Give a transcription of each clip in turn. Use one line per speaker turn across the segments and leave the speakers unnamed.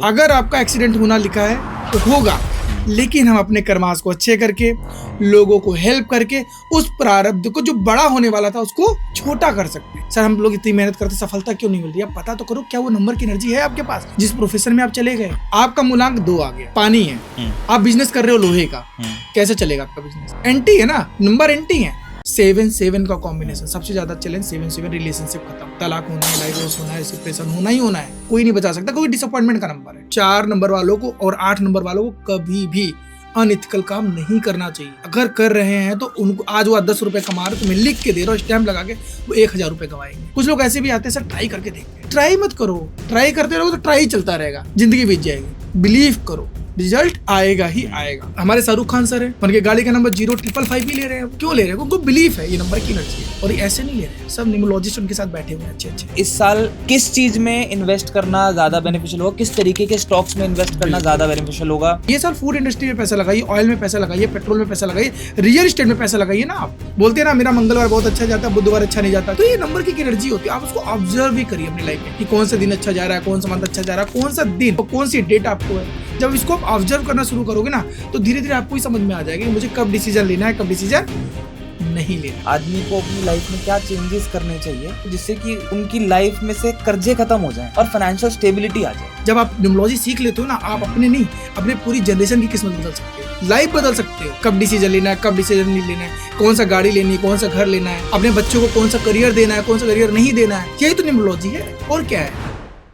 अगर आपका एक्सीडेंट होना लिखा है तो होगा, लेकिन हम अपने कर्मास को अच्छे करके, लोगों को हेल्प करके उस प्रारब्ध को जो बड़ा होने वाला था उसको छोटा कर सकते हैं। सर हम लोग इतनी मेहनत करते, सफलता क्यों नहीं मिल रही? आप पता तो करो, क्या वो नंबर की एनर्जी है आपके पास? जिस प्रोफेशन में आप चले गए, आपका मूलांक 2 आ गया, पानी है, आप बिजनेस कर रहे हो लोहे का, कैसे चलेगा आपका बिजनेस? एंटी है ना, नंबर एंटी है। 7 का कॉम्बिनेशन सबसे ज्यादा चैलेंज। 7 रिलेशनशिप खत्म, तलाक होना है, डाइवोर्स होना है, सेपरेशन होना ही होना है, कोई नहीं बचा सकता, कोई डिसअपॉइंटमेंट का नंबर है। 4 नंबर वालों को और 8 नंबर वालों को कभी भी अनइथिकल काम नहीं करना चाहिए। अगर कर रहे हैं तो उनको, आज वो 10 रुपए कमा रहे, तुम्हें लिख के दे रहा हूं, स्टैम्प लगा के, वो 1000 रुपए कमाएंगे। कुछ लोग ऐसे भी आते हैं, सर ट्राई करके देखते। ट्राई मत करो, ट्राई करते रहोगे तो ट्राई चलता रहेगा, जिंदगी बीत जाएगी। बिलीव करो, रिजल्ट आएगा ही आएगा। हमारे शाहरुख खान सर है, उनके गाड़ी का नंबर 0555 भी ले रहे हैं। क्यों ले रहे हैं? उनको बिलीफ है ये नंबर की एनर्जी है, और ये ऐसे नहीं ले रहे हैं। सब न्यूमरोलॉजिस्ट उनके साथ बैठे हुए हैं अच्छे।
इस साल किस चीज में इन्वेस्ट करना ज्यादा बेनिफिशियल होगा? किस तरीके के स्टॉक्स में इन्वेस्ट करना ज्यादा बेनिफिशियल होगा?
ये साल फूड इंडस्ट्री में पैसा लगाइए, ऑयल में पैसा लगाइए, पेट्रोल में पैसा लगाइए, रियल एस्टेट में पैसा लगाइए ना। आप बोलते हैं ना मेरा मंगलवार बहुत अच्छा जाता है, बुधवार अच्छा नहीं जाता, तो ये नंबर की एनर्जी होती है। आप उसको ऑब्जर्व भी करिए अपनी लाइफ में कि कौन सा दिन अच्छा जा रहा है, कौन सा मंथ अच्छा जा रहा है, कौन सा दिन, कौन सी डेट आपको है। जब इसको आप ऑब्जर्व करना शुरू करोगे ना, तो धीरे धीरे आपको ही समझ में आ जाएगा कि मुझे कब डिसीजन लेना है, कब डिसीजन नहीं लेना।
आदमी को अपनी लाइफ में क्या चेंजेस करने चाहिए जिससे कि उनकी लाइफ में से कर्जे खत्म हो जाएं और फाइनेंशियल स्टेबिलिटी आ जाए?
जब आप न्यूमरोलॉजी सीख लेते हो ना, आप अपने नहीं, अपने पूरी जनरेशन की किस्मत बदल सकते हो, लाइफ बदल सकते हो। कब डिसीजन लेना है, कब डिसीजन नहीं लेना है, कौन सा गाड़ी लेनी है, कौन सा घर लेना है, अपने बच्चों को कौन सा करियर देना है, कौन सा करियर नहीं देना है, यही तो न्यूमरोलॉजी है, और क्या है।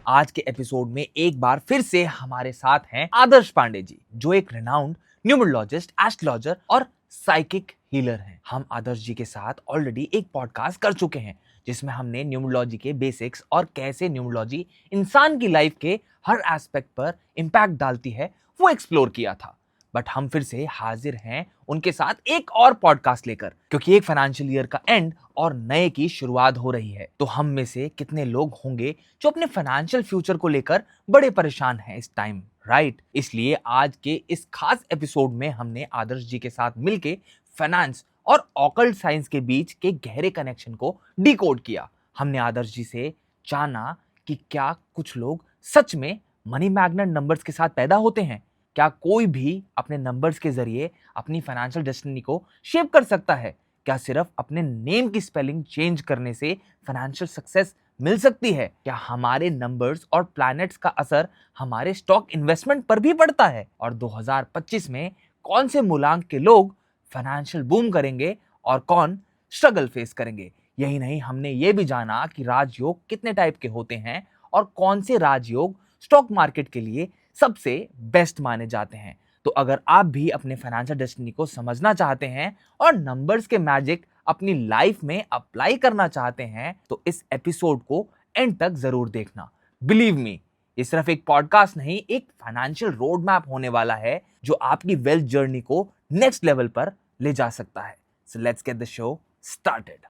आज के एपिसोड में एक बार फिर से हमारे साथ हैं आदर्श पांडे जी, जो एक रिनाउंड न्यूमरोलॉजिस्ट, एस्ट्रोलॉजर और साइकिक हीलर हैं। हम आदर्श जी के साथ ऑलरेडी एक पॉडकास्ट कर चुके हैं जिसमें हमने न्यूमरोलॉजी के बेसिक्स और कैसे न्यूमरोलॉजी इंसान की लाइफ के हर एस्पेक्ट पर इंपैक्ट डालती है वो एक्सप्लोर किया था। बट हम फिर से हाजिर हैं उनके साथ एक और पॉडकास्ट लेकर, क्योंकि एक फाइनेंशियल ईयर का एंड और नए की शुरुआत हो रही है। तो हम में से कितने लोग होंगे जो अपने फाइनेंशियल फ्यूचर को लेकर बड़े परेशान हैं इस टाइम, राइट? इसलिए आज के इस खास एपिसोड में हमने आदर्श जी के साथ मिलके फाइनेंस और ऑकल्ट साइंस के बीच के गहरे कनेक्शन को डिकोड किया। हमने आदर्श जी से जाना कि क्या कुछ लोग सच में मनी मैग्नेट नंबर्स के साथ पैदा होते हैं? क्या कोई भी अपने नंबर्स के जरिए अपनी फाइनेंशियल डेस्टिनी को शेप कर सकता है? क्या सिर्फ अपने नेम की स्पेलिंग चेंज करने से फाइनेंशियल सक्सेस मिल सकती है? क्या हमारे नंबर्स और प्लैनेट्स का असर हमारे स्टॉक इन्वेस्टमेंट पर भी पड़ता है? और 2025 में कौन से मूलांक के लोग फाइनेंशियल बूम करेंगे और कौन स्ट्रगल फेस करेंगे? यही नहीं, हमने ये भी जाना कि राजयोग कितने टाइप के होते हैं और कौन से राजयोग स्टॉक मार्केट के लिए सबसे बेस्ट माने जाते हैं। तो अगर आप भी अपने फाइनेंशियल डेस्टिनी को समझना चाहते हैं और नंबर्स के मैजिक अपनी लाइफ में अप्लाई करना चाहते हैं, तो इस एपिसोड को एंड तक जरूर देखना। बिलीव मी, ये सिर्फ एक पॉडकास्ट नहीं, एक फाइनेंशियल रोड मैप होने वाला है जो आपकी वेल्थ जर्नी को नेक्स्ट लेवल पर ले जा सकता है। So let's get the show started.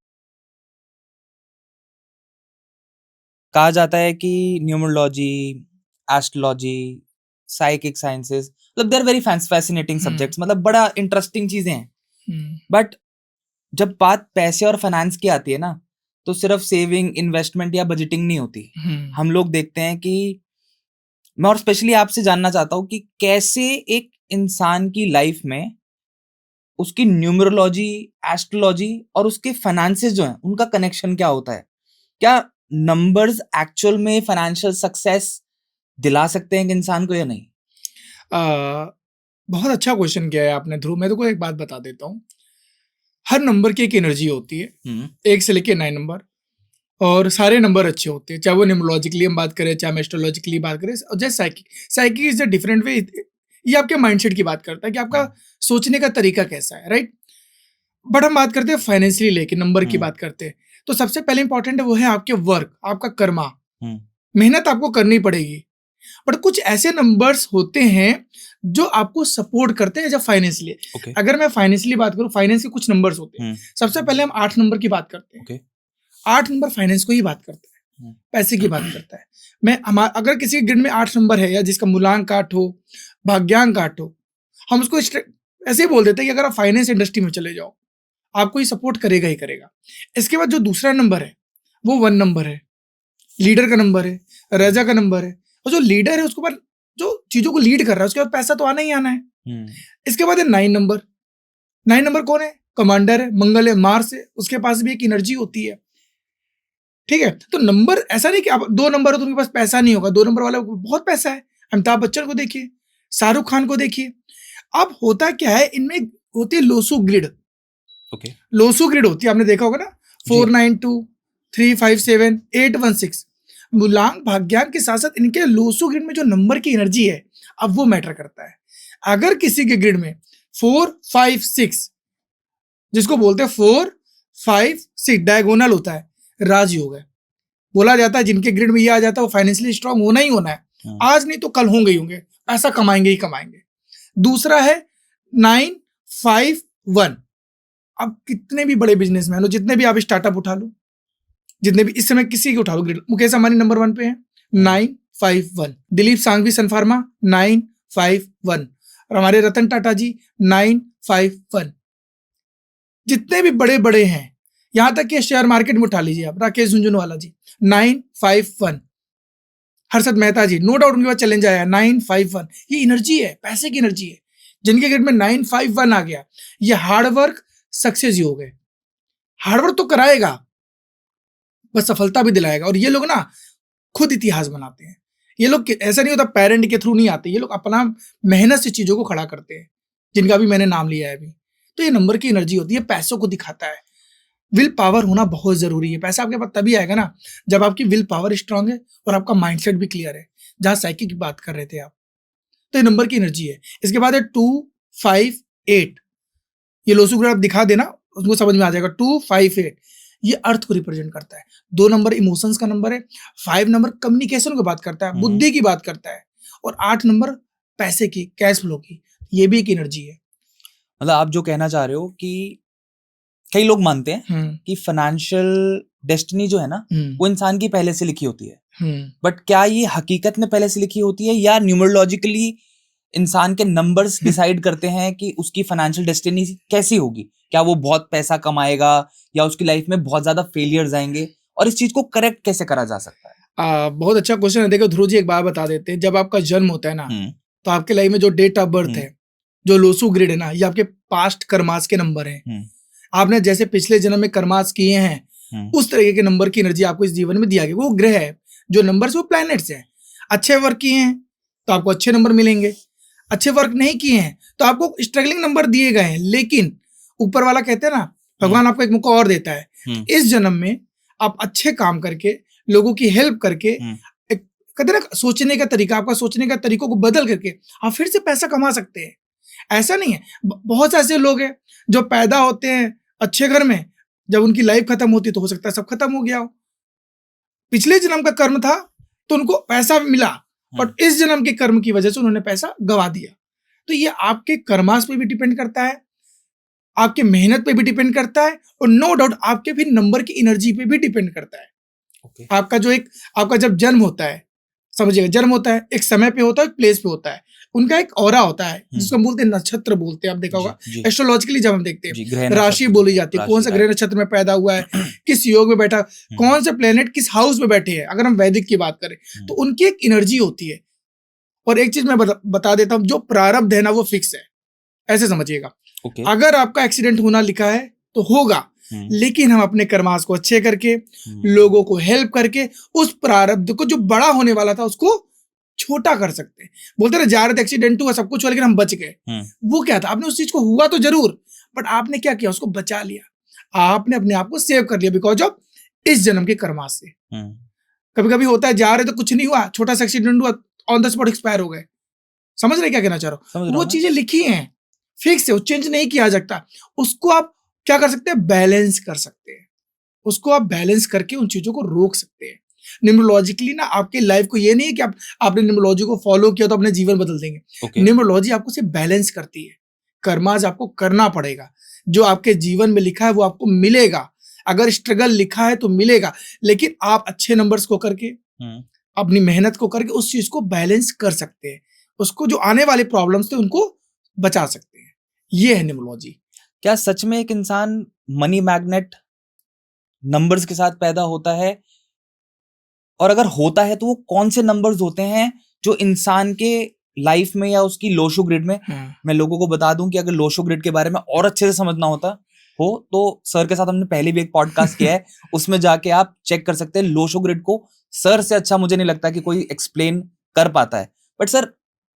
कहा जाता है कि न्यूमरोलॉजी, एस्ट्रोलॉजी, साइकिक साइंसेस, मतलब they are very fascinating subjects, मतलब बड़ा इंटरेस्टिंग चीजें हैं। बट जब बात पैसे और फाइनेंस की आती है ना, तो सिर्फ सेविंग, इन्वेस्टमेंट या बजटिंग नहीं होती। हम लोग देखते हैं कि मैं और स्पेशली आपसे जानना चाहता हूं कि कैसे एक इंसान की लाइफ में उसकी न्यूमरोलॉजी, एस्ट्रोलॉजी और उसके फाइनेंसेस जो हैं उनका कनेक्शन क्या होता है? क्या नंबर्स एक्चुअल में फाइनेंशियल सक्सेस दिला सकते हैं इंसान को या नहीं?
बहुत अच्छा क्वेश्चन किया है आपने ध्रुव। मैं तो को एक बात बता देता हूँ, हर नंबर की एक एनर्जी होती है, 1 से लेके 9 नंबर, और सारे नंबर अच्छे होते हैं, चाहे वो न्यूमरोलॉजिकली हम बात करें, चाहे हम एस्ट्रोलॉजिकली बात करें, और जैसे psychic is a different way. ये आपके माइंडसेट की बात करता है कि आपका सोचने का तरीका कैसा है, राइट? बट हम बात करते हैं फाइनेंशियली लेके नंबर की बात करते हैं, तो सबसे पहले इंपॉर्टेंट है वो है आपके वर्क, आपका कर्मा। मेहनत आपको करनी पड़ेगी। बट कुछ ऐसे नंबर्स होते हैं जो आपको सपोर्ट करते हैं जब फाइनेंशियली। अगर मैं फाइनेंशियली बात करूं, फाइनेंस के कुछ नंबर्स होते हैं। सबसे पहले हम 8 नंबर की बात करते हैं। 8 नंबर फाइनेंस को ही बात करता है, पैसे की बात करता है। अगर किसी ग्रिड में 8 नंबर है या जिसका मूलांक 8 हो, भाग्यांक 8 हो, हम उसको ऐसे ही बोल देते हैं कि अगर आप फाइनेंस इंडस्ट्री में चले जाओ, आपको ये सपोर्ट करेगा ही करेगा। इसके बाद जो दूसरा नंबर है वो 1 नंबर है, लीडर का नंबर है, राजा का नंबर है। और जो लीडर है उसके ऊपर जो चीजों को लीड कर रहा है, उसके बाद पैसा तो आना ही आना है। इसके बाद है 9 नंबर। 9 नंबर कौन है? कमांडर है, मंगल है, मार्स है, उसके पास भी एक एनर्जी होती है। ठीक है, तो नंबर ऐसा नहीं कि आप 2 नंबर हो तो उनके पास पैसा नहीं होगा। 2 नंबर वाले को बहुत पैसा है। अमिताभ बच्चन को देखिए, शाहरुख खान को देखिए। अब होता क्या है, इनमें होती है Losu grid.
Okay,
Losu grid होती है, आपने देखा होगा ना, 492 357 816। मूलांक भाग्यांक के साथ साथ इनके लोसू ग्रिड में जो नंबर की एनर्जी है, अब वो मैटर करता है। अगर किसी के ग्रिड में 4 5 6, जिसको बोलते हैं 4 5 6 डायगोनल होता है, राजयोग है। बोला जाता है जिनके ग्रिड में ये आ जाता है वो फाइनेंशियली स्ट्रांग होना ही होना है। आज नहीं तो कल होंगे ही होंगे, पैसा कमाएंगे ही कमाएंगे। दूसरा है 9 5 1। अब कितने भी बड़े बिजनेसमैन हो, जितने भी आप स्टार्टअप उठा लो, जितने भी इस समय किसी के उठा लो, ग्रिड मुकेश अंबानी नंबर 1 पे है 9 5 1। दिलीप सांघवी सन फार्मा 9 5 1। और हमारे रतन टाटा जी 9 5 1। जितने भी बड़े बड़े हैं, यहां तक कि शेयर मार्केट में उठा लीजिए आप, राकेश झुंझुनवाला जी 9 5 1। हर्षद मेहता जी, नो डाउट उनके पास चैलेंज आया 9 5 1। ये एनर्जी है, पैसे की एनर्जी है। जिनके ग्रिड में 9 5 1 आ गया, ये हार्डवर्क सक्सेस योग है। हार्डवर्क तो कराएगा, बस सफलता भी दिलाएगा। और ये लोग ना खुद इतिहास बनाते हैं। ये लोग ऐसा नहीं होता पेरेंट के थ्रू नहीं आते, ये लोग अपना मेहनत से चीजों को खड़ा करते हैं, जिनका भी मैंने नाम लिया है अभी। तो ये नंबर की एनर्जी होती है, पैसों को दिखाता है। विल पावर होना बहुत जरूरी है। पैसा आपके पास तभी आएगा ना जब आपकी विल पावर स्ट्रांग है और आपका माइंडसेट भी क्लियर है, जहां साइकिल की बात कर रहे थे आप। तो ये नंबर की एनर्जी है। इसके बाद है 2 5 8। ये लोसू ग्राफ दिखा देना, उसको समझ में आ जाएगा। 2 5 8 ये अर्थ को रिप्रेजेंट करता है। 2 नंबर इमोशंस का नंबर है। 5 नंबर कम्युनिकेशन की बात करता है, बुद्धि की बात करता है। और 8 नंबर पैसे की, कैश फ्लो की। ये भी एक एनर्जी है।
मतलब आप जो कहना चाह रहे हो कि कई लोग मानते हैं कि फाइनेंशियल डेस्टिनी जो है ना, वो इंसान की पहले से लिखी होती है। बट क्या ये हकीकत में पहले से लिखी होती है, या न्यूमरोलॉजिकली इंसान के नंबर्स डिसाइड करते हैं कि उसकी फाइनेंशियल डेस्टिनी कैसी होगी? क्या वो बहुत पैसा कमाएगा, या उसकी लाइफ में बहुत ज्यादा फेलियर्स आएंगे? और इस चीज को करेक्ट कैसे करा जा सकता है?
बहुत अच्छा क्वेश्चन है। देखो ध्रुव जी, एक बात बता देते हैं। जब आपका जन्म होता है ना, तो आपके लाइफ में जो डेट ऑफ बर्थ है, जो लोसू ग्रिड है ना, ये आपके पास्ट कर्मास के नंबर हैं। आपने जैसे पिछले जन्म में कर्मास किए हैं, उस तरीके के नंबर की एनर्जी आपको इस जीवन में दिया गया। वो ग्रह है, जो नंबर्स वो प्लैनेट्स हैं। अच्छे वर्क किए हैं तो आपको अच्छे नंबर मिलेंगे, अच्छे वर्क नहीं किए हैं तो आपको स्ट्रगलिंग नंबर दिए गए हैं। लेकिन ऊपर वाला कहते हैं ना, भगवान आपको एक मौका और देता है। इस जन्म में आप अच्छे काम करके, लोगों की हेल्प करके, एक कहते हैं ना सोचने का तरीका, आपका सोचने का तरीकों को बदल करके आप फिर से पैसा कमा सकते हैं। ऐसा नहीं है, बहुत से ऐसे लोग हैं जो पैदा होते हैं अच्छे घर में, जब उनकी लाइफ खत्म होती है तो हो सकता है सब खत्म हो गया हो। पिछले जन्म का कर्म था तो उनको पैसा मिला, और इस जन्म के कर्म की वजह से उन्होंने पैसा गवा दिया। तो ये आपके कर्मास पे भी डिपेंड करता है, आपके मेहनत पे भी डिपेंड करता है, और नो डाउट आपके फिर नंबर की एनर्जी पे भी डिपेंड करता है। आपका जो एक आपका जब जन्म होता है, समझिएगा, जन्म होता है एक समय पे होता है, एक प्लेस पे होता है, उनका एक ऑरा होता है जिसको हम बोलते हैं नक्षत्र बोलते हैं। आप देखा होगा एस्ट्रोलॉजिकली जब हम देखते हैं राशि बोली जाती है, कौन सा ग्रह नक्षत्र में पैदा हुआ है, किस योग में बैठा, कौन से प्लेनेट किस हाउस में बैठे हैं। अगर हम वैदिक की बात करें तो उनकी एक एनर्जी होती है। और एक चीज मैं बता देता हूँ, जो प्रारब्ध है ना वो फिक्स है, ऐसे समझिएगा। अगर आपका एक्सीडेंट होना लिखा है तो होगा, लेकिन हम अपने कर्मास को अच्छे करके, लोगों को हेल्प करके, उस प्रारब्ध को जो बड़ा होने वाला था उसको छोटा कर सकते हैं। बोलते ना जा रहे थे, एक्सीडेंट हुआ, सब कुछ हुआ, लेकिन हम बच गए। वो क्या था, आपने उस चीज को हुआ तो जरूर, बट आपने क्या किया, उसको बचा लिया। आपने अपने आप को सेव कर लिया बिकॉज ऑफ इस जन्म के कर्मास से। कभी कभी होता है जा रहे तो कुछ नहीं हुआ, छोटा सा एक्सीडेंट हुआ, ऑन द स्पॉट एक्सपायर हो गए। समझ रहे क्या कहना चाह रहा हूँ? वो चीजें लिखी हैं, फिक्स है, वो चेंज नहीं किया जा सकता। उसको आप क्या कर सकते हैं, बैलेंस कर सकते हैं। उसको आप बैलेंस करके उन चीजों को रोक सकते हैं। न्यूमरोलॉजिकली ना आपकी लाइफ को, ये नहीं है कि आपने न्यूमरोलॉजी को फॉलो किया तो अपने जीवन बदल देंगे। न्यूमरोलॉजी आपको सिर्फ बैलेंस करती है। कर्माज आपको करना पड़ेगा, जो आपके जीवन में लिखा है वो आपको मिलेगा। अगर स्ट्रगल लिखा है तो मिलेगा, लेकिन आप अच्छे नंबर्स को करके, अपनी मेहनत को करके उस चीज को बैलेंस कर सकते हैं। उसको जो आने वाले प्रॉब्लम्स थे उनको बचा सकते हैं। ये है न्यूमरोलॉजी।
क्या सच में एक इंसान मनी मैग्नेट नंबर्स के साथ पैदा होता है? और अगर होता है तो वो कौन से नंबर्स होते हैं जो इंसान के लाइफ में या उसकी लोशो ग्रिड में,
हाँ,
मैं लोगों को बता दूं कि अगर लोशो ग्रिड के बारे में और अच्छे से समझना होता हो तो सर के साथ हमने पहले भी एक पॉडकास्ट किया है, उसमें जाके आप चेक कर सकते हैं। लोशो ग्रिड को सर से अच्छा मुझे नहीं लगता कि कोई एक्सप्लेन कर पाता है। बट सर,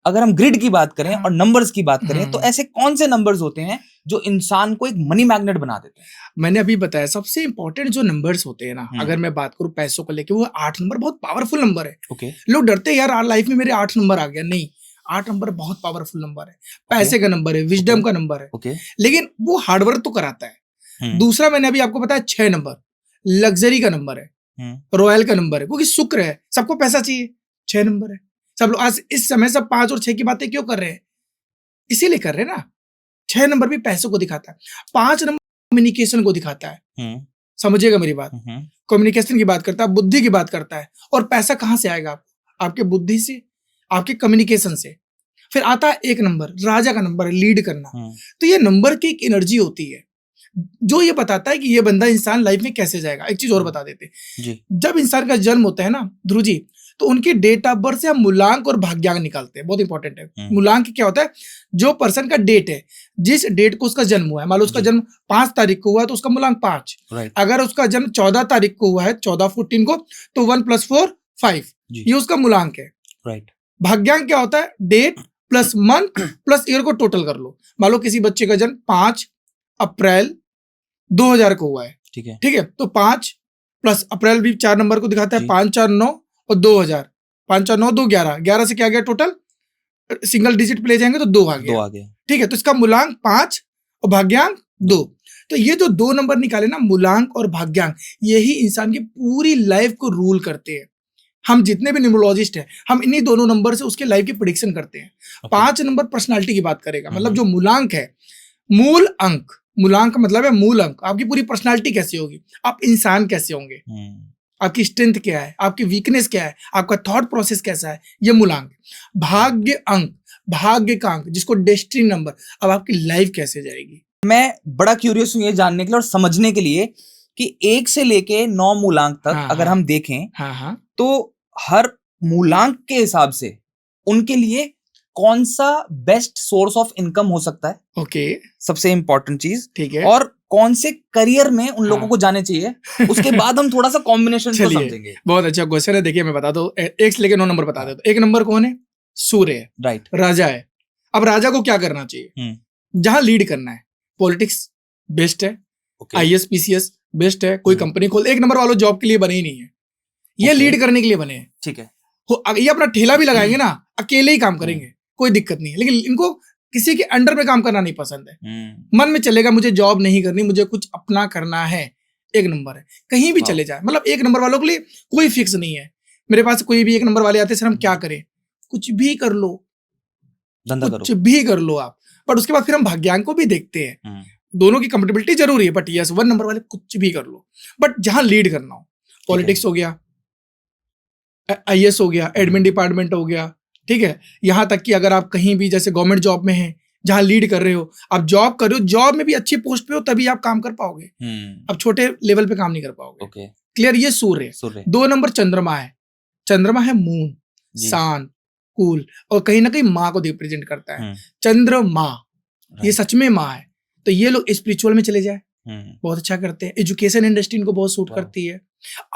अगर हम ग्रिड की बात करें और नंबर्स की बात करें तो ऐसे कौन से नंबर्स होते हैं जो इंसान को एक मनी मैग्नेट बना देते हैं?
मैंने अभी बताया सबसे इंपॉर्टेंट जो नंबर्स होते हैं ना,
हम्म।
अगर मैं बात करूं पैसों को लेके, वो 8 नंबर बहुत पावरफुल नंबर है।
ओके।
लोग डरते हैं यार लाइफ में मेरे 8 नंबर आ गया, नहीं, 8 नंबर बहुत पावरफुल नंबर है, पैसे का नंबर है, विजडम का नंबर है,
ओके।
लेकिन वो हार्डवर्क तो कराता है।
हम्म।
दूसरा मैंने अभी आपको बताया 6 नंबर लग्जरी का नंबर है, रॉयल का नंबर है, क्योंकि शुक्र है, सबको पैसा चाहिए, 6 नंबर है। सब लोग आज इस समय सब 5 और 6 की बातें क्यों कर रहे हैं? इसीलिए कर रहे हैं ना। 6 नंबर भी पैसों को दिखाता है, 5 नंबर कम्युनिकेशन को दिखाता है। समझिएगा मेरी बात, कम्युनिकेशन की बात करता है, बुद्धि की बात करता है। और पैसा कहां से आएगा आपको? आपके बुद्धि से, आपके कम्युनिकेशन से। फिर आता है 1 नंबर, राजा का नंबर है, लीड करना। तो ये नंबर की एक एनर्जी होती है जो ये बताता है कि ये बंदा इंसान लाइफ में कैसे जाएगा। एक चीज और बता देते हैं, जब इंसान का जन्म होता है ना ध्रुव जी, तो उनके डेट ऑफ बर्थ से हम मूलांक और भाग्यांक निकालते हैं। बहुत इंपॉर्टेंट है। मूलांक क्या होता है? जो पर्सन का डेट है, जिस डेट को उसका जन्म हुआ है, मान लो उसका जन्म 5 तारीख को हुआ है तो उसका मूलांक 5। अगर उसका जन्म 14 तारीख को हुआ है, 14/14 को, तो 1 + 4 5, ये उसका मूलांक है। भाग्यांक क्या होता है? Date plus month plus year को टोटल कर लो। मान लो किसी बच्चे का जन्म 5 अप्रैल 2000 को हुआ है, ठीक है, तो 5 प्लस अप्रैल भी 4 नंबर को दिखाता है, 5 4 9 और 2000, 5 4 9 2 11, 11 से क्या गया टोटल? सिंगल डिजिट पे ले जाएंगे तो 2 आ गया, ठीक है। तो इसका मूलांक 5 और भाग्यांक 2। तो ये जो 2 नंबर निकाले ना, मूलांक और भाग्यांक, यही इंसान की पूरी लाइफ को रूल करते हैं। हम जितने भी न्यूमरोलॉजिस्ट हैं, हम इन्हीं दोनों नंबर से उसके लाइफ की प्रेडिक्शन करते हैं। 5 नंबर पर्सनालिटी की बात करेगा, मतलब जो मूलांक है, मूल अंक, मूलांक का मतलब है मूल अंक, आपकी पूरी पर्सनालिटी कैसी होगी, आप इंसान कैसे होंगे, आपकी स्ट्रेंथ क्या है, आपकी वीकनेस क्या है, आपका थॉट प्रोसेस कैसा है, ये मूलांक। भाग्य अंक, भाग्य का अंक, जिसको डेस्टिनी नंबर, अब आपकी लाइफ कैसे जाएगी।
मैं बड़ा क्यूरियस हूं ये जानने के लिए और समझने के लिए कि 1 से लेके 9 मूलांक तक अगर हम देखें, तो हर मूलांक के हिसाब से उनके लिए कौन सा बेस्ट सोर्स ऑफ इनकम हो सकता है,
ओके,
सबसे इंपॉर्टेंट चीज,
ठीक है,
और कौन से करियर में उन लोगों को जाने चाहिए, उसके बाद हम थोड़ा सा कॉम्बिनेशन को समझेंगे।
बहुत अच्छा क्वेश्चन है। देखिए मैं बता दो, 1 से लेके 9 नंबर बता दो। 1 नंबर कौन है? सूर्य है,
राइट,
राजा है। अब राजा को क्या करना चाहिए? जहां लीड करना है, पॉलिटिक्स बेस्ट है, IAS PCS बेस्ट है, कोई कंपनी खोल। 1 नंबर वालों जॉब के लिए बने ही नहीं है, ये लीड करने के लिए बने हैं, ठीक है। ये अपना ठेला भी लगाएंगे ना, अकेले ही काम करेंगे, कोई दिक्कत नहीं है, लेकिन इनको किसी के अंडर में काम करना नहीं पसंद है। मन में चलेगा मुझे जॉब नहीं करनी, मुझे कुछ अपना करना है। 1 नंबर है, कहीं भी चले जाए, मतलब 1 नंबर वालों के लिए कोई फिक्स नहीं है। मेरे पास कोई भी 1 नंबर वाले आते, सर हम क्या करें? कुछ भी कर लो, कुछ भी कर लो आप। बट उसके बाद फिर हम भाग्यांक को भी देखते हैं, दोनों की कंपेटेबिलिटी जरूरी है। बट यस, 1 नंबर वाले कुछ भी कर लो, बट जहां लीड करना हो, पॉलिटिक्स हो गया, IAS हो गया, एडमिन डिपार्टमेंट हो गया, ठीक है। यहां तक कि अगर आप कहीं भी जैसे गवर्नमेंट जॉब में हैं, जहां लीड कर रहे हो, आप जॉब कर रहे हो, जॉब में भी अच्छी पोस्ट पे हो, तभी आप काम कर पाओगे। अब छोटे लेवल पे काम नहीं कर पाओगे। क्लियर? ये सूर्य है। 2 नंबर चंद्रमा है। चंद्रमा है मून, शांत, कूल, और कहीं ना कहीं माँ को रिप्रेजेंट करता है। चंद्रमा, ये सच में माँ है। तो ये लोग स्पिरिचुअल में चले जाए, बहुत अच्छा करते हैं। एजुकेशन इंडस्ट्री इनको बहुत सूट करती है।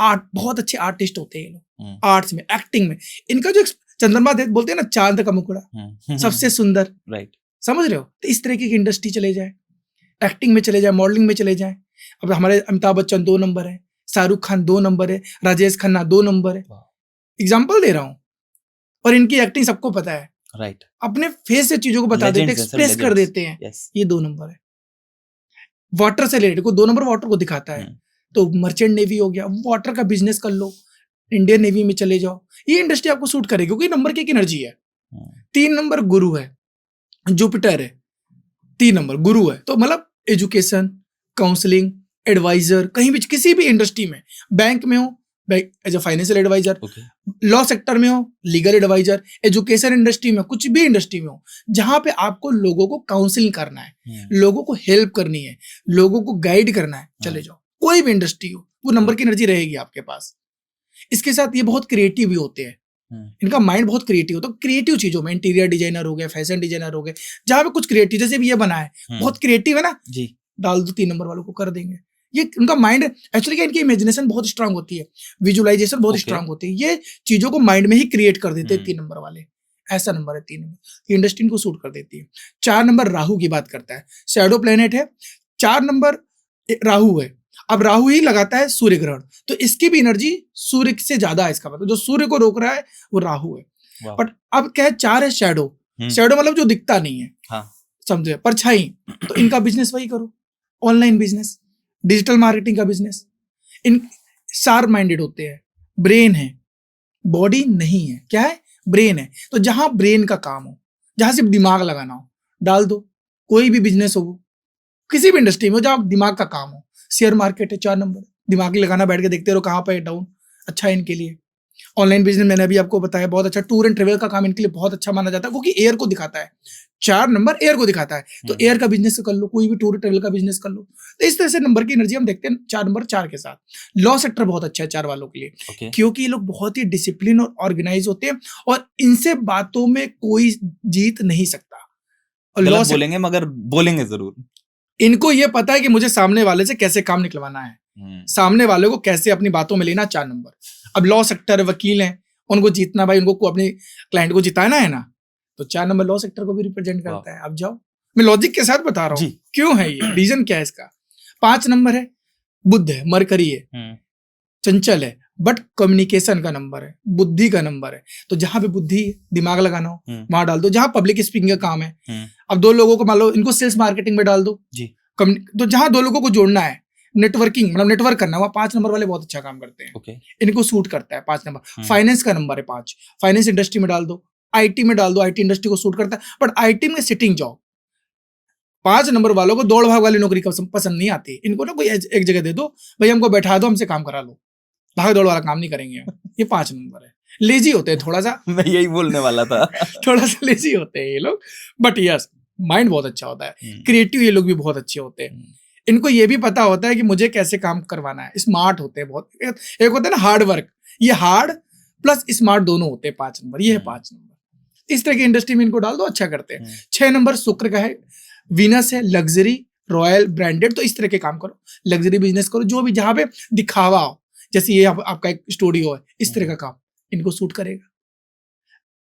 आर्ट, बहुत अच्छे आर्टिस्ट होते हैं ये लोग, आर्ट्स में, एक्टिंग में। इनका जो चंद्रमा बोलते हैं ना, चांद का मुकुड़ा, सबसे सुंदर, राइट, समझ रहे हो? तो इस तरीके की इंडस्ट्री चले जाए, एक्टिंग में चले जाए, मॉडलिंग में चले जाए। अब हमारे अमिताभ बच्चन 2 नंबर है, शाहरुख खान 2 नंबर है, राजेश खन्ना 2 नंबर है। एग्जाम्पल दे रहा हूं, और इनकी एक्टिंग सबको पता है, राइट, अपने फेस से चीजों को बता देते हैं, एक्सप्रेस कर देते हैं। ये 2 नंबर है। वाटर से रिलेटेड, को 2 नंबर वाटर को दिखाता है, तो मर्चेंट नेवी हो गया, वाटर का बिजनेस कर लो, इंडियन नेवी में चले जाओ, ये इंडस्ट्री आपको सूट करेगी, क्योंकि नंबर की एक एनर्जी है। 3 नंबर गुरु है, जुपिटर है, 3 नंबर गुरु है, तो मतलब एजुकेशन, काउंसलिंग, एडवाइजर, कहीं भी किसी भी इंडस्ट्री में, बैंक में हो as a financial advisor, law sector में हो लीगल एडवाइजर, एजुकेशन इंडस्ट्री में, कुछ भी इंडस्ट्री में हो, जहां पे आपको लोगों को काउंसलिंग करना है, लोगों को हेल्प करनी है, लोगों को गाइड करना है, चले जाओ। कोई भी इंडस्ट्री हो, वो नंबर की एनर्जी रहेगी आपके पास। इसके साथ ये बहुत क्रिएटिव भी होते हैं, इनका माइंड बहुत क्रिएटिव होता है, क्रिएटिव चीजों में, इंटीरियर डिजाइनर हो गया, फैशन डिजाइनर हो गए, जहां पे कुछ क्रिएटिव, जैसे भी ये बना है बहुत क्रिएटिव है ना
जी,
डाल दो 3 नंबर वालों को कर देंगे। ये उनका माइंड एक्चुअली, इनकी इमेजिनेशन बहुत स्ट्रांग होती है, विजुअलाइजेशन बहुत स्ट्रांग होती है, ये चीजों को माइंड में ही क्रिएट कर देते हैं 3 नंबर वाले। ऐसा नंबर है 3 नंबर, इंडस्ट्री को सूट कर देती है। 4 नंबर राहु की बात करता है, शैडो प्लेनेट है। 4 नंबर राहु है, अब राहु ही लगाता है सूर्य ग्रहण, तो इसकी भी एनर्जी सूर्य से ज्यादा है। इसका मतलब जो सूर्य को रोक रहा है वो राहु है। बट अब क्या है, 4 है शैडो, शैडो मतलब जो दिखता नहीं है, समझे, परछाई। तो इनका बिजनेस वही करो, ऑनलाइन बिजनेस, डिजिटल मार्केटिंग का बिजनेस। इन शार्प माइंडेड होते हैं, ब्रेन है, बॉडी नहीं है, क्या है, ब्रेन है। तो जहां ब्रेन का काम हो, जहां सिर्फ दिमाग लगाना हो, डाल दो। कोई भी बिजनेस हो, किसी भी इंडस्ट्री में हो जहां दिमाग का काम हो। शेयर मार्केट है 4 नंबर, दिमाग लगाना, बैठ के देखते रहो कहां पे डाउन, अच्छा है इनके लिए। ऑनलाइन बिजनेस मैंने अभी आपको बताया बहुत अच्छा। टूर एंड ट्रेवल का काम इनके लिए बहुत अच्छा माना जाता है, क्योंकि एयर को दिखाता है। 4 नंबर एयर को दिखाता है, तो एयर का बिजनेस कर लो, कोई भी टूर ट्रेवल का बिजनेस कर लो। तो इस तरह से नंबर की एनर्जी हम देखते हैं 4 नंबर 4 के साथ। लॉ सेक्टर बहुत अच्छा है 4 वालों के लिए, क्योंकि ये लोग बहुत ही डिसिप्लिन और ऑर्गेनाइज होते हैं, और इनसे बातों में कोई जीत नहीं सकता। और लॉ
बोलेंगे मगर बोलेंगे जरूर।
इनको ये पता है कि मुझे सामने वाले से कैसे काम निकलवाना है, सामने वाले को कैसे अपनी बातों में लेना। 4 नंबर। अब लॉ सेक्टर वकील हैं, उनको जीतना भाई, उनको अपने क्लाइंट को जिताना है ना, तो 4 नंबर लॉ सेक्टर को भी रिप्रेजेंट करता है। अब जाओ, मैं लॉजिक के साथ बता रहा हूँ क्यों है ये, रीजन क्या है इसका। 5 नंबर है, बुध है, मरकरी है, चंचल है, बट कम्युनिकेशन का नंबर है, बुद्धि का नंबर है। तो जहां पे बुद्धि, दिमाग लगाना हो वहां डाल दो। जहां पब्लिक स्पीकिंग का काम है, अब 2 लोगों को मान लो, इनको सेल्स मार्केटिंग में डाल दो जी। तो जहां 2 लोगों को जोड़ना है, नेटवर्किंग मतलब नेटवर्क करना, वहां 5 नंबर वाले बहुत अच्छा काम करते हैं। इनको सूट करता है 5 नंबर। फाइनेंस का नंबर है 5, फाइनेंस इंडस्ट्री में डाल दो, आईटी में डाल दो, आईटी इंडस्ट्री को सूट करता है। बट आईटी में सिटिंग जॉब, 5 नंबर वालों को दौड़ भाग वाली नौकरी पसंद नहीं आती। इनको ना कोई एक जगह दे दो, भाई हमको बैठा दो, हमसे काम करा लो, भाग दौड़ वाला काम नहीं करेंगे। ये 5 नंबर है, लेजी होते हैं थोड़ा सा।
मैं यही बोलने वाला था।
थोड़ा सा लेजी होते हैं ये लोग, बट यस माइंड बहुत अच्छा होता है, क्रिएटिव ये लोग भी बहुत अच्छे होते हैं। इनको ये भी पता होता है कि मुझे कैसे काम करवाना है, स्मार्ट होते हैं बहुत। एक होता है ना हार्ड वर्क, ये हार्ड प्लस स्मार्ट दोनों होते हैं 5 नंबर, ये है 5 नंबर। इस तरह की इंडस्ट्री में इनको डाल दो, अच्छा करते हैं। 6 नंबर शुक्र का है, वीनस है, लग्जरी, रॉयल, ब्रांडेड। तो इस तरह के काम करो, लग्जरी बिजनेस करो, जो भी जहां पे दिखावा हो, जैसे ये आपका एक स्टूडियो है, इस तरह का काम इनको सूट करेगा।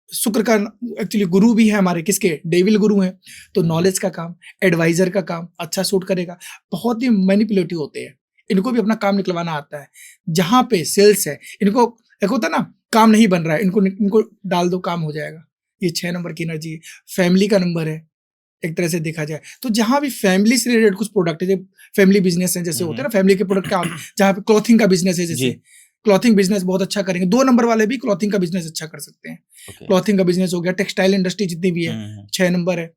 शुक्र का एक्चुअली गुरु भी है हमारे, किसके, डेविल गुरु हैं, तो नॉलेज का काम, एडवाइजर का काम अच्छा सूट करेगा। बहुत ही मैनिपुलेटिव होते हैं, इनको भी अपना काम निकलवाना आता है। जहां पे सेल्स है, इनको एक होता है ना काम नहीं बन रहा है, इनको डाल दो, काम हो जाएगा। ये 6 नंबर की एनर्जी। फैमिली का नंबर है एक तरह से देखा जाए तो, जहां भी फैमिली से रिलेटेड कुछ प्रोडक्ट है, फैमिली बिजनेस है, जैसे होते हैं ना फैमिली के प्रोडक्ट का, जहां पे क्लॉथिंग का बिजनेस है, जैसे क्लॉथिंग बिजनेस बहुत अच्छा करेंगे। 2 नंबर वाले भी क्लॉथिंग का बिजनेस अच्छा कर सकते हैं। क्लॉथिंग का बिजनेस हो गया, टेक्सटाइल इंडस्ट्री जितनी भी है 6 नंबर है,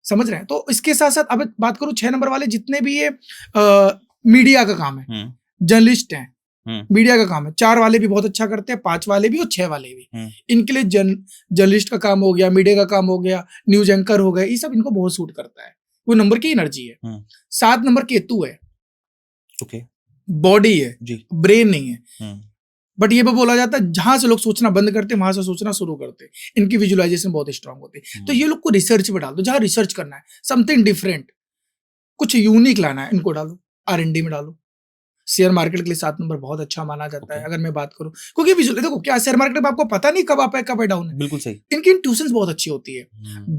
समझ रहे हैं। तो इसके साथ साथ अब बात करूं 6 नंबर वाले जितने भी ये मीडिया का काम है, जर्नलिस्ट हैं, मीडिया का काम है, 4 वाले भी बहुत अच्छा करते हैं, 5 वाले भी और 6 वाले भी। इनके लिए जर्नलिस्ट का काम हो गया, मीडिया का काम हो गया, न्यूज एंकर हो गया, ये सब इनको बहुत सूट करता है। वो नंबर की एनर्जी है। 7 नंबर केतु है, बॉडी है जी, ब्रेन नहीं है। बट ये भी बोला जाता है जहां से लोग सोचना बंद करते हैं, वहां से सोचना शुरू करते हैं। इनकी विजुअलाइजेशन बहुत स्ट्रांग होती है। तो ये लोग को रिसर्च में डाल दो, जहां रिसर्च करना है, समथिंग डिफरेंट, कुछ यूनिक लाना है, इनको डालो, R&D में डालो। शेयर मार्केट के लिए 7 नंबर बहुत अच्छा माना जाता है, अगर मैं बात करूं, क्योंकि विजुअल देखो क्या, शेयर मार्केट में आपको पता नहीं कब अप है कब डाउन है।
बिल्कुल सही।
इनकी इंट्यूशंस बहुत अच्छी होती है।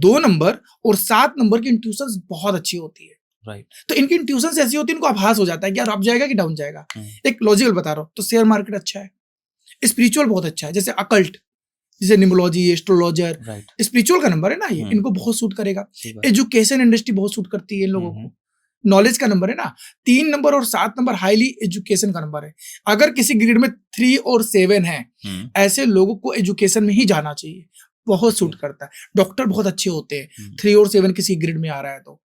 2 नंबर और 7 नंबर की इंट्यूशंस बहुत अच्छी होती है।
राइट।
तो इनकी इंट्यूशंस ऐसी होती है, इनको आभास हो जाता है कि यार अप जाएगा कि डाउन जाएगा। एक लॉजिकल बता रहा हूं, तो शेयर मार्केट अच्छा है, स्पिरिचुअल बहुत अच्छा है, जैसे अकल्ट, जैसे न्यूमरोलॉजी, एस्ट्रोलॉजर, स्पिरिचुअल का नंबर है ना, ये इनको बहुत सूट करेगा। एजुकेशन इंडस्ट्री बहुत सूट करती है इन लोगों को। नॉलेज का नंबर है ना, 3 नंबर और 7 नंबर हाईली एजुकेशन का नंबर है। अगर किसी ग्रेड में 3 और 7 है, ऐसे लोगों को एजुकेशन में ही जाना चाहिए, बहुत सूट करता है। डॉक्टर बहुत अच्छे होते हैं 3 और 7 किसी ग्रेड में आ रहा है तो,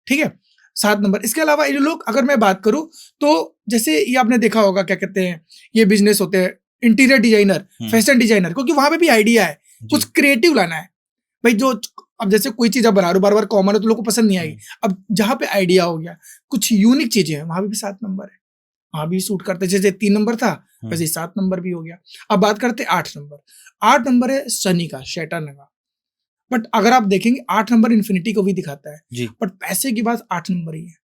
ठीक है। 7 नंबर। इसके अलावा ये लोग, अगर मैं बात करूं तो, जैसे ये आपने देखा होगा, क्या कहते हैं, ये बिजनेस होते हैं इंटीरियर डिजाइनर, फैशन डिजाइनर, क्योंकि वहां पे भी आइडिया है, कुछ क्रिएटिव लाना है भाई। जो अब जैसे कोई चीज आप बना रहे हो, बार बार कॉमन है तो लोगों को पसंद नहीं आएगी। अब जहां पे आइडिया हो गया, कुछ यूनिक चीजें हैं, वहां पे भी 7 नंबर है, वहां भी सूट करते हैं। जैसे 3 नंबर था वैसे 7 नंबर भी हो गया। अब बात करते हैं 8 नंबर। 8 नंबर है शनि का, शैतान का। बट अगर आप देखेंगे 8 नंबर इन्फिनिटी को भी दिखाता है
जी।
बट पैसे की बात 8 नंबर ही है।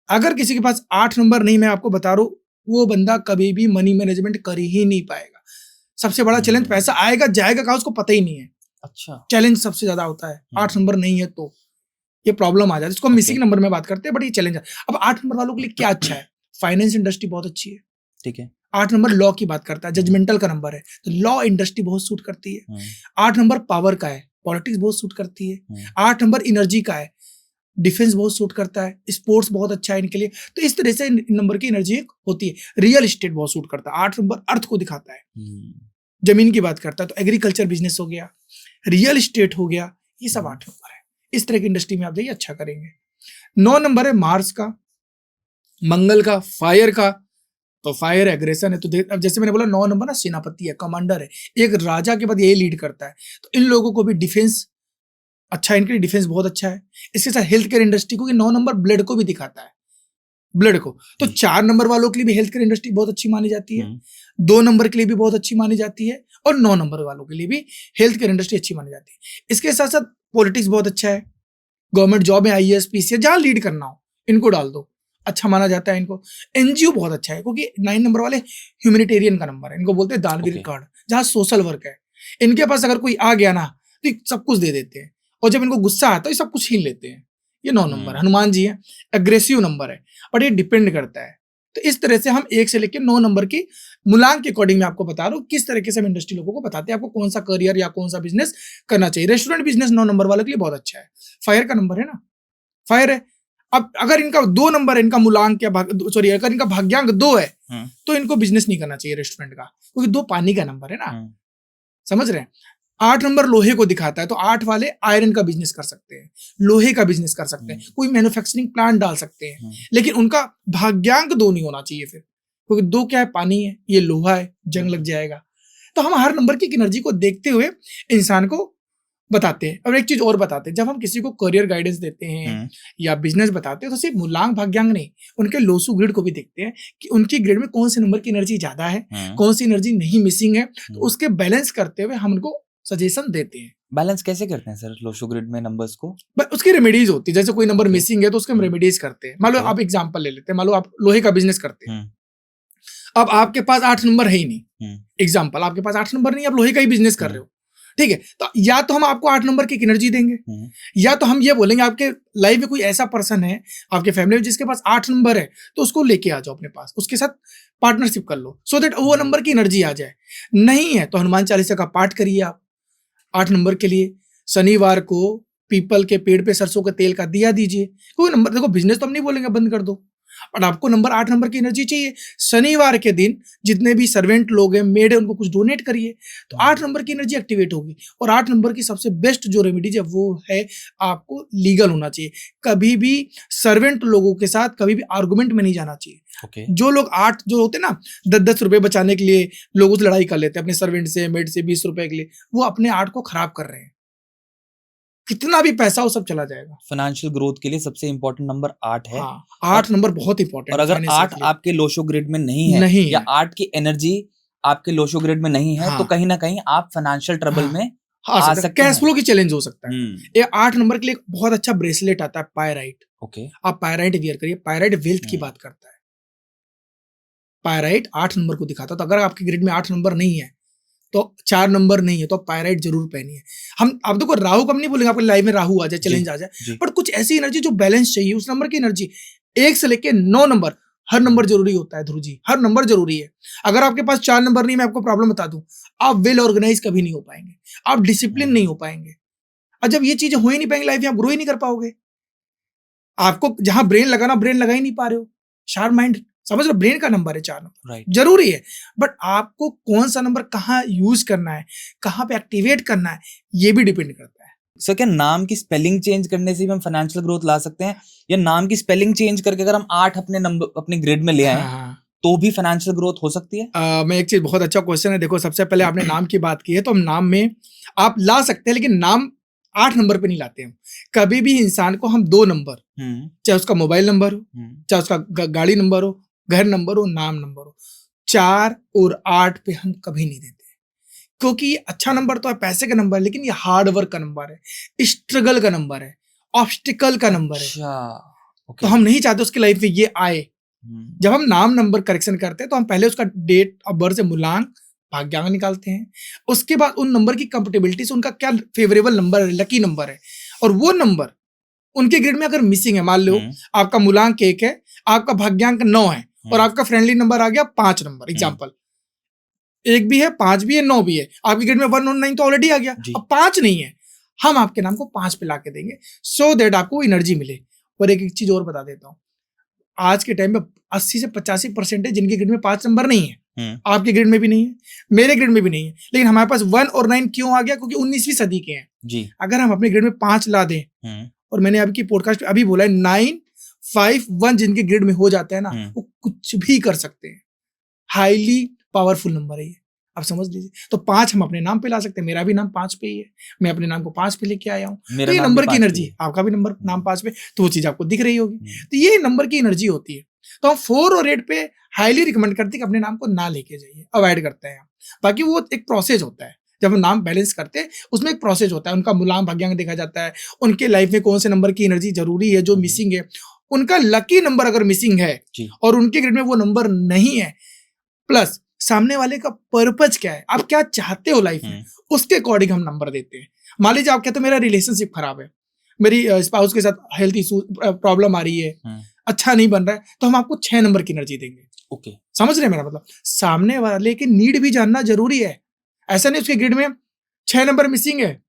अगर किसी के पास 8 नंबर नहीं, मैं आपको बता रहा हूं, वो बंदा कभी भी मनी मैनेजमेंट कर ही नहीं पाएगा। सबसे बड़ा चैलेंज पैसा आएगा जाएगा कहाँ उसको पता ही नहीं है।
अच्छा,
चैलेंज सबसे ज्यादा होता है 8 नंबर नहीं है तो ये प्रॉब्लम आ जाती है। इसको हम मिसिंग नंबर में बात करते हैं बट ये चैलेंज है। अब 8 नंबर वालों के लिए क्या अच्छा है, फाइनेंस इंडस्ट्री बहुत अच्छी है।
ठीक है।
8 नंबर लॉ की बात करता है, जजमेंटल का नंबर है तो लॉ इंडस्ट्री बहुत सूट करती है। 8 नंबर पावर का है, पॉलिटिक्स बहुत सूट करती है। 8 नंबर एनर्जी का है, डिफेंस बहुत सूट करता है, स्पोर्ट्स बहुत अच्छा है इनके लिए। तो इस तरह से इन नंबर की एनर्जी होती है। रियल एस्टेट बहुत सूट करता है। 8 नंबर अर्थ को दिखाता है, जमीन की बात करता है, तो एग्रीकल्चर बिजनेस हो गया, रियल एस्टेट हो गया, ये सब 8 नंबर है। इस तरह की इंडस्ट्री में आप जाइए अच्छा करेंगे। 9 नंबर है मार्स का, मंगल का, फायर का। तो फायर एग्रेशन है। तो अब जैसे मैंने बोला 9 नंबर ना सेनापति है, कमांडर है, एक राजा के बाद यही लीड करता है। तो इन लोगों को भी डिफेंस अच्छा है, इनके लिए डिफेंस बहुत अच्छा है। इसके साथ हेल्थ केयर इंडस्ट्री को 9 नंबर ब्लड को भी दिखाता है, ब्लड को। तो 4 नंबर वालों के लिए भी हेल्थ केयर इंडस्ट्री बहुत अच्छी मानी जाती है, 2 नंबर के लिए भी बहुत अच्छी मानी जाती है और 9 नंबर वालों के लिए भी हेल्थ केयर इंडस्ट्री अच्छी मानी जाती है। इसके साथ साथ पॉलिटिक्स बहुत अच्छा है, गवर्नमेंट जॉब में IAS PCS जहां लीड करना हो इनको डाल दो, अच्छा माना जाता है इनको। NGO बहुत अच्छा है क्योंकि 9 नंबर वाले ह्यूमैनिटेरियन का नंबर है, इनको बोलते हैं दानवीर कार्ड, जहां सोशल वर्क है। इनके पास अगर कोई आ गया ना तो सब कुछ दे देते हैं और जब इनको गुस्सा आता है सब कुछ छीन लेते हैं। ये 9 नंबर हनुमान जी है, एग्रेसिव नंबर है बट ये डिपेंड करता है। तो इस तरह से हम 1 से लेकर 9 नंबर की मूलांक के अकॉर्डिंग मैं आपको बता रहा हूँ किस तरीके से हम इंडस्ट्री लोगों को बताते हैं आपको कौन सा करियर या कौन सा बिजनेस करना चाहिए। रेस्टोरेंट बिजनेस 9 नंबर वालों के लिए बहुत अच्छा है। फायर का नंबर है ना, फायर है। अब अगर इनका 2 नंबर है, इनका मूलांक या सॉरी अगर इनका भाग्यांक 2 है तो इनको बिजनेस नहीं करना चाहिए रेस्टोरेंट का, क्योंकि 2 पानी का नंबर है ना, समझ रहे हैं। 8 नंबर लोहे को दिखाता है तो 8 वाले आयरन का बिजनेस कर सकते हैं, लोहे का बिजनेस कर सकते हैं, कोई मैन्युफैक्चरिंग प्लांट डाल सकते हैं, लेकिन उनका भाग्यांक 2 नहीं होना चाहिए फिर, क्योंकि 2 क्या है, पानी है, ये लोहा है, जंग लग जाएगा। तो हम हर नंबर की एनर्जी को देखते हुए इंसान को बताते हैं। और एक चीज और बताते हैं, जब हम किसी को करियर गाइडेंस देते हैं या बिजनेस बताते हैं तो सिर्फ मूलांक भाग्यांक नहीं, उनके लोसू ग्रिड को भी देखते हैं कि उनकी ग्रिड में कौन से नंबर की एनर्जी ज्यादा है, कौन सी एनर्जी नहीं मिसिंग है, तो उसके बैलेंस करते हुए हम उनको सजेशन देते हैं।
बैलेंस कैसे करते हैं सर लोशो ग्रिड में नंबर्स को?
उसकी रेमेडीज होती है, जैसे कोई नंबर मिसिंग है तो उसके हम रेमेडीज करते हैं। मान लो आप एग्जांपल ले लेते हैं, मान लो आप लोहे का बिजनेस करते हैं, अब आपके पास 8 नंबर है ही नहीं, एग्जांपल आपके पास 8 नंबर नहीं, आप लोहे का ही बिजनेस कर रहे हो, ठीक है, तो या तो हम आपको 8 नंबर की एनर्जी देंगे या तो हम ये बोलेंगे आपके लाइफ में कोई ऐसा पर्सन है आपके फैमिली में जिसके पास 8 नंबर है तो उसको लेके आ जाओ अपने पास, उसके साथ पार्टनरशिप कर लो सो दैट वो नंबर की एनर्जी आ जाए। नहीं है तो हनुमान चालीसा का पाठ करिए आप 8 नंबर के लिए। शनिवार को पीपल के पेड़ पे सरसों के तेल का दिया दीजिए। कोई नंबर देखो, बिजनेस तो हम नहीं बोलेंगे बंद कर दो, और आपको नंबर 8 नंबर की एनर्जी चाहिए। शनिवार के दिन जितने भी सर्वेंट लोग हैं, मेड है, उनको कुछ डोनेट करिए तो 8 नंबर की एनर्जी एक्टिवेट होगी। और 8 नंबर की सबसे बेस्ट जो रेमेडीज है वो है आपको लीगल होना चाहिए। कभी भी सर्वेंट लोगों के साथ कभी भी आर्गुमेंट में नहीं जाना चाहिए। जो लोग 8 जो होते हैं ना 10-10 रुपए बचाने के लिए लोगों से लड़ाई कर लेते हैं अपने सर्वेंट से, मेड से 20 रुपए के लिए, वो अपने 8 को खराब कर रहे हैं। कितना भी पैसा हो सब चला जाएगा।
फाइनेंशियल ग्रोथ के लिए सबसे इंपॉर्टेंट नंबर 8 है।
हाँ, 8 नंबर बहुत इंपॉर्टेंट।
और अगर 8 आपके लोशो ग्रिड में नहीं है या 8 की एनर्जी आपके लोशो ग्रिड में नहीं है तो कहीं ना कहीं आप फाइनेंशियल ट्रबल में आ सकते हैं,
कैश फ्लो की चैलेंज हो सकता है। ये 8 नंबर के लिए बहुत अच्छा ब्रेसलेट आता है पायराइट। आप पायराइट वियर करिए, पायराइट वेल्थ की बात करता है। पायराइट 8 नंबर को दिखाता है, तो अगर आपके ग्रिड में 8 नंबर नहीं है तो 4 नंबर नहीं है तो पायराइट जरूर पहनिए। हम अब देखो राहु को हम नहीं बोलेंगे आपके लाइफ में राहु आ जाए, चैलेंज आ जाए, बट कुछ ऐसी एनर्जी जो बैलेंस चाहिए उस नंबर की एनर्जी 1 से लेके 9 नंबर, हर नंबर जरूरी होता है ध्रुव जी, हर नंबर जरूरी है। अगर आपके पास 4 नंबर नहीं, मैं आपको प्रॉब्लम बता दूं, आप वेल ऑर्गेनाइज कभी नहीं हो पाएंगे, आप डिसिप्लिन नहीं हो पाएंगे, और जब ये चीजें हो ही नहीं पाएंगे लाइफ में, आप ग्रो ही नहीं कर पाओगे। आपको जहां ब्रेन लगाना ब्रेन लगा ही नहीं पा रहे हो, शार्प माइंड, समझ लो ब्रेन का नंबर है 4 नंबर, जरूरी है, बट आपको कौन सा नंबर कहाँ यूज करना है, कहाँ पे एक्टिवेट करना है, ये भी डिपेंड करता है।
सर क्या नाम की स्पेलिंग चेंज करने से भी हम फाइनेंशियल ग्रोथ ला सकते हैं, या नाम की स्पेलिंग चेंज करके अगर हम 8 अपने नंबर अपने ग्रिड में ले आए तो भी फाइनेंशियल ग्रोथ हो सकती है?
मैं एक चीज, बहुत अच्छा क्वेश्चन है। देखो सबसे पहले आपने नाम की बात की है, तो हम नाम में आप ला सकते हैं, लेकिन नाम 8 नंबर पे नहीं लाते हम। कभी भी इंसान को हम 2 नंबर, चाहे उसका मोबाइल नंबर हो, चाहे उसका गाड़ी नंबर हो, घर नंबर हो, नाम नंबर हो, 4 और 8 पे हम कभी नहीं देते, क्योंकि ये अच्छा नंबर तो है, पैसे का नंबर है, लेकिन ये हार्ड वर्क का नंबर है, स्ट्रगल का नंबर है, ऑब्स्टिकल का नंबर है।
अच्छा,
तो हम नहीं चाहते उसकी लाइफ में ये आए।
हम्म,
जब हम नाम नंबर करेक्शन करते हैं तो हम पहले उसका डेट ऑफ बर्थ से मूलांक भाग्यांक निकालते हैं, उसके बाद उन नंबर की कंपेटेबिलिटी से उनका क्या फेवरेबल नंबर है, लकी नंबर है, और वो नंबर उनके ग्रिड में अगर मिसिंग है, मान लो आपका मूलांक 1 है, आपका भाग्यांक 9 है, और आपका फ्रेंडली नंबर आ गया 5 नंबर, एग्जाम्पल 1 भी है, 5 भी है, 9 भी है, आपके ग्रिड में 1 और 9 तो ऑलरेडी आ गया, अब 5 नहीं है, हम आपके नाम को 5 पे ला के देंगे, सो दैट आपको एनर्जी मिले। और एक चीज और बता देता हूँ, आज के टाइम में 80 से 85% है जिनके ग्रिड में 5 नंबर नहीं है, आपके ग्रिड में भी नहीं है, मेरे ग्रिड में भी नहीं है, लेकिन हमारे पास 1 और 9 क्यों आ गया? क्योंकि 19वीं सदी के हैं जी। अगर हम अपने ग्रिड में 5 ला दें, और मैंने आपकी पॉडकास्ट अभी बोला है 9, 5, 1 जिनके ग्रिड में हो जाता है ना, वो कुछ भी कर सकते हैं, हाईली पावरफुल नंबर है ये, आप समझ लीजिए। तो 5 हम अपने नाम पे ला सकते हैं, मेरा भी नाम 5 पे ही है, मैं अपने नाम को 5 पे लेके आया हूँ, तो ये नंबर की एनर्जी, आपका भी नंबर नाम 5 पे, तो वो चीज आपको दिख रही होगी, तो ये नंबर की एनर्जी होती है। तो हम 4 और 8 पे हाईली रिकमेंड करते हैं कि अपने नाम को ना लेके जाइए, अवॉइड करते हैं। बाकी वो एक प्रोसेस होता है, जब हम नाम बैलेंस करते हैं उसमें एक प्रोसेस होता है, उनका मूलांक भाग्यांक देखा जाता है, उनके लाइफ में कौन से नंबर की एनर्जी जरूरी है, जो मिसिंग है, उनका लकी नंबर अगर मिसिंग है और उनके ग्रिड में वो नंबर नहीं है, प्लस सामने वाले का पर्पज क्या है, आप क्या चाहते हो लाइफ में, उसके अकॉर्डिंग हम नंबर देते हैं। मान लीजिए आप कहते हो मेरा रिलेशनशिप खराब है, मेरी स्पाउस के साथ हेल्थ इशू प्रॉब्लम आ रही है, अच्छा नहीं बन रहा है, तो हम आपको 6 नंबर की एनर्जी देंगे। ओके, समझ रहे हैं मेरा मतलब? सामने वाले की नीड भी जानना जरूरी है, ऐसा नहीं उसके ग्रिड में 6 नंबर मिसिंग है,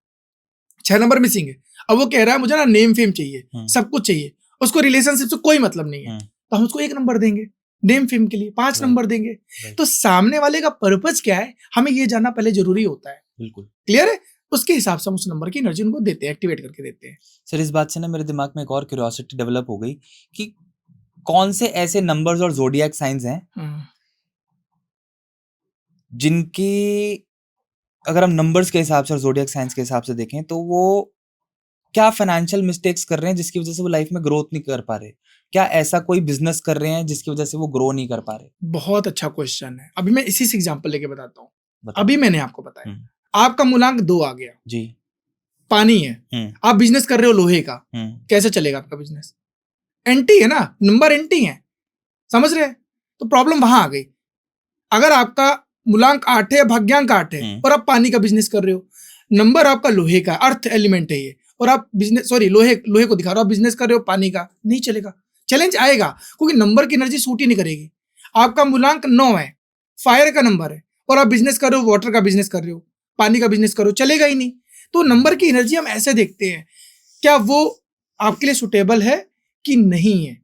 6 नंबर मिसिंग है, अब वो कह रहा है मुझे ना नेम फेम चाहिए, सब कुछ चाहिए, उसको रिलेशनशिप से कोई मतलब नहीं है, तो हम उसको 1 नंबर देंगे, नेम फेम के लिए 5 नंबर देंगे। तो सामने वाले का पर्पज क्या है, हमें ये जानना पहले जरूरी होता है। बिल्कुल क्लियर है? उसके हिसाब से हम उस नंबर की एनर्जी उनको देते हैं, एक्टिवेट करके देते हैं।
सर इस बात से ना मेरे दिमाग में एक और क्यूरियोसिटी डेवलप हो गई कि कौन से ऐसे नंबर्स और ज़ोडिएक साइंस हैं जिनकी अगर हम नंबर्स के हिसाब से और ज़ोडिएक साइंस के हिसाब से देखें तो वो क्या फाइनेंशियल मिस्टेक्स कर रहे हैं जिसकी वजह से वो लाइफ में ग्रोथ नहीं कर पा रहे, क्या ऐसा कोई बिजनेस कर रहे हैं जिसकी वजह से वो ग्रो नहीं कर पा रहे?
बहुत अच्छा क्वेश्चन है, अभी मैं इसी से एग्जांपल लेके बताता हूँ। अभी मैंने आपको बताया आपका मूलांक 2 आ गया जी, पानी है, आप बिजनेस कर रहे हो लोहे का, कैसे चलेगा आपका बिजनेस? एंटी है ना, नंबर एंटी है, समझ रहे हैं? तो प्रॉब्लम वहां आ गई। अगर आपका मूलांक 8 है, भाग्यांक 8 है, और आप पानी का बिजनेस कर रहे हो, नंबर आपका लोहे का, अर्थ एलिमेंट है ये, और आप बिजनेस लोहे को दिखा रहे हो, आप बिजनेस कर रहे हो पानी का, नहीं चलेगा, चैलेंज आएगा, क्योंकि नंबर की एनर्जी सूट ही नहीं करेगी। आपका मूलांक 9 है, फायर का नंबर है, और आप बिजनेस कर रहे हो, वाटर का बिजनेस कर रहे हो, पानी का बिजनेस कर रहे हो, चलेगा ही नहीं। तो नंबर की एनर्जी हम ऐसे देखते हैं, क्या वो आपके लिए सुटेबल है कि नहीं है।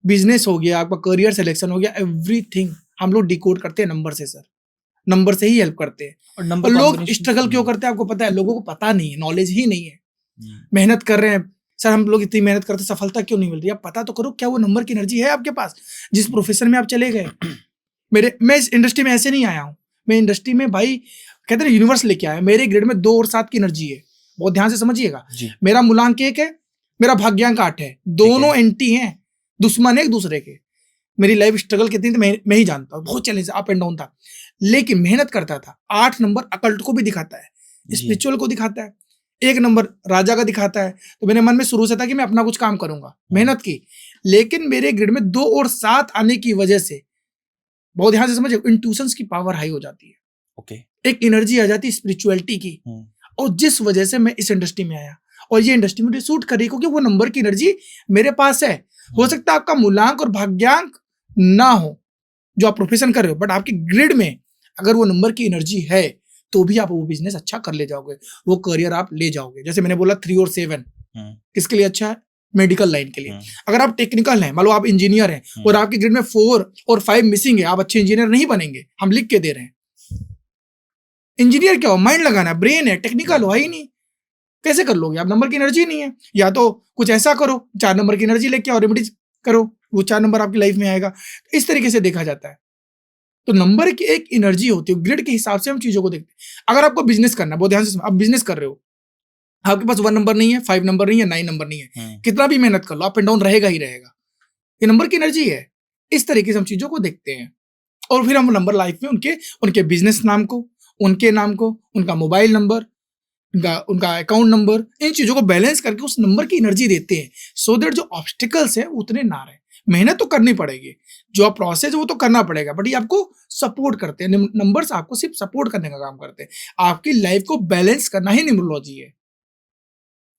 बिजनेस हो गया, आपका करियर सिलेक्शन हो गया, एवरीथिंग हम लोग डिकोड करते हैं नंबर से सर, नंबर से ही हेल्प करते हैं। और लोग स्ट्रगल क्यों करते हैं आपको पता है? लोगों को पता नहीं है, नॉलेज ही नहीं है, मेहनत कर रहे हैं सर, हम लोग इतनी मेहनत करते सफलता क्यों नहीं मिल रही? आप पता तो करो, क्या वो नंबर की एनर्जी है आपके पास जिस प्रोफेशन में आप चले गए? मैं इस इंडस्ट्री में ऐसे नहीं आया हूँ, मैं इंडस्ट्री में भाई कहते हैं यूनिवर्स लेके आया। मेरे ग्रेड में 2 और 7 की एनर्जी है, बहुत ध्यान से समझिएगा। मेरा मूलांक 1 है, मेरा भाग्यांक 8 है, दोनों एंटी हैं, दुश्मन है एक दूसरे के। मेरी लाइफ स्ट्रगल कितनी थी मैं ही जानता हूँ, बहुत चैलेंज अप एंड डाउन था, लेकिन मेहनत करता था। 8 नंबर अकल्ट को भी दिखाता है, स्पिरिचुअल को दिखाता है, 1 नंबर राजा का दिखाता है। तो मेरे मन में शुरू से था कि मैं अपना कुछ काम करूंगा, मेहनत की, लेकिन मेरे ग्रिड में 2 और 7 आने की वजह से, बहुत ध्यान से समझिए, इंट्यूशंस की पावर हाई हो जाती है। ओके, एक एनर्जी आ जाती है स्पिरिचुअलिटी की, और जिस वजह से मैं इस इंडस्ट्री में आया, और ये इंडस्ट्री मुझे सूट कर रही है क्योंकि वो नंबर की एनर्जी मेरे पास है। हो सकता है आपका मूलांक और भाग्यांक ना हो जो आप प्रोफेशन कर रहे हो, बट आपके ग्रिड में अगर वो नंबर की एनर्जी है तो भी आप वो बिजनेस अच्छा कर ले जाओगे, वो करियर आप ले जाओगे। जैसे मैंने बोला 3 और 7 किसके लिए अच्छा है? मेडिकल लाइन के लिए। अगर आप टेक्निकल हैं, मान लो आप इंजीनियर हैं और आपके ग्रिड में 4 और 5 मिसिंग है, आप अच्छे इंजीनियर नहीं बनेंगे, हम लिख के दे रहे हैं। इंजीनियर क्या हो? माइंड लगाना, ब्रेन है, टेक्निकल हो ही नहीं, कैसे कर लोगे आप? नंबर की एनर्जी नहीं है। या तो कुछ ऐसा करो 4 नंबर की एनर्जी लेके और रेमेडीज करो, वो 4 नंबर आपकी लाइफ में आएगा। इस तरीके से देखा जाता है। तो नंबर की एक एनर्जी होती है, ग्रिड के हिसाब से हम चीजों को देखते हैं। अगर आपको बिजनेस करना है, बहुत ध्यान से, आप बिजनेस कर रहे हो, आपके पास 1 नंबर नहीं है, 5 नंबर नहीं है, 9 नंबर नहीं है, कितना भी मेहनत कर लो, अप एंड डाउन रहेगा ही रहेगा। ये नंबर की एनर्जी है। इस तरीके से हम चीजों को देखते हैं और फिर हम नंबर लाइफ में उनके बिजनेस नाम को, उनके नाम को, उनका मोबाइल नंबर, उनका अकाउंट नंबर, इन चीजों को बैलेंस करके उस नंबर की एनर्जी देते हैं, सो दैट जो ऑब्स्टिकल्स है उतने ना रहे। मेहनत तो करनी पड़ेगी, जो प्रोसेस है वो तो करना पड़ेगा, बट ये आपको सपोर्ट करते हैं। नंबर्स आपको सिर्फ सपोर्ट करने का काम करते हैं, आपकी लाइफ को बैलेंस करना ही न्यूमरोलॉजी है।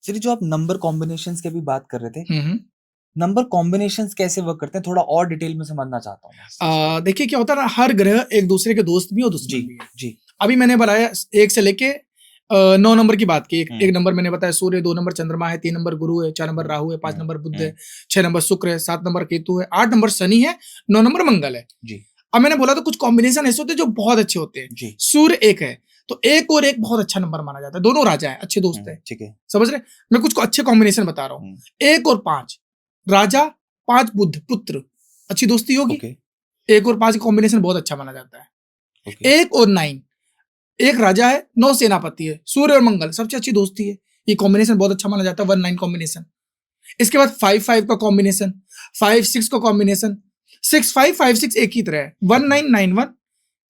चलिए, जो आप नंबर कॉम्बिनेशंस की भी बात कर रहे थे, नंबर कॉम्बिनेशंस कैसे वर्क करते हैं, थोड़ा और डिटेल में समझना चाहता हूँ।
देखिए क्या होता है ना, हर ग्रह एक दूसरे के दोस्त भी और दुश्मन भी है।
जी।
अभी मैंने बताया 1 से लेके 9 नंबर की बात की। एक नंबर मैंने बताया सूर्य, 2 नंबर चंद्रमा है, 3 नंबर गुरु है, 4 नंबर राहु है, 5 नंबर बुध है, 6 नंबर शुक्र है, 7 नंबर केतु है, 8 नंबर शनि है, 9 नंबर मंगल है
जी।
अब मैंने बोला तो कुछ कॉम्बिनेशन ऐसे होते हैं जो बहुत अच्छे होते हैं। सूर्य 1 है तो 1 और 1 बहुत अच्छा नंबर माना जाता है, दोनों राजा है, अच्छे दोस्त है,
ठीक है,
समझ रहे। मैं कुछ अच्छे कॉम्बिनेशन बता रहा हूँ। 1 और 5 राजा, 5 बुध पुत्र, अच्छी दोस्ती होगी। 1 और 5 कॉम्बिनेशन बहुत अच्छा माना जाता है। 1 और 9, 1 राजा है, 9 सेनापति है, सूर्य और मंगल, सबसे अच्छी दोस्ती है, ये कॉम्बिनेशन बहुत अच्छा माना जाता है। 1-9 कॉम्बिनेशन। इसके बाद 5-5 का कॉम्बिनेशन, 5-6 का कॉम्बिनेशन, 6-5, 5-6 एक ही तरह है। 1-9-9-1,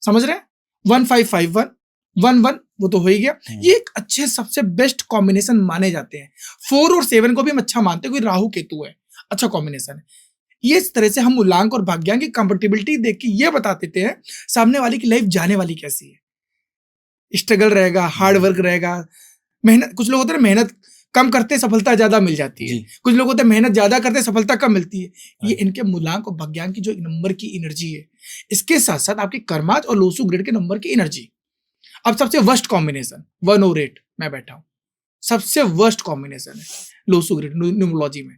समझ रहे हैं, 1-5-5-1, 1-1 वो तो हो ही गया। ये एक अच्छे सबसे बेस्ट कॉम्बिनेशन माने जाते हैं। 4 और 7 को भी हम अच्छा मानते हैं, कोई राहु केतु है, अच्छा कॉम्बिनेशन है। ये इस तरह से हम मूलांक और भाग्यांक की कंपैटिबिलिटी देख के ये बता देते हैं सामने वाले की लाइफ जाने वाली कैसी है। स्ट्रगल रहेगा, हार्ड वर्क रहेगा, मेहनत, कुछ लोग होते हैं मेहनत कम करते सफलता ज्यादा मिल जाती है, कुछ लोग होते हैं मेहनत ज्यादा करते सफलता कम मिलती है। ये इनके मूलांक और भाग्यांक की जो नंबर की एनर्जी है, इसके साथ साथ आपके कर्माज और लोसु ग्रेड के नंबर की एनर्जी। अब सबसे वर्स्ट कॉम्बिनेशन 1 और 8 मैं बैठा हूं, सबसे वर्स्ट कॉम्बिनेशन है लोसु ग्रेड न्यूमरोलॉजी में।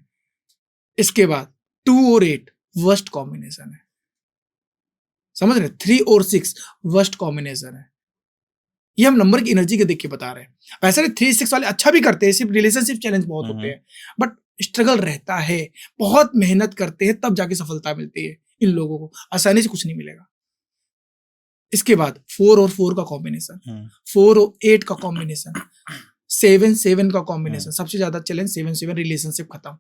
इसके बाद 2 और 8 वर्स्ट कॉम्बिनेशन है, समझ रहे। 3 और 6 वर्स्ट कॉम्बिनेशन है। ये हम नंबर की एनर्जी के देख के बता रहे हैं। वैसे 3-6 वाले अच्छा भी करते हैं, सिर्फ रिलेशनशिप चैलेंज बहुत होते हैं, बट स्ट्रगल रहता है, बहुत मेहनत करते हैं तब जाके सफलता मिलती है। इन लोगों को आसानी से कुछ नहीं मिलेगा। इसके बाद 4 और 4 का कॉम्बिनेशन, 4 और 8 का कॉम्बिनेशन, 7-7 का कॉम्बिनेशन, सबसे ज्यादा चैलेंज 7-7, रिलेशनशिप खत्म,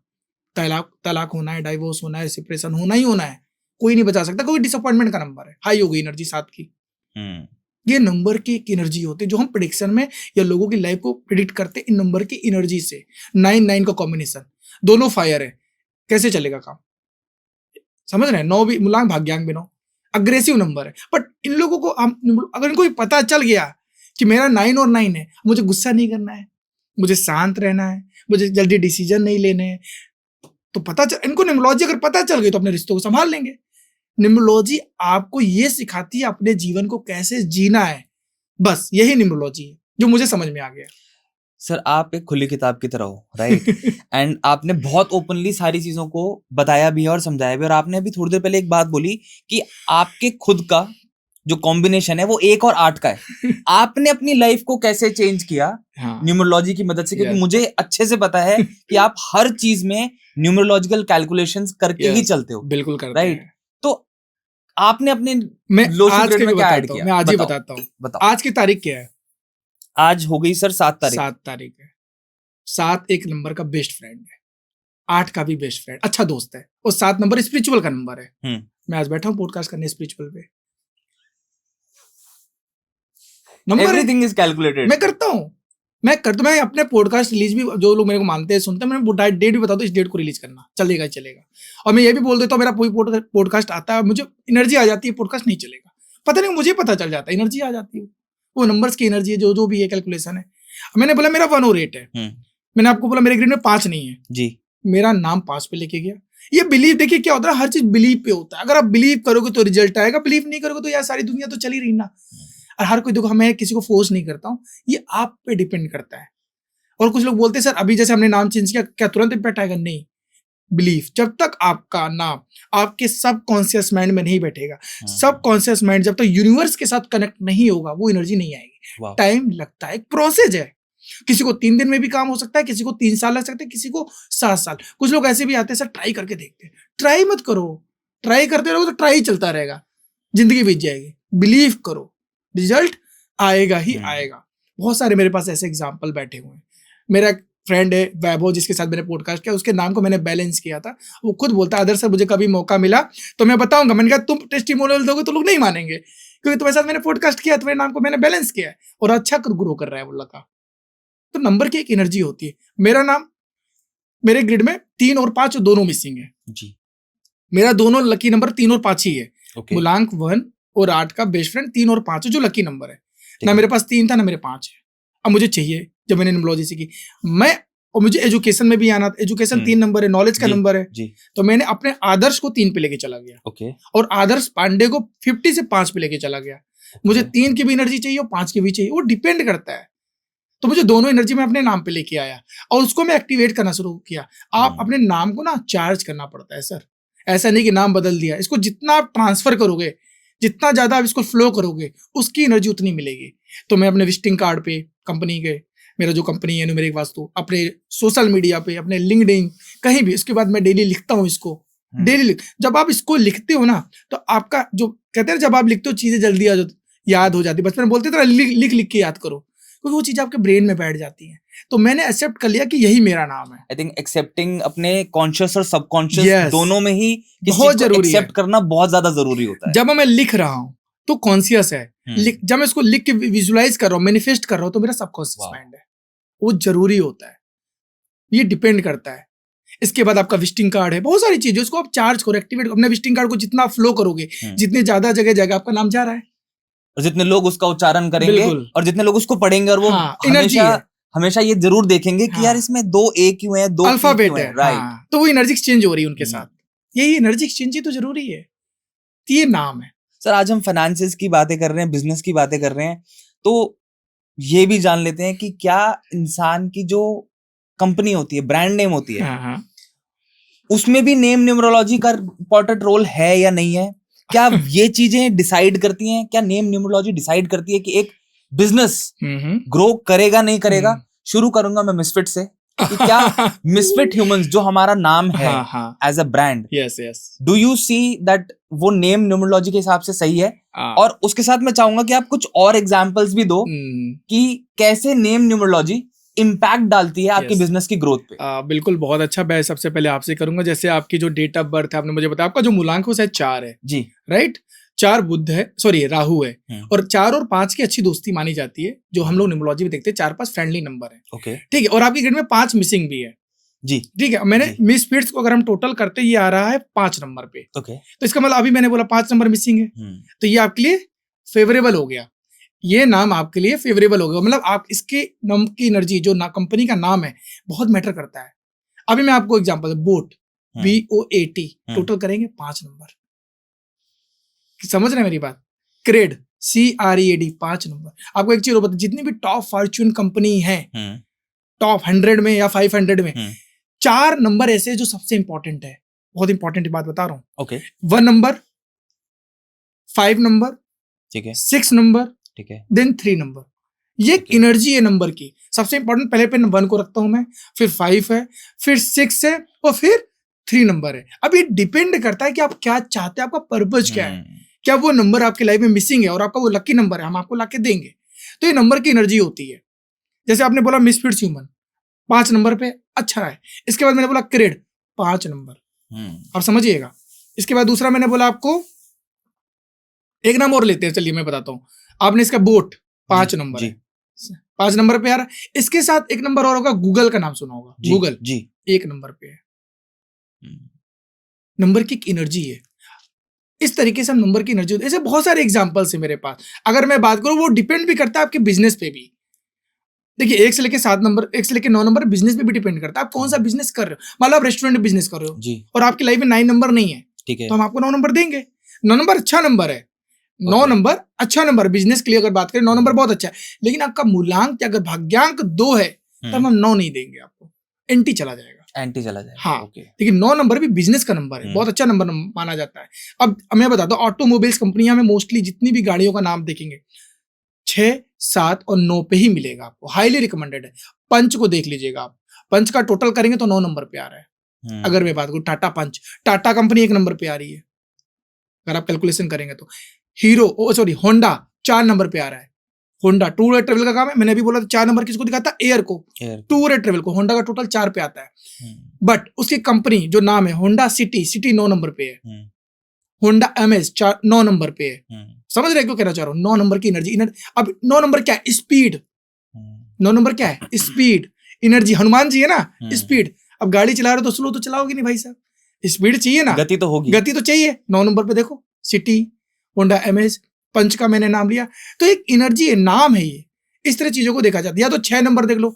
तलाक होना है, डाइवोर्स होना है, सेपरेशन होना ही होना है, कोई नहीं बचा सकता। कोई डिसअपॉइंटमेंट का नंबर है, हाई हो गई एनर्जी 7 की। ये नंबर की एक एनर्जी होती है जो हम प्रेडिक्शन में या लोगों की लाइफ को प्रिडिक्ट करते हैं इन नंबर की एनर्जी से। 9-9 का कॉम्बिनेशन, दोनों फायर है, कैसे चलेगा काम, समझ रहे हैं। 9 भी मूलांक भाग्यांक भी 9, अग्रेसिव नंबर है। बट इन लोगों को हम, अगर इनको पता चल गया कि मेरा 9 और 9 है, मुझे गुस्सा नहीं करना है, मुझे शांत रहना है, मुझे जल्दी डिसीजन नहीं लेने हैं, तो पता चल, इनको न्यूमरोलॉजी अगर पता चल गई तो अपने रिश्तों को संभाल लेंगे। न्यूमरोलॉजी आपको ये सिखाती है अपने जीवन को कैसे जीना है, बस यही न्यूमरोलॉजी है जो मुझे समझ में आ गया।
सर, आप एक खुली किताब की तरह हो, राइट? एंड आपने बहुत ओपनली सारी चीजों को बताया भी है और समझाया भी। और आपने अभी थोड़ी देर पहले एक बात बोली कि आपके खुद का जो कॉम्बिनेशन है वो 1 और 8 का है। आपने अपनी लाइफ को कैसे चेंज किया न्यूमरोलॉजी की मदद से, क्योंकि मुझे अच्छे से पता है कि आप हर चीज में न्यूमरोलॉजिकल कैलकुलेशंस करके ही चलते हो।
बिल्कुल करते
राइट?
हैं।
तो आपने अपने
मैं आज के
में क्या ऐड किया?
मैं आज ही बताता हूँ।
बताओ।
आज की तारीख क्या है?
आज हो गई सर 7 तारीख।
7 तारीख है। 7 एक नंबर का बेस्ट फ्रेंड है, 8 का भी बेस्ट फ्रेंड, अच्छा दोस्त है, और 7 नंबर स्पिरिचुअल का नंबर है। मैं आज बैठा हूँ पॉडकास्ट करने स्पिरिचुअल पे। Number
everything is calculated.
मैं करता हूँ, मैं अपने पॉडकास्ट रिलीज भी, जो लोग मेरे को मानते हैं सुनते हैं, मैं डेट भी बता दो, इस डेट को रिलीज करना, चलेगा ही चलेगा। और मैं ये भी बोल देता हूँ मेरा कोई पॉडकास्ट आता है, मुझे एनर्जी आ जाती है पॉडकास्ट नहीं चलेगा, पता नहीं मुझे पता चल जाता है, एनर्जी आ जाती है, वो नंबर्स की एनर्जी है, जो भी है कैलकुलेशन है। मैंने बोला मेरा 1 और 8 है, मैंने आपको बोला मेरे ग्रेड में 5 नहीं है
जी,
मेरा नाम 5 पे लेके गया। ये बिलीव, देखिए क्या होता है, हर चीज बिलीव पे होता है। अगर आप बिलीव करोगे तो रिजल्ट आएगा, बिलीव नहीं करोगे तो यार सारी दुनिया तो चली रही ना। और हर कोई, देखो मैं किसी को फोर्स नहीं करता हूँ, ये आप पे डिपेंड करता है। और कुछ लोग बोलते हैं सर अभी जैसे हमने नाम चेंज किया क्या तुरंत इम्पैक्ट आएगा? नहीं, बिलीफ, जब तक आपका नाम आपके सब कॉन्शियस माइंड में नहीं बैठेगा, सब कॉन्शियस माइंड जब तक यूनिवर्स के साथ कनेक्ट नहीं होगा, वो एनर्जी नहीं आएगी। टाइम लगता है, एक प्रोसेस है। किसी को 3 दिन में भी काम हो सकता है, किसी को 3 साल लग सकते हैं, किसी को 7 साल। कुछ लोग ऐसे भी आते हैं सर ट्राई करके देखते हैं, ट्राई मत करो, ट्राई करते रहोगे तो ट्राई चलता रहेगा, जिंदगी बीत जाएगी। बिलीव करो, रिजल्ट आएगा ही आएगा। बहुत सारे मेरे पास ऐसे एग्जाम्पल बैठे हुए हैं। मेरा फ्रेंड है वैभव, जिसके साथ मैंने पॉडकास्ट किया, उसके नाम को मैंने बैलेंस किया था। वो खुद बोलता है, अदर सर मुझे कभी मौका मिला तो मैं बताऊंगा। मैंने कहा तुम टेस्टिमोनियल दोगे तो लोग नहीं मानेंगे, क्योंकि तुम्हारे साथ मैंने पॉडकास्ट किया, तुम्हारे नाम को मैंने बैलेंस किया है और अच्छा ग्रो कर रहा है वो लड़का। तो नंबर की एक एनर्जी होती है। मेरा नाम, मेरे ग्रिड में 3 और 5 दोनों मिसिंग है
जी।
मेरा दोनों लकी नंबर 3 और 5 ही है।
ओके।
मूलांक 1 और 8 का बेस्ट फ्रेंड 3 और 5 जो लकी नंबर है।
ठीक
ना
है।
मेरे पास 3 था ना मेरे 5 है। अब मुझे चाहिए, जब मैंने न्यूमरोलॉजी सीखी मैं, और मुझे एजुकेशन में भी आना था, एजुकेशन 3 नंबर है, नॉलेज का
जी,
नंबर है,
जी।
तो मैंने अपने आदर्श को 3 पे लेके चला गया
ओके।
और आदर्श पांडे को 50 से 5 पे लेके चला गया। मुझे 3 की भी एनर्जी चाहिए और 5 की भी चाहिए, वो डिपेंड करता है। तो मुझे दोनों एनर्जी में अपने नाम पे लेके आया और उसको मैं एक्टिवेट करना शुरू किया। आप अपने नाम को ना चार्ज करना पड़ता है सर, ऐसा नहीं कि नाम बदल दिया। इसको जितना आप ट्रांसफर करोगे, जितना ज्यादा आप इसको फ्लो करोगे, उसकी एनर्जी उतनी मिलेगी। तो मैं अपने विजिटिंग कार्ड पे कंपनी के, मेरा जो कंपनी है न्यूमेरिक वास्तु, अपने सोशल मीडिया पे, अपने लिंक्डइन, कहीं भी, उसके बाद मैं डेली लिखता हूँ इसको। डेली जब आप इसको लिखते हो ना, तो आपका जो कहते हैं, जब आप लिखते हो चीजें जल्दी याद हो जाती है। बचपन में बोलते थे ना, लिख लिख के याद करो, क्योंकि वो चीज आपके ब्रेन में बैठ जाती है। तो मैंने एक्सेप्ट कर लिया कि यही मेरा नाम है।
आई थिंक एक्सेप्टिंग अपने कॉन्शियस और सबकॉन्शियस
Yes.
दोनों में ही
बहुत जरूरी है।
एक्सेप्ट करना बहुत ज्यादा जरूरी होता है।
जब मैं लिख रहा हूँ तो कॉन्शियस है, जब मैं इसको लिख के विजुलाइज कर रहा हूँ, मैनिफेस्ट कर रहा हूँ, तो मेरा सबकॉन्शियस माइंड है। वो जरूरी होता है, ये डिपेंड करता है। इसके बाद आपका विजिटिंग कार्ड है, बहुत सारी चीजें, उसको आप चार्ज करो, एक्टिवेट करो। अपने विजिटिंग कार्ड को जितना फ्लो करोगे, जितनी ज्यादा जगह जाएगा, आपका नाम जा रहा है,
और जितने लोग उसका उच्चारण करेंगे
बिल्कुल।
और जितने लोग उसको पढ़ेंगे, और वो
एनर्जी है।
हमेशा ये जरूर देखेंगे कि यार इसमें 2 ए क्यों है, 2
अल्फाबेट
क्यों
है,
है, राइट।
तो वो एनर्जी एक्सचेंज हो रही है उनके साथ। यही एनर्जी एक्सचेंज ही तो जरूरी है, ये नाम है।
सर आज हम फाइनेंसेस की बातें कर रहे हैं, बिजनेस की बातें कर रहे हैं, तो ये भी जान लेते हैं कि क्या इंसान की जो कंपनी होती है, ब्रांड नेम होती है, उसमें भी नेम न्यूमरोलॉजी का इंपॉर्टेंट रोल है या नहीं है? क्या ये चीजें डिसाइड करती हैं, क्या नेम न्यूमरोलॉजी डिसाइड करती है कि एक बिजनेस ग्रो करेगा नहीं करेगा? शुरू करूंगा मैं मिसफिट से कि क्या मिसफिट ह्यूमंस जो हमारा नाम है as a brand, do you see that वो नेम न्यूमरोलॉजी के हिसाब से सही है? और उसके साथ मैं चाहूंगा कि आप कुछ और एग्जांपल्स भी दो कि कैसे नेम न्यूमरोलॉजी इम्पैक्ट डालती है आपके बिजनेस की ग्रोथ पे।
बिल्कुल, बहुत अच्छा। मैं सबसे पहले आपसे करूंगा, जैसे आपकी जो डेट ऑफ बर्थ है, आपने मुझे बताया, आपका जो मूलांक है शायद 4 है
जी,
राइट? 4 बुध है, सॉरी राहु है, और 4 और 5 की अच्छी दोस्ती मानी जाती है, जो हम लोग न्यूमरोलॉजी में देखते हैं। 4-5 फ्रेंडली नंबर है,
ओके,
ठीक है। और आपकी ग्रिड में 5 मिसिंग भी है
जी,
ठीक है। मैंने मिसफिट्स को अगर हम टोटल करते, ये आ रहा है 5 नंबर पे,
ओके।
तो इसका मतलब अभी मैंने बोला 5 नंबर मिसिंग है, तो ये आपके लिए फेवरेबल हो गया। ये नाम आपके लिए फेवरेबल होगा, मतलब आप इसके नाम की एनर्जी, जो ना कंपनी का नाम है, बहुत मैटर करता है। अभी मैं आपको एग्जांपल, बोट, BOAT, टोटल करेंगे 5 नंबर, समझ रहे हैं मेरी बात? Cred, CREAD, 5 number. आपको एक चीज बता, जितनी भी टॉप फॉर्च्यून कंपनी है, टॉप 100 में या 500 में, 4 नंबर ऐसे जो सबसे इंपॉर्टेंट है। बहुत इंपॉर्टेंट बात बता रहा हूँ,
ओके।
1 नंबर, 5 नंबर,
ठीक है,
6 नंबर,
ठीक है,
देन 3 नंबर। ये एनर्जी है नंबर की, सबसे इंपॉर्टेंट। पहले पे 1 को रखता हूं मैं, फिर 5 है, फिर 6 है, और फिर 3 नंबर है। अब ये डिपेंड करता है कि आप क्या चाहते हैं, आपका पर्पज क्या है। क्या वो नंबर आपके लाइफ में मिसिंग है और आपका वो लकी नंबर है, हम आपको लाके देंगे। तो ये नंबर की एनर्जी होती है। जैसे आपने बोला मिसफिट्स ह्यूमन 5 नंबर पे अच्छा है। इसके बाद मैंने बोला क्रेड 5 नंबर, आप समझिएगा। इसके बाद दूसरा मैंने बोला आपको, एक नाम और लेते हैं, चलिए मैं बताता हूं। आपने इसका बोट 5 नंबर है, 5 नंबर पे आ रहा है। इसके साथ एक नंबर और होगा, गूगल का नाम सुना होगा, गूगल जी 1 नंबर पे है। नंबर की एनर्जी है, इस तरीके से हम नंबर की एनर्जी, ऐसे बहुत सारे एग्जांपल्स है मेरे पास। अगर मैं बात करूं, वो डिपेंड भी करता है आपके बिजनेस पे भी। देखिए 1 से लेके 7 नंबर, 1 से लेके 9 नंबर बिजनेस पे भी डिपेंड करता है, आप कौन सा बिजनेस कर रहे हो। मतलब आप रेस्टोरेंट में बिजनेस कर रहे हो जी, और आपकी लाइफ में 9 नंबर नहीं है, ठीक है, तो हम आपको 9 नंबर देंगे। 9 नंबर अच्छा नंबर है, 9 नंबर अच्छा नंबर, बिजनेस के लिए अगर बात करें 9 नंबर बहुत अच्छा है। लेकिन आपका मूलांक अगर भाग्यांक 2 है, तब हम 9 नहीं देंगे आपको, एंटी चला जाएगा, एंटी चला जाएगा। हाँ, लेकिन 9 नंबर भी बिजनेस का नंबर है, बहुत अच्छा नंबर माना जाता है। अब मैं बताता हूँ, ऑटोमोबाइल्स कंपनियां में मोस्टली जितनी भी गाड़ियों का नाम देखेंगे, 6, 7 और 9 पे ही मिलेगा आपको, हाईली रिकमेंडेड है। पंच को देख लीजिएगा आप, पंच का टोटल करेंगे तो 9 नंबर पे आ रहा है। अगर मैं बात करूं टाटा पंच, टाटा कंपनी 1 नंबर पे आ रही है अगर आप कैलकुलेशन करेंगे तो। हीरो, सॉरी होंडा 4 नंबर पे आ रहा है, होंडा टूर एंड ट्रेवल का काम है, मैंने अभी बोला था 4 नंबर किसको दिखाता है, एयर को, टूर एंड ट्रेवल को। होंडा का टोटल 4 पे आता है, बट उसकी कंपनी जो नाम है होंडा सिटी, सिटी 9 नंबर पे है। होंडा एमएस 9 नंबर पे है। समझ रहे क्यों कहना चाह रहा हूँ? 9 नंबर की एनर्जी। अब 9 नंबर क्या है? स्पीड। 9 नंबर क्या है? Speed, energy. हनुमान जी है ना, स्पीड। अब गाड़ी चला रहे हो तो स्लो तो चलाओगे नहीं भाई साहब, स्पीड चाहिए ना,
गति तो होगी,
गति तो चाहिए। 9 नंबर पे देखो सिटी, होंडा एमएस, पंच का मैंने नाम लिया, तो एक एनर्जी है, नाम है ये। इस तरह चीजों को देखा जाता है। या तो 6 नंबर देख लो,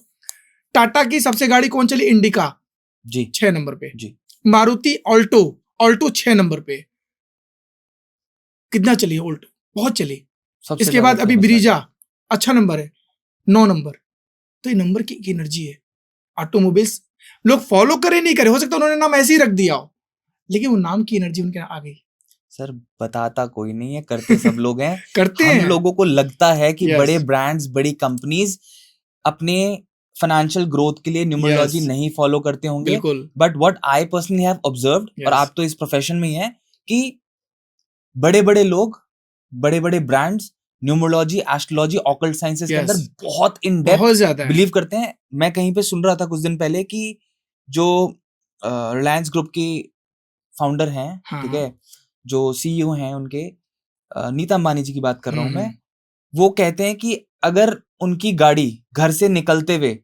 टाटा की सबसे गाड़ी कौन चली? इंडिका
जी
6 नंबर पे
जी।
मारुति ऑल्टो, ऑल्टो 6 नंबर पे। कितना चली ऑल्टो? बहुत चली। इसके बाद अभी ब्रीजा अच्छा नंबर है 9 नंबर। तो ये नंबर की एनर्जी है। ऑटोमोबाइल्स लोग फॉलो करे नहीं करे, हो सकता है उन्होंने नाम ऐसे ही रख दिया हो, लेकिन वो नाम की एनर्जी उनके आ गई।
सर बताता कोई नहीं है, करते सब लोग हैं।
करते
हम
हैं।
लोगों को लगता है कि
Yes.
बड़े ब्रांड्स, बड़ी कंपनीज अपने फाइनेंशियल ग्रोथ के लिए न्यूमरोलॉजी
Yes.
नहीं फॉलो करते होंगे,
बिल्कुल।
But what I personally have observed, और
Yes.
आप तो इस प्रोफेशन में ही हैं, कि बड़े बड़े लोग, बड़े बड़े brands numerology, astrology, occult sciences के
Yes.
अंदर बहुत इन
बहुत
डेप्थ
ज्यादा है।
बिलीव करते हैं। मैं कहीं पे सुन रहा था कुछ दिन पहले कि जो रिलायंस ग्रुप की फाउंडर हैं,
हाँ,
ठीक है, जो सीईओ हैं उनके, नीता अंबानी जी की बात कर रहा हूं मैं,
हम्म।
वो कहते हैं कि अगर उनकी गाड़ी घर से निकलते हुए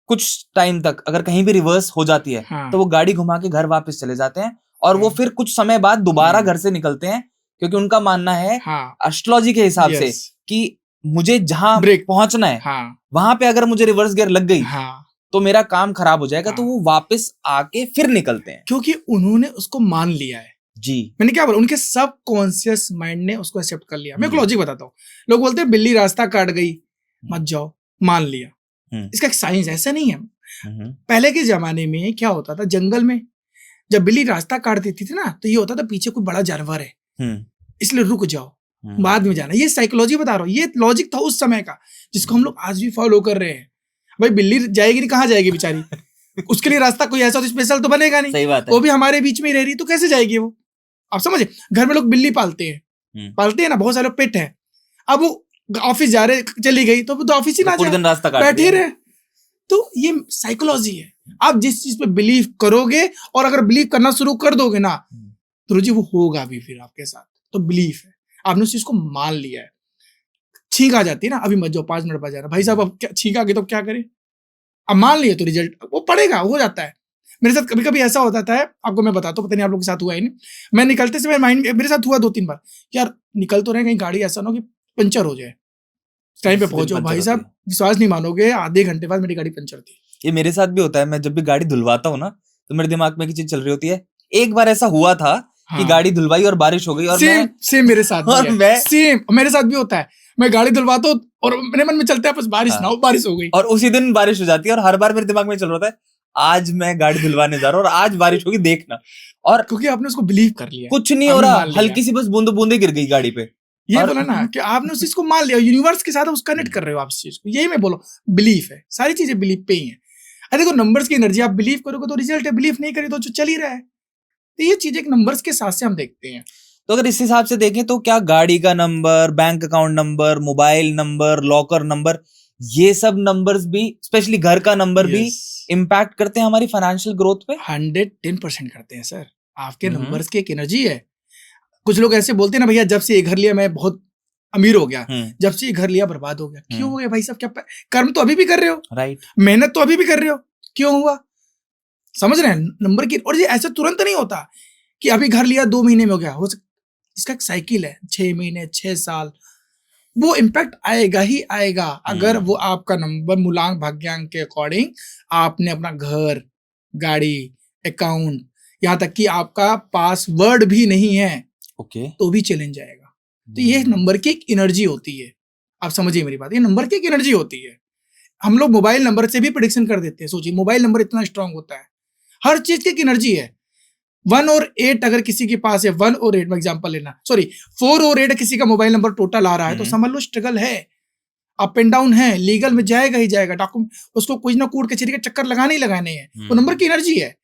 कुछ टाइम तक अगर कहीं भी रिवर्स हो जाती है,
हाँ।
तो वो गाड़ी घुमा के घर वापस चले जाते हैं, और वो
हाँ।
फिर कुछ समय बाद दोबारा
हम्म।
घर से निकलते हैं, क्योंकि उनका मानना है
हाँ।
एस्ट्रोलॉजी के हिसाब से
Yes.
कि मुझे जहां
ब्रेक।
पहुंचना है
हाँ।
वहां पे अगर मुझे रिवर्स गियर लग गई
हाँ।
तो मेरा काम खराब हो जाएगा, तो
हाँ।
वो वापस आके फिर निकलते हैं।
क्योंकि उन्होंने उसको मान लिया है।
जी।
मैंने क्या बोला, उनके सब कॉन्शियस माइंड ने उसको एक्सेप्ट कर लिया। मैं एक लॉजिक बताता हूँ। लोग बोलते हैं बिल्ली रास्ता काट गई, मत जाओ, मान लिया। इसका एक साइंस ऐसा नहीं है। पहले के जमाने में क्या होता था, जंगल में जब बिल्ली रास्ता काट देती थी ना, तो ये होता था पीछे कोई बड़ा जानवर है, इसलिए रुक जाओ, बाद में जाना। ये साइकोलॉजी बता रहा हूँ, ये लॉजिक था उस समय का, जिसको हम लोग आज भी फॉलो कर रहे हैं। भाई बिल्ली जाएगी नहीं, कहाँ जाएगी बेचारी? उसके लिए रास्ता कोई ऐसा स्पेशल तो बनेगा नहीं।
सही बात है।
वो भी हमारे बीच में ही रह रही, तो कैसे जाएगी वो? आप समझे? घर में लोग बिल्ली पालते हैं, पालते हैं ना, बहुत सारे पेट हैं। अब वो ऑफिस जा रहे, चली गई तो ऑफिस ही ना
पूरे दिन रास्ता काट
बैठे रहे। तो ये साइकोलॉजी है। आप जिस चीज पे बिलीव करोगे, और अगर बिलीव करना शुरू कर दोगे ना, तो रुचि वो होगा भी फिर आपके साथ। तो बिलीफ है, आपने उस चीज को मान लिया है। छींक आ जाती है ना, अभी मत जाओ, 5 मिनट बाद जाना। भाई साहब अब क्या छींक आ गई तो क्या करें? अब मान लिया तो रिजल्ट वो पड़ेगा, हो जाता है। मेरे साथ कभी कभी ऐसा होता है, आपको मैं बताता हूँ, पता नहीं आप लोगों के साथ हुआ है नहीं। मैं निकलते समय माइंड, मेरे साथ हुआ 2-3 बार, यार निकल तो रहे, कहीं गाड़ी ऐसा ना हो कि पंचर हो जाए, टाइम पे पहुंचो। भाई साहब विश्वास नहीं मानोगे, आधे घंटे बाद मेरी गाड़ी पंचर थी।
ये मेरे साथ भी होता है। मैं जब भी गाड़ी धुलवाता हूँ ना, तो मेरे दिमाग में एक चीज चल रही होती है। एक बार ऐसा हुआ था कि गाड़ी धुलवाई और बारिश हो गई, और
सेम मेरे साथ भी है। सेम मेरे साथ भी होता है। मैं गाड़ी धुलवाता हूँ और मेरे मन में चलता है बस बारिश ना हो, बारिश हो गई,
और उसी दिन बारिश हो जाती है। और हर बार मेरे दिमाग में चल रहा है, आज मैं गाड़ी धुलवाने जा रहा हूँ और आज बारिश होगी, देखना। और
क्योंकि आपने उसको बिलीव कर लिया,
कुछ नहीं हो रहा, हल्की सी बस बूंदे गिर गई गाड़ी पे।
ये बोला ना कि आपने उस चीज को मान लिया, यूनिवर्स के साथ उस कनेक्ट कर रहे हो आप इस चीज को। यही मैं बोलो, बिलीफ है, सारी चीजें बिलीफ पे ही है। अरे देखो नंबर्स की एनर्जी, आप बिलीव करोगे तो रिजल्ट है, बिलीव नहीं करे तो चल ही रहा है। तो ये चीजें नंबर्स के साथ से हम देखते हैं।
तो अगर इस हिसाब से देखें तो क्या गाड़ी का number, bank account number, mobile number, locker number, ये सब नंबर्स भी, स्पेशली घर का नंबर भी इम्पैक्ट करते हैं हमारी फाइनेंशियल ग्रोथ पे?
110% करते हैं सर। आपके नंबर्स की एक एनर्जी है। कुछ लोग ऐसे बोलते हैं ना, भैया जब से ये घर लिया मैं बहुत अमीर हो गया, जब से ये घर लिया बर्बाद हो गया। क्यों हो गया भाई साहब? क्या कर्म तो अभी भी कर रहे हो,
राइट,
मेहनत तो अभी भी कर रहे हो, क्यों हुआ? समझ रहे हैं नंबर की। और ये ऐसा तुरंत नहीं होता कि अभी घर लिया 2 महीने में हो गया, इसका एक साइकिल है, 6 महीने, 6 साल, वो इम्पैक्ट आएगा ही आएगा। अगर वो आपका नंबर मूलांक भाग्यांक के अकॉर्डिंग, आपने अपना घर, गाड़ी, अकाउंट, यहाँ तक कि आपका पासवर्ड भी नहीं है, तो भी चैलेंज आएगा। तो ये नंबर की एक एनर्जी होती है। आप समझिए मेरी बात, ये नंबर की एक एनर्जी होती है। हम लोग मोबाइल नंबर से भी प्रेडिक्शन कर देते हैं। सोचिए मोबाइल नंबर इतना स्ट्रांग होता है, हर चीज की एक एनर्जी है। 1 और 8 अगर किसी के पास है, 1 और 8 में एग्जांपल लेना, सॉरी 4 और 8 किसी का मोबाइल नंबर टोटल आ रहा है, तो समझ लो स्ट्रगल है, अप एंड डाउन है, लीगल में जाएगा ही जाएगा, डॉक्यूमेंट उसको कुछ ना कोर्ट कचहरी के चक्कर लगाने ही लगाने हैं। वो नंबर की एनर्जी है।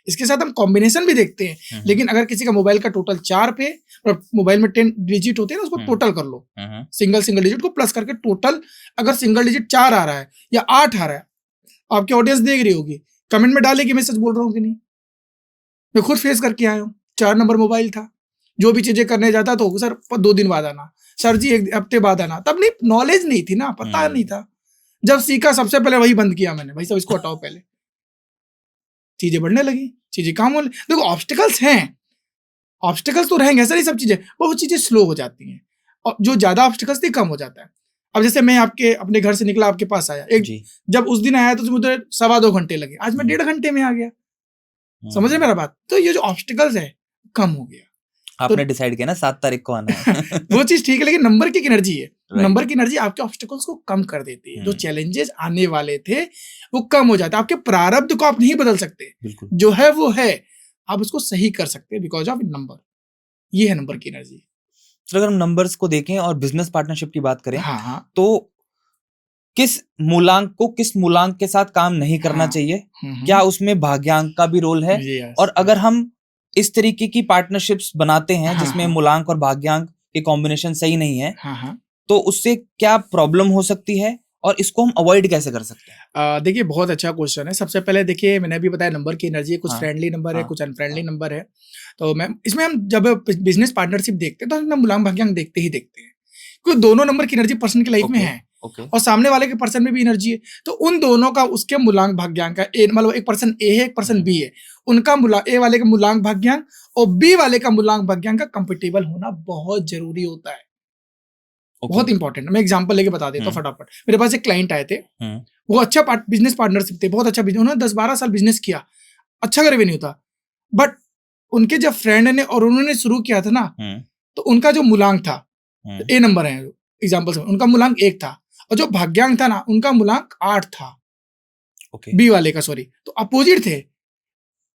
इसके साथ हम कॉम्बिनेशन भी देखते हैं, लेकिन अगर किसी का मोबाइल का टोटल 4 पे और मोबाइल में 10 डिजिट होते हैं ना, उसको टोटल कर लो, सिंगल डिजिट को प्लस करके टोटल अगर सिंगल डिजिट 4 आ रहा है या 8 आ रहा है, आपकी ऑडियंस देख रही होगी, कमेंट में डाले कि मैं सच बोल रहा हूँ कि नहीं। मैं खुद फेस करके आया हूँ, 4 नंबर मोबाइल था, जो भी चीजें करने जाता तो सर 2 दिन बाद आना, सर जी 1 हफ्ते बाद आना, तब नहीं, नॉलेज नहीं थी ना, पता नहीं था। जब सीखा सबसे पहले वही बंद किया मैंने, भाई सब इसको हटाओ पहले, चीजें बढ़ने लगी, चीजें काम होने। देखो ऑब्स्टिकल्स हैं, ऑब्स्टिकल्स तो रहेंगे, ऐसा नहीं सब चीजें, वो चीजें स्लो हो जाती हैं, और जो ज्यादा ऑब्स्टिकल्स थी कम हो जाता है। अब जैसे मैं आपके अपने घर से निकला, आपके पास आया, जब उस दिन आया तो मुझे 2.25 घंटे लगे, आज मैं 1.5 घंटे में आ गया। समझ रहे मेरा बात? तो ये जो ऑब्स्टिकल्स है कम हो गया।
आपने डिसाइड किया ना 7 तारीख को आना है।
वो चीज ठीक है, लेकिन नंबर की एनर्जी है, नंबर की एनर्जी आपके ऑब्स्टिकल्स को कम कर देती है। जो चैलेंजेस आने वाले थे वो कम हो जाते हैं। आपके प्रारब्ध को आप नहीं बदल सकते, जो है वो है, आप उसको सही कर सकते हैं बिकॉज ऑफ नंबर। ये है नंबर की एनर्जी।
तो अगर हम नंबर्स को देखें और बिजनेस पार्टनरशिप की बात करें, तो किस मूलांक के साथ काम नहीं करना चाहिए? क्या उसमें भाग्यांक का भी रोल है? और अगर हम इस तरीके की पार्टनरशिप्स बनाते हैं जिसमें मूलांक और भाग्यांक के कॉम्बिनेशन सही नहीं है, तो उससे क्या प्रॉब्लम हो सकती है और इसको हम अवॉइड कैसे कर सकते हैं?
देखिए बहुत अच्छा क्वेश्चन है। सबसे पहले देखिए, मैंने भी बताया नंबर की एनर्जी, कुछ फ्रेंडली नंबर है, कुछ अनफ्रेंडली नंबर है। तो मैं इसमें हम जब बिजनेस पार्टनरशिप देखते हैं तो हम मूलांक भाग्यांक देखते ही देखते हैं, क्योंकि दोनों नंबर की एनर्जी पर्सन की लाइफ में है, और सामने वाले के पर्सन में भी एनर्जी है। तो उन दोनों का उसके मूलांक भाग्यांक का, मतलब एक पर्सन ए है, एक पर्सन बी है, उनका ए वाले का मूलांक भाग्यांक और बी वाले का मूलांक भाग्यांक का कंपेटेबल होना बहुत जरूरी होता है। बहुत इंपॉर्टेंट है। मैं एग्जांपल लेके बता देता हूँ फटाफट। मेरे पास एक क्लाइंट आए थे, वो अच्छा बिजनेस पार्टनरशिप थे, बहुत अच्छा बिजनेस, उन्होंने 10-12 साल बिजनेस किया, अच्छा रेवेन्यू था, बट उनके जब फ्रेंड ने और उन्होंने शुरू किया था ना, तो उनका जो मूलांक था, ए नंबर है एग्जाम्पल से, उनका मूलांक 1 था, और जो भाग्यांक था ना, उनका मूलांक 8 था, बी वाले का, सॉरी। तो अपोजिट थे,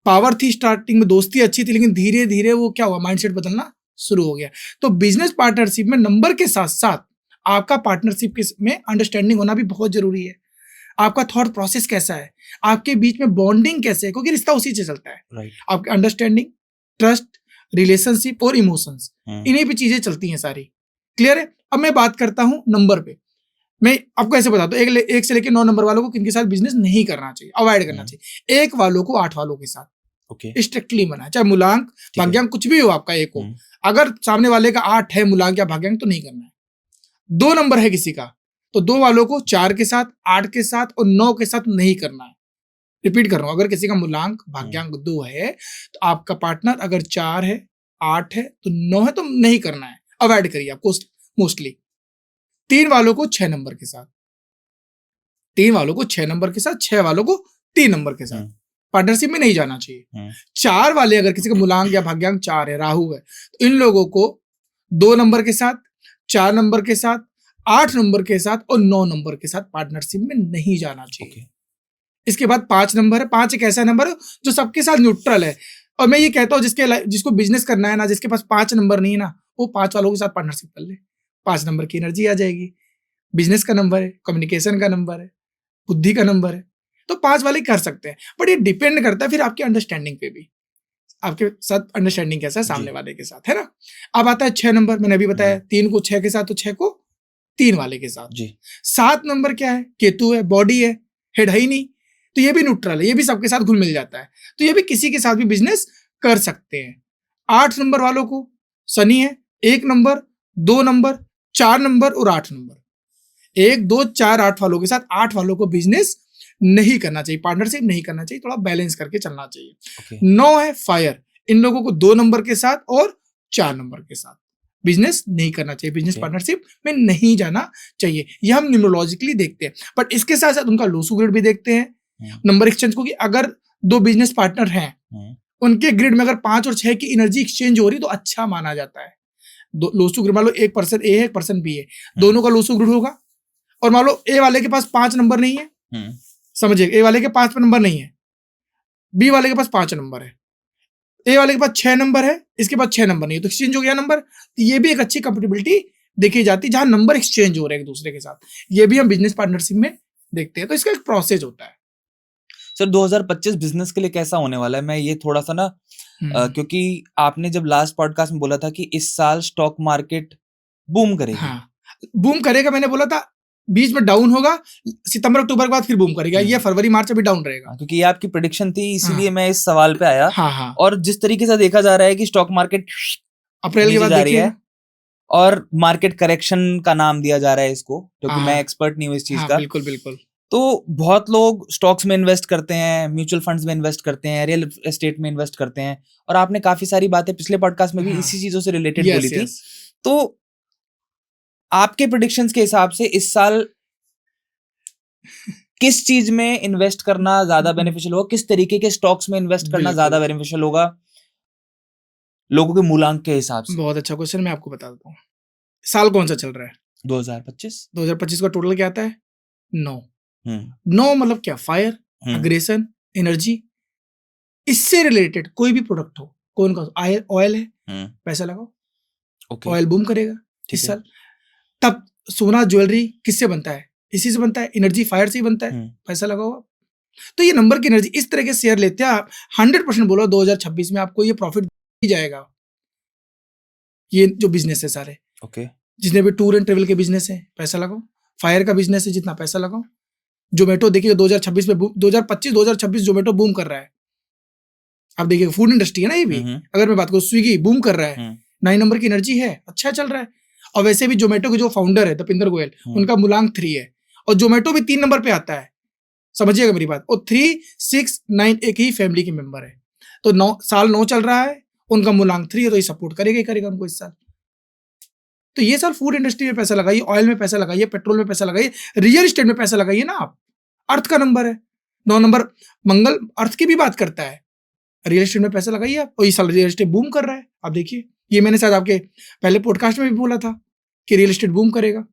पावर थी, स्टार्टिंग में दोस्ती अच्छी थी, लेकिन धीरे धीरे वो क्या हुआ, माइंडसेट बदलना शुरू हो गया। तो बिजनेस पार्टनरशिप में नंबर के साथ साथ आपका पार्टनरशिप में अंडरस्टैंडिंग होना भी बहुत जरूरी है। आपका थॉट प्रोसेस कैसा है, आपके बीच में बॉन्डिंग कैसे है, क्योंकि रिश्ता उसी से चलता है। आपके अंडरस्टैंडिंग, ट्रस्ट, रिलेशनशिप और इमोशंस, इन्हीं पे चीजें चलती हैं सारी। क्लियर है? अब मैं बात करता हूं नंबर पे। मैं आपको ऐसे बताता हूँ, 1 से लेकर 9 नंबर वालों को किनके साथ बिजनेस नहीं करना चाहिए, अवॉइड करना चाहिए। 1 वालों को 8 वालों के साथ स्ट्रिक्टली मना, चाहे मूलांक भाग्यांक कुछ भी हो आपका, 1 हो, अगर सामने वाले का 8 है मूलांक या भाग्यांक तो नहीं करना है। 2 नंबर है किसी का, तो 2 वालों को 4 के साथ, 8 के साथ और 9 के साथ नहीं करना है। रिपीट कर रहा हूं, अगर किसी का मूलांक भाग्यांक 2 है, तो आपका पार्टनर अगर 4 है, 8 है तो 9 है तो नहीं करना है, अवॉइड करिए आपको मोस्टली। 3 वालों को 6 नंबर के साथ, 3 वालों को 6 नंबर के साथ, 6 वालों को 3 नंबर के साथ पार्टनरशिप में नहीं जाना चाहिए। 4 वाले, अगर किसी का मूलांक या भाग्यांक 4 है, राहु है, तो इन लोगों को 2 नंबर के साथ, 4 नंबर के साथ, 8 नंबर के साथ और 9 नंबर के साथ पार्टनरशिप में नहीं जाना चाहिए। इसके बाद 5 नंबर है। 5 एक ऐसा नंबर है जो सबके साथ न्यूट्रल है, और मैं ये कहता हूँ जिसको बिजनेस करना है ना, जिसके पास 5 नंबर नहीं है ना, वो 5 वालों के साथ पार्टनरशिप कर ले। 5 नंबर की एनर्जी आ जाएगी, बिजनेस का नंबर है, कम्युनिकेशन का नंबर है, बुद्धि का नंबर है, तो 5 वाले कर सकते हैं। बट ये डिपेंड करता है फिर आपकी अंडरस्टैंडिंग पे भी, आपके साथ अंडरस्टैंडिंग कैसा है सामने वाले के साथ, है ना। अब आता है 6 नंबर, मैंने अभी बताया 3 को 6 के साथ, तो 6 को 3 वाले के साथ जी। 7 नंबर क्या है, केतु है, बॉडी है, हेड है ही नहीं, तो ये भी न्यूट्रल है, ये भी सबके साथ घुल मिल जाता है, तो ये भी किसी के साथ भी बिजनेस कर सकते हैं। 8 नंबर वालों को शनि है, 1 नंबर, 2 नंबर, 4 नंबर और 8 नंबर, 1, 2, 4, 8 वालों के साथ 8 वालों को बिजनेस नहीं करना चाहिए, पार्टनरशिप नहीं करना चाहिए, थोड़ा बैलेंस करके चलना चाहिए। 9 है फायर, इन लोगों को 2 नंबर के साथ और 4 नंबर के साथ बिजनेस नहीं करना चाहिए, बिजनेस पार्टनरशिप में नहीं जाना चाहिए। ये हम न्यूमरोलॉजिकली देखते हैं, बट इसके साथ साथ उनका लोसू ग्रिड भी देखते हैं, नंबर एक्सचेंज को, कि अगर 2 बिजनेस पार्टनर हैं, उनके ग्रिड में अगर 5 और 6 की एनर्जी एक्सचेंज हो रही तो अच्छा माना जाता है। लोसू ग्रिड मान लो एक पर्सन ए है, एक पर्सन बी है, दोनों का लोसू ग्रिड होगा, और मान लो ए वाले के पास 5 नंबर नहीं है, समझिए, ए वाले के 5 नंबर नहीं है, बी वाले के पास 5 नंबर है, ए वाले के पास 6 नंबर है, इसके पास 6 नंबर नहीं है, तो एक्सचेंज हो गया नंबर। तो ये भी एक अच्छी कंपेटिबिलिटी देखी जाती है जहां नंबर एक्सचेंज हो रहे हैं एक दूसरे के साथ, ये भी हम बिजनेस पार्टनरशिप में देखते हैं। तो इसका एक प्रोसेस होता है।
सर 2025 बिजनेस के लिए कैसा होने वाला है? मैं ये थोड़ा सा ना क्योंकि आपने जब लास्ट पॉडकास्ट में बोला था कि इस साल स्टॉक मार्केट बूम करेगी।
हाँ, बूम करेगा, मैंने बोला था। बीच में डाउन होगा, सितंबर अक्टूबर के बाद फिर बूम करेगा। ये फरवरी मार्च अभी डाउन रहेगा,
क्योंकि ये आपकी प्रेडिक्शन थी, इसीलिए मैं इस सवाल पे आया।
हाँ।
और जिस तरीके से देखा जा रहा है कि स्टॉक मार्केट
अप्रैल के बाद
जा रही
देखिए,
है और मार्केट करेक्शन का नाम दिया जा रहा है इसको, क्योंकि
हाँ,
मैं एक्सपर्ट नहीं हूँ इस चीज
हाँ,
का।
बिल्कुल।
तो बहुत लोग स्टॉक्स में इन्वेस्ट करते हैं, म्यूचुअल फंड्स में इन्वेस्ट करते हैं, रियल एस्टेट में इन्वेस्ट करते हैं, और आपने काफी सारी बातें पिछले पॉडकास्ट में भी
हाँ,
इसी चीजों से रिलेटेड
यस,
बोली थी।
यस।
तो आपके प्रेडिक्शंस के हिसाब से इस साल किस चीज में इन्वेस्ट करना ज्यादा बेनिफिशियल होगा, किस तरीके के स्टॉक्स में इन्वेस्ट करना
बिल्कुल।
ज्यादा बेनिफिशियल होगा लोगों के मूलांक के हिसाब से?
बहुत अच्छा क्वेश्चन, मैं आपको बता देता हूँ। साल कौन सा चल रहा है?
2025।
2025 का टोटल क्या आता है? 9।
हम्म
9 मतलब क्या? फायर, अग्रेशन, एनर्जी, इससे रिलेटेड कोई भी प्रोडक्ट हो, कौन का? ऑयल है, पैसा लगाओ,
ओके,
ऑयल बूम करेगा
ठीक
इस
है।
साल। तब सोना ज्वेलरी किससे बनता है? इसी से बनता है, एनर्जी फायर से ही बनता है, पैसा लगाओ आप। तो ये नंबर की एनर्जी, इस तरह के शेयर लेते हैं आप, 100% बोलो 2026 में आपको ये प्रॉफिट ही जाएगा। ये जो बिजनेस है सारे,
ओके,
जितने भी टूर एंड ट्रेवल के बिजनेस है, पैसा लगाओ। फायर का बिजनेस है, जितना पैसा लगाओ। जोमेटो देखिए 2026 में 2025-2026 जोमेटो बूम कर रहा है। आप देखिए फूड इंडस्ट्री है ना ये भी। अगर मैं बात करूं, स्विगी बूम कर रहा है, 9 नंबर की एनर्जी है, अच्छा चल रहा है। और वैसे भी जोमेटो के जो फाउंडर है दीपेंद्र गोयल, उनका मूलांक 3 है, और जोमेटो भी 3 नंबर पे आता है, समझिएगा मेरी बात। और 3, 6, 9 एक ही फैमिली के मेंबर है। तो 9 चल रहा है, उनका मूलांक 3 है, तो ये सपोर्ट करेगा ही करेगा उनको इस साल। तो ये साल फूड इंडस्ट्री में पैसा लगाइए, ऑयल में पैसा लगाइए, पेट्रोल में पैसा लगाइए, रियल एस्टेट में पैसा लगाइए ना आप। अर्थ का नंबर है 9 नंबर, मंगल अर्थ की भी बात करता है। रियल एस्टेट में पैसा लगाइए आप, और इस साल रियल एस्टेट बूम कर रहा है। आप देखिए, ये मैंने शायद आपके पहले पॉडकास्ट में भी बोला था कि रियल एस्टेट बूम करेगा।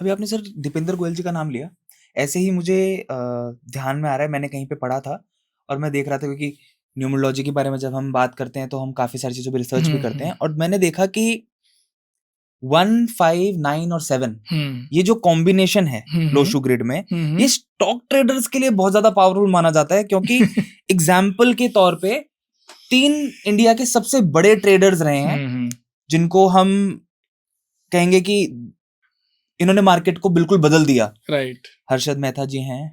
अभी आपने सर दीपेंद्र गोयल जी का नाम लिया, ऐसे ही मुझे ध्यान में आ रहा है, मैंने कहीं पे पढ़ा था और मैं देख रहा था, क्योंकि न्यूमरोलॉजी के बारे में जब हम बात करते हैं तो हम काफी सारी चीजों पे रिसर्च भी करते हैं, और मैंने देखा कि 1, 5, 9 और 7 ये जो कॉम्बिनेशन है लोशू ग्रिड में, ये स्टॉक ट्रेडर्स के लिए बहुत ज्यादा पावरफुल माना जाता है, क्योंकि एग्जाम्पल के तौर पे 3 इंडिया के सबसे बड़े ट्रेडर्स रहे हैं, जिनको हम कहेंगे कि इन्होंने मार्केट को बिल्कुल बदल दिया।
राइट।
हर्षद मेहता जी हैं,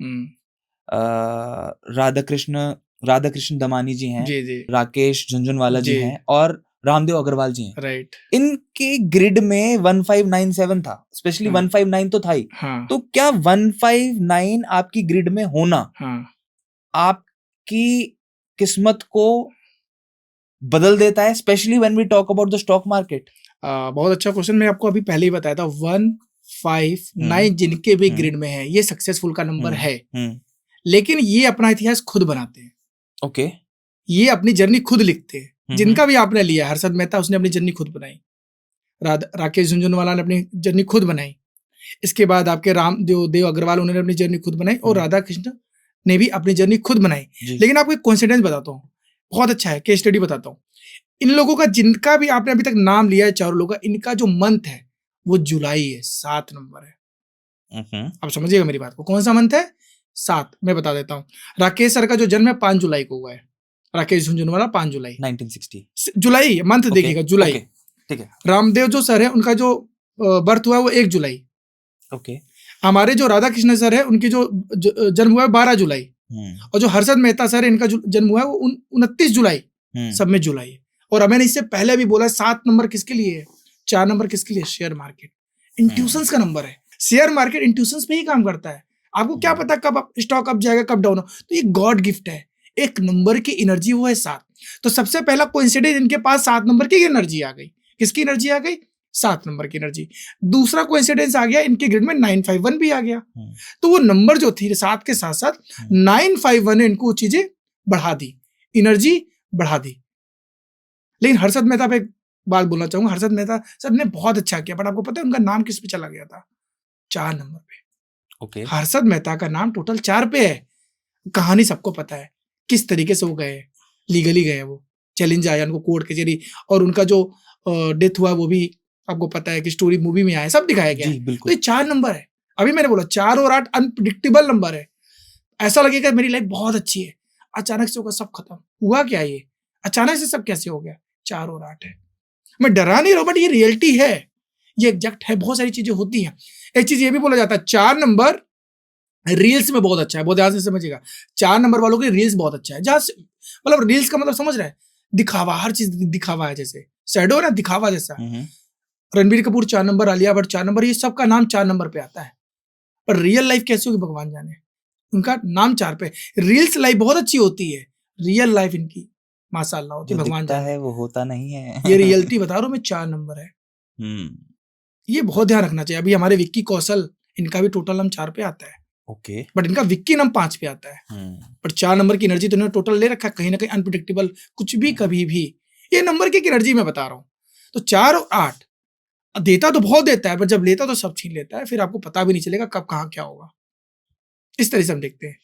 राधाकृष्ण दमानी जी हैं,
जी,
राकेश झुंझुनवाला जी हैं, और रामदेव अग्रवाल जी हैं।
राइट।
इनके ग्रिड में 1597 था, स्पेशली 159 तो था ही। तो क्या 159 आपकी ग्रिड में होना आपकी किस्मत को बदल देता है, specially when we talk about the stock market?
बहुत अच्छा क्वेश्चन, मैं आपको अभी पहले ही बताया था। 159 जिनके भी ग्रिड में है, ये सक्सेसफुल का नंबर है, लेकिन ये अपना इतिहास खुद बनाते हैं।
ओके,
ये अपनी जर्नी खुद लिखते हैं। जिनका भी आपने लिया, हर्षद मेहता, उसने अपनी जर्नी खुद बनाई, राकेश झुंझुनवाला ने अपनी जर्नी खुद बनाई, इसके बाद आपके रामदेव अग्रवाल, उन्होंने अपनी जर्नी खुद बनाई, और राधा कृष्ण ने भी अपनी जर्नी खुद बनाई। लेकिन आपको एक कोइंसिडेंस बताता हूँ, बहुत अच्छा है, केस स्टडी बताता हूँ। इन लोगों का, जिनका भी आपने अभी तक नाम लिया है, चारों लोगों का, इनका जो मंथ है वो जुलाई है, 7 नंबर है। आप समझिएगा मेरी बात को, कौन सा मंथ है? 7। मैं बता देता हूँ। राकेश सर का जो जन्म है 5 जुलाई को हुआ है, राकेश झुंझुनवाला 5 जुलाई
1960,
जुलाई मंथ देखिएगा, जुलाई।
ठीक है।
रामदेव जो सर है, उनका जो बर्थ हुआ है वो 1 जुलाई।
ओके।
हमारे जो राधा कृष्ण सर है, उनकी जो जन्म हुआ है 12 जुलाई। और जो हर्षद मेहता सर है, इनका जो जन्म हुआ है वो 29 जुलाई। सब में जुलाई है। और मैंने इससे पहले भी बोला, 7 नंबर किसके लिए है, 4 नंबर किसके लिए? शेयर मार्केट, इंट्यूशंस का नंबर है। शेयर मार्केट इंट्यूशंस पे ही काम करता है। आपको क्या पता कब स्टॉक अप जाएगा, कब डाउन हो। तो ये गॉड गिफ्ट है, एक नंबर की एनर्जी वो है 7। तो सबसे पहला कोइंसिडेंस, इनके पास 7 नंबर की एनर्जी आ गई। किसकी एनर्जी आ गई? 7 नंबर की एनर्जी। दूसरा कोइंसिडेंस आ गया, इनके ग्रिड में 951 भी आ गया। तो वो नंबर जो थी 7 के साथ साथ 951 ने इनको चीजें बढ़ा दी, एनर्जी बढ़ा दी। लेकिन हर्षद मेहता पे एक बात बोलना चाहूंगा, हर्षद मेहता सर ने बहुत अच्छा किया, बट आपको पता है उनका नाम किस पे चला गया था? 4 नंबर पे।
ओके।
हर्षद मेहता का नाम टोटल 4 पे है। कहानी सबको पता है किस तरीके से वो गए, लीगली गए, वो चैलेंज आया उनको कोर्ट के जरिए, और उनका जो डेथ हुआ वो भी आपको पता है कि स्टोरी मूवी में आया, सब दिखाया गया है। तो ये 4 नंबर है। अभी मैंने बोला 4 और 8 अनप्रिडिक्टेबल नंबर है। ऐसा लगेगा मेरी लाइफ बहुत अच्छी है, अचानक से होगा सब खत्म। हुआ क्या ये, अचानक से सब कैसे हो गया? 4 और 8 है। मैं डरा नहीं रहा हूं, बट ये रियलिटी है, ये एग्जैक्ट है। बहुत सारी चीजें होती हैं। एक चीज ये भी बोला जाता है, 4 नंबर रील्स में बहुत अच्छा है, बहुत ध्यान से समझिएगा। 4 नंबर वालों के लिए रील्स बहुत अच्छा है। जहां मतलब रील्स का मतलब समझ रहे हैं, दिखावा, हर चीज दिखावा है। जैसे शैडो है ना, दिखावा जैसा। रणबीर कपूर 4 नंबर, आलिया भट्ट 4 नंबर, ये सबका नाम 4 नंबर पे आता है। पर रियल लाइफ कैसे होगी भगवान जाने, उनका नाम 4 पे। रील्स लाइफ बहुत अच्छी होती है, रियल लाइफ इनकी माशाल्लाह होती है, भगवान जाने
है वो होता नहीं है।
ये रियलिटी बता रहा हूं मैं, 4 नंबर है। ये बहुत ध्यान रखना चाहिए। अभी हमारे विक्की कौशल, इनका भी टोटल नाम 4 पे आता है,
ओके,
बट इनका विक्की नाम 5 पे आता है। पर 4 नंबर की एनर्जी तो इन्होंने टोटल ले रखा है, कहीं ना कहीं अनप्रिडिक्टेबल, कुछ भी कभी भी। ये नंबर की एनर्जी मैं बता रहा हूँ। तो 4 और 8 देता तो बहुत देता है, पर जब लेता तो सब छीन लेता है, फिर आपको पता भी नहीं चलेगा कब कहाँ क्या होगा। इस तरह से हम देखते हैं।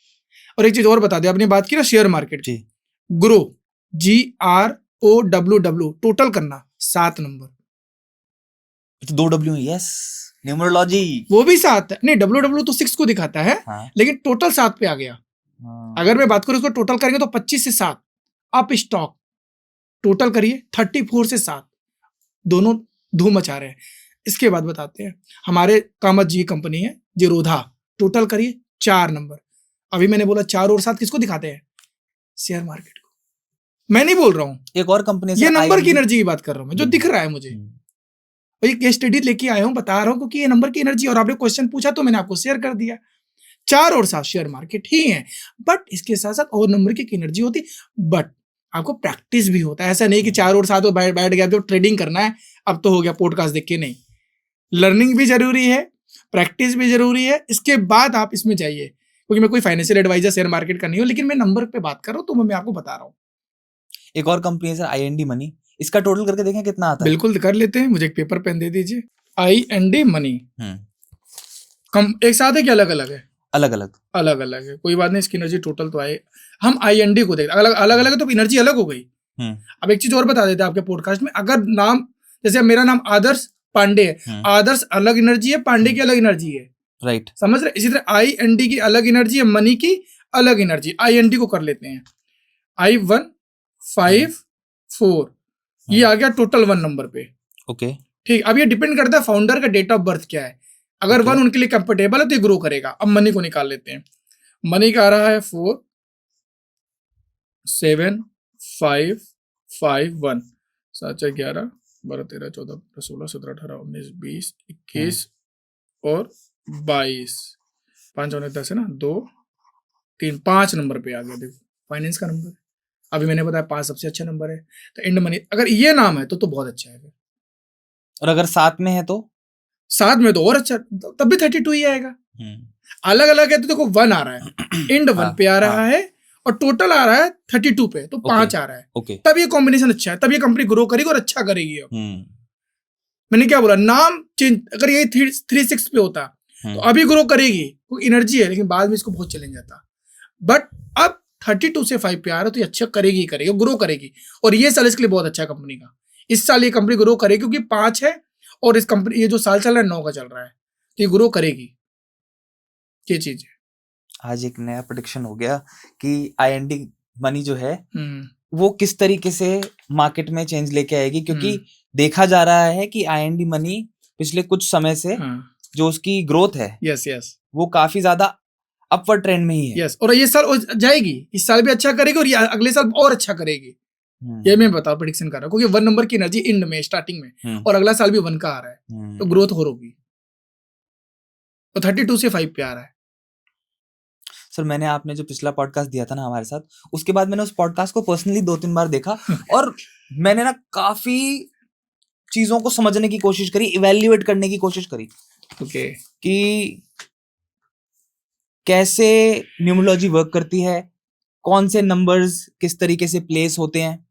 और एक चीज और बता दें, आपने बात की ना शेयर मार्केट की, ग्रो, GROWW टोटल करना 7 नंबर,
तो 2 W, यस, न्यूमरोलॉजी,
वो भी 7 है। नहीं, WW तो 6 को दिखाता है,
हाँ।
लेकिन टोटल 7 पे आ गया। अगर मैं बात करूं इसको टोटल करेंगे तो 25 से 7 अप स्टॉक, टोटल करिए 34 से 7, दोनों धूम मचा रहे हैं। इसके बाद बताते हैं, हमारे कामत जी कंपनी है जीरोधा, टोटल करिए 4 नंबर। अभी मैंने बोला 4 और 7 किसको दिखाते हैं? शेयर मार्केट को। मैं नहीं बोल रहा हूँ,
एक और कंपनी,
ये नंबर की एनर्जी की बात कर रहा हूँ मैं, जो दिख रहा है मुझे। और ये केस स्टडी लेके आया हूँ, बता रहा हूँ, क्योंकि ये नंबर की एनर्जी, और आपने क्वेश्चन पूछा तो मैंने आपको शेयर कर दिया। 4 और 7 शेयर मार्केट ही है, बट इसके साथ साथ और नंबर की एनर्जी होती, बट आपको प्रैक्टिस भी होता है। ऐसा नहीं कि 4 और 7 बैठ गया जो ट्रेडिंग करना है अब तो हो गया पॉडकास्ट देख के, नहीं। लर्निंग भी जरूरी है, प्रैक्टिस भी जरूरी है, इसके बाद आप इसमें जाइए। क्योंकि मैं कोई फाइनेंशियल एडवाइजर शेयर मार्केट का नहीं हूँ, लेकिन मैं नंबर पे बात कर रहा हूँ, तो मैं आपको बता रहा हूँ।
एक और कंपनी है सर, IND मनी, इसका टोटल करके देखें कितना आता है?
बिल्कुल कर लेते हैं, मुझे एक पेपर पेन दे दीजिए। IND मनी कम एक साथ है कि अलग अलग है?
अलग अलग,
अलग अलग है, कोई बात नहीं। इसकी एनर्जी टोटल तो आए, हम IND को देख, अलग अलग अलग है तो एनर्जी अलग हो गई। अब एक चीज और बता देते हैं आपके पॉडकास्ट में, अगर नाम जैसे मेरा नाम आदर्श पांडे है, आदर्श अलग एनर्जी है, पांडे की अलग एनर्जी है, राइट, समझ रहे? इसी तरह IND की अलग एनर्जी है, मनी की अलग एनर्जी। IND को कर लेते हैं, I154, ये आ गया टोटल 1 नंबर पे। ओके, ठीक। अब ये डिपेंड करता है फाउंडर का डेट ऑफ बर्थ क्या है। अगर 1 उनके लिए कंफर्टेबल है तो ये ग्रो करेगा। अब मनी को निकाल लेते हैं। मनी का आ रहा है 4 7 5 5 1 7 4 11 12 13 14 16 17 18 19 20 21 और 22, 5 और 10 है ना, 2 3 5 नंबर पे आ गया। देखो फाइनेंस का नंबर, अभी मैंने बताया 5 सबसे अच्छा नंबर है। तो इंड मनी अगर ये नाम है तो बहुत अच्छा है।
और अगर 7 में है तो
7 में तो और अच्छा, तब भी 32 ही आएगा। अलग अलग है तो देखो 1 आ रहा है, इंड 1 पे आ रहा है, और टोटल आ रहा है 32 पे, तो 5 आ रहा है। तब ये कॉम्बिनेशन अच्छा है, तब ये कंपनी ग्रो करेगी और अच्छा करेगी। अब मैंने क्या बोला, नाम चेंज, अगर ये 36 पे होता तो अभी ग्रो करेगी, क्योंकि एनर्जी है, लेकिन बाद में इसको बहुत चैलेंज आता। बट अब 32 से 5 पे आ रहा है तो ये अच्छा करेगी, ग्रो करेगी। और ये साल इसके लिए बहुत अच्छा है कंपनी का। इस साल ये कंपनी ग्रो करेगी क्योंकि 5 है, और इस कंपनी ये जो साल चल रहा है 9 का चल रहा है, तो ये ग्रो करेगी। ये चीज है।
आज एक नया प्रेडिक्शन हो गया कि IND मनी जो है वो किस तरीके से मार्केट में चेंज लेके आएगी, क्योंकि देखा जा रहा है कि IND मनी पिछले कुछ समय से जो उसकी ग्रोथ है,
यस
वो काफी ज्यादा अपवर्ड ट्रेंड में ही है।
यस, और ये साल जाएगी, इस साल भी अच्छा करेगी और अगले साल और अच्छा करेगी। ये मैं बता प्रेडिक्शन कर रहा हूँ, क्योंकि 1 नंबर की एनर्जी इंड में, स्टार्टिंग में, और अगला साल भी 1 का आ रहा है, तो ग्रोथ हो होगी। तो 32 से 5 पे आ रहा है।
सर मैंने, आपने जो पिछला पॉडकास्ट दिया था ना हमारे साथ, उसके बाद मैंने उस पॉडकास्ट को पर्सनली 2-3 बार देखा और मैंने ना काफी चीजों को समझने की कोशिश करी, इवैल्यूएट करने की कोशिश करी।
ओके,
कि कैसे न्यूमरोलॉजी वर्क करती है, कौन से नंबर्स किस तरीके से प्लेस होते हैं।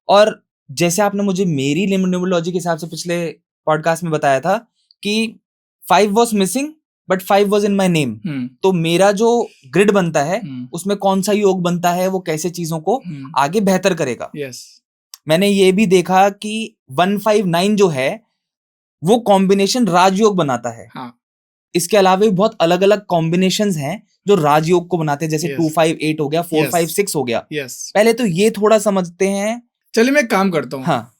और जैसे आपने मुझे मेरी न्यूमरोलॉजी के हिसाब से पिछले पॉडकास्ट में बताया था कि 5 was missing but 5 was in my name, तो मेरा जो ग्रिड बनता है उसमें कौन सा योग बनता है, वो कैसे चीजों को आगे बेहतर करेगा। मैंने ये भी देखा कि 159 जो है वो कॉम्बिनेशन राजयोग बनाता है। इसके अलावा भी बहुत अलग अलग कॉम्बिनेशंस हैं जो राजयोग को बनाते हैं, जैसे
Yes.
258 हो गया, 456 हो गया,
यस,
पहले तो ये थोड़ा समझते हैं।
चलिए मैं एक काम करता हूँ,
हाँ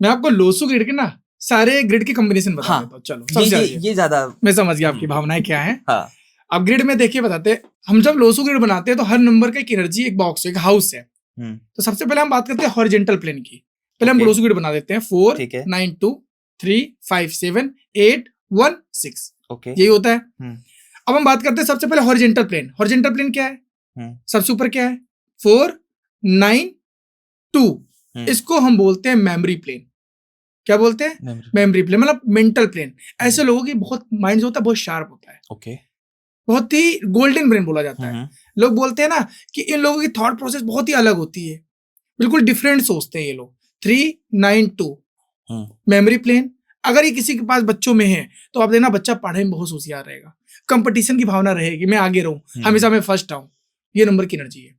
मैं आपको लोसू ग्रिड के ना सारे ग्रिड के कॉम्बिनेशन बता
हाँ,
देता हूँ। चलो सबसे आगे
ये ज्यादा,
मैं समझ गया आपकी भावनाएं क्या है।
हाँ
अब ग्रिड में देखिए बताते हैं, हम जब लोसू ग्रिड बनाते हैं तो हर नंबर का एक एनर्जी, एक बॉक्स, एक हाउस है। तो सबसे पहले हम बात करते हैं हॉरिजेंटल प्लेन की। पहले हम
Okay.
लोसू ग्रिड बना देते हैं 4
ठीक है।
9 2 3 5 7 8 1 6,
ओके,
यही होता है।
हम्म।
अब हम बात करते हैं सबसे पहले हॉरिजेंटल प्लेन। हॉरिजेंटल प्लेन क्या है? सबसे ऊपर क्या है? 4 9 2, इसको हम बोलते हैं मेमोरी प्लेन। क्या बोलते हैं? मेमोरी प्लेन, मतलब मेंटल प्लेन। ऐसे लोगों की बहुत माइंड होता है, बहुत शार्प होता है,
ओके,
बहुत ही गोल्डन ब्रेन बोला जाता है। लोग बोलते हैं ना कि इन लोगों की थॉट प्रोसेस बहुत ही अलग होती है, बिल्कुल डिफरेंट सोचते हैं ये लोग। 3 9 2 मेमोरी प्लेन। अगर ये किसी के पास बच्चों में है तो आप देखना बच्चा पढ़ाई में बहुत होशियार रहेगा, कंपटीशन की भावना रहेगी, मैं आगे रहूं, हमेशा मैं फर्स्ट आऊं, ये नंबर की एनर्जी है।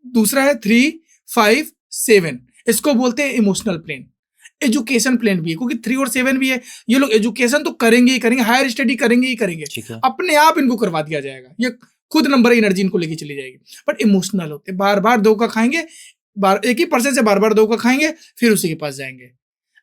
दूसरा है 3 5 7, इसको बोलते हैं इमोशनल प्लेन। एजुकेशन प्लेन भी है, क्योंकि 3 और 7 भी है। ये लोग एजुकेशन तो करेंगे ही करेंगे, हायर स्टडी करेंगे ही करेंगे, अपने आप इनको करवा दिया जाएगा, ये खुद नंबर एनर्जी इनको लेके चली जाएगी। बट इमोशनल होते, बार बार धोखा खाएंगे, एक ही पर्सन से बार बार धोखा खाएंगे, फिर उसी के पास जाएंगे।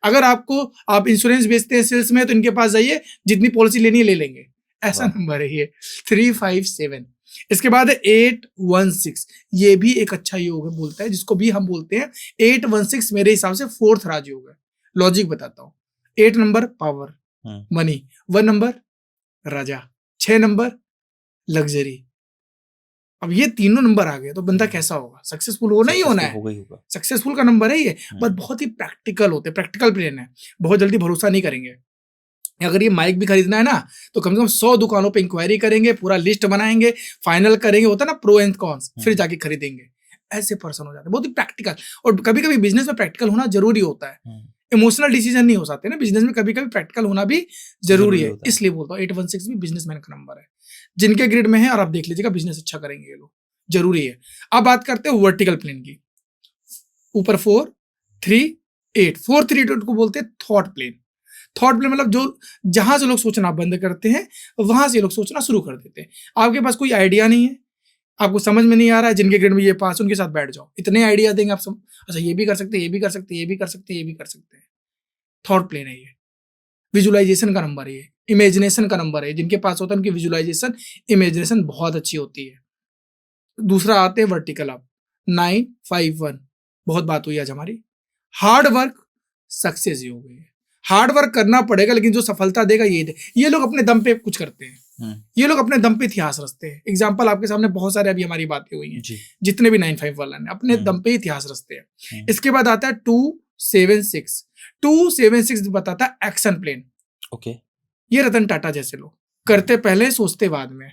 अगर आप इंश्योरेंस बेचते हैं सेल्स में, तो इनके पास जाइए, जितनी पॉलिसी लेनी है ले लेंगे, ऐसा नंबर है ये 3 5 7। इसके बाद है 8 1 6, ये भी एक अच्छा योग है बोलता है, जिसको भी हम बोलते हैं 8 1 6 मेरे हिसाब से 4th राजयोग है। लॉजिक बताता हूँ, 8 नंबर पावर मनी, 1 नंबर राजा, 6 नंबर लग्जरी। अब ये तीनों नंबर आ गए तो बंदा कैसा होगा? सक्सेसफुल होना ही होना है, सक्सेसफुल का नंबर है ये। बट बहुत ही प्रैक्टिकल होते हैं, प्रैक्टिकल प्लेन है, बहुत जल्दी भरोसा नहीं करेंगे। अगर ये माइक भी खरीदना है ना तो कम से कम 100 दुकानों पे इंक्वायरी करेंगे, पूरा लिस्ट बनाएंगे, फाइनल करेंगे, होता है ना प्रो एंड कॉन्स, फिर जाके खरीदेंगे। ऐसे पर्सन हो जाते हैं, बहुत ही प्रैक्टिकल। और कभी कभी बिजनेस में प्रैक्टिकल होना जरूरी होता है, इमोशनल डिसीजन नहीं हो सकते ना बिजनेस में, कभी कभी प्रैक्टिकल होना भी जरूरी है। इसलिए बोलता हूँ 816 भी बिजनेसमैन का नंबर है, जिनके ग्रिड में है, और आप देख लीजिएगा बिजनेस अच्छा करेंगे ये लोग, जरूरी है। अब बात करते हैं वर्टिकल प्लेन की। ऊपर 4 3 8, 4 3 8 को बोलते हैं थॉट प्लेन। थॉट प्लेन मतलब जो जहां से लोग सोचना बंद करते हैं, वहां से लोग सोचना शुरू कर देते हैं। आपके पास कोई आइडिया नहीं है, आपको समझ में नहीं आ रहा है, जिनके ग्रेड में ये पास, उनके साथ बैठ जाओ, इतने आइडिया देंगे आप सब, अच्छा ये भी कर सकते हैं, ये भी कर सकते हैं, ये भी कर सकते हैं, ये भी कर सकते हैं। थॉट प्लेन है ये। विजुअलाइजेशन का नंबर है ये, इमेजिनेशन का नंबर है, जिनके पास होता है उनकी विजुअलाइजेशन इमेजिनेशन बहुत अच्छी होती है। दूसरा आते हैं वर्टिकल। आप 9 5 1, बहुत बात हुई आज हमारी। हार्ड वर्क सक्सेस योग है। हार्ड वर्क करना पड़ेगा, लेकिन जो सफलता देगा ये लोग अपने दम पे कुछ करते हैं, ये लोग अपने दम पे इतिहास रचते हैं। एग्जाम्पल आपके सामने बहुत सारे अभी हमारी बातें हुई हैं, जितने भी 9 5 वाला ने अपने दम पे इतिहास रचते हैं। इसके बाद आता है 2 7 6। 2 7 6 बताता है एक्शन प्लेन।
ओके,
ये रतन टाटा जैसे लोग करते पहले, सोचते बाद में,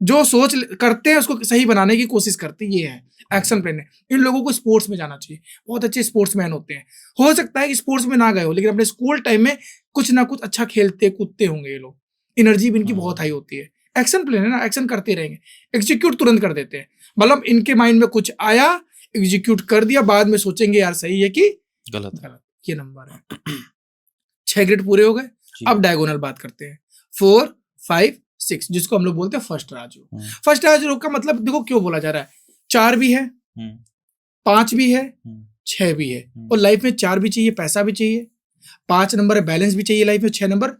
जो सोच करते हैं उसको सही बनाने की कोशिश करते हैं, ये है एक्शन प्लेन है। इन लोगों को स्पोर्ट्स में जाना चाहिए, बहुत अच्छे स्पोर्ट्समैन होते हैं। हो सकता है कि स्पोर्ट्स में ना गए हो, लेकिन अपने स्कूल टाइम में कुछ ना कुछ अच्छा खेलते कूदते होंगे ये लोग, एनर्जी भी इनकी बहुत हाई होती है। एक्शन प्लेन है ना, एक्शन करते रहेंगे, एग्जीक्यूट तुरंत कर देते हैं। मतलब इनके माइंड में कुछ आया, एग्जीक्यूट कर दिया, बाद में सोचेंगे यार सही है कि गलत। ये नंबर है। 6 ग्रेड पूरे हो गए। अब डायगोनल बात करते हैं, 4 5 6, जिसको हम लोग बोलते हैं फर्स्ट राजयोग। फर्स्ट राजयोग का मतलब देखो क्यों बोला जा रहा है, 4 भी है, 5 भी है, 6 भी है, और लाइफ में 4 भी चाहिए, पैसा भी चाहिए, 5 नंबर है बैलेंस भी चाहिए लाइफ में, 6 नंबर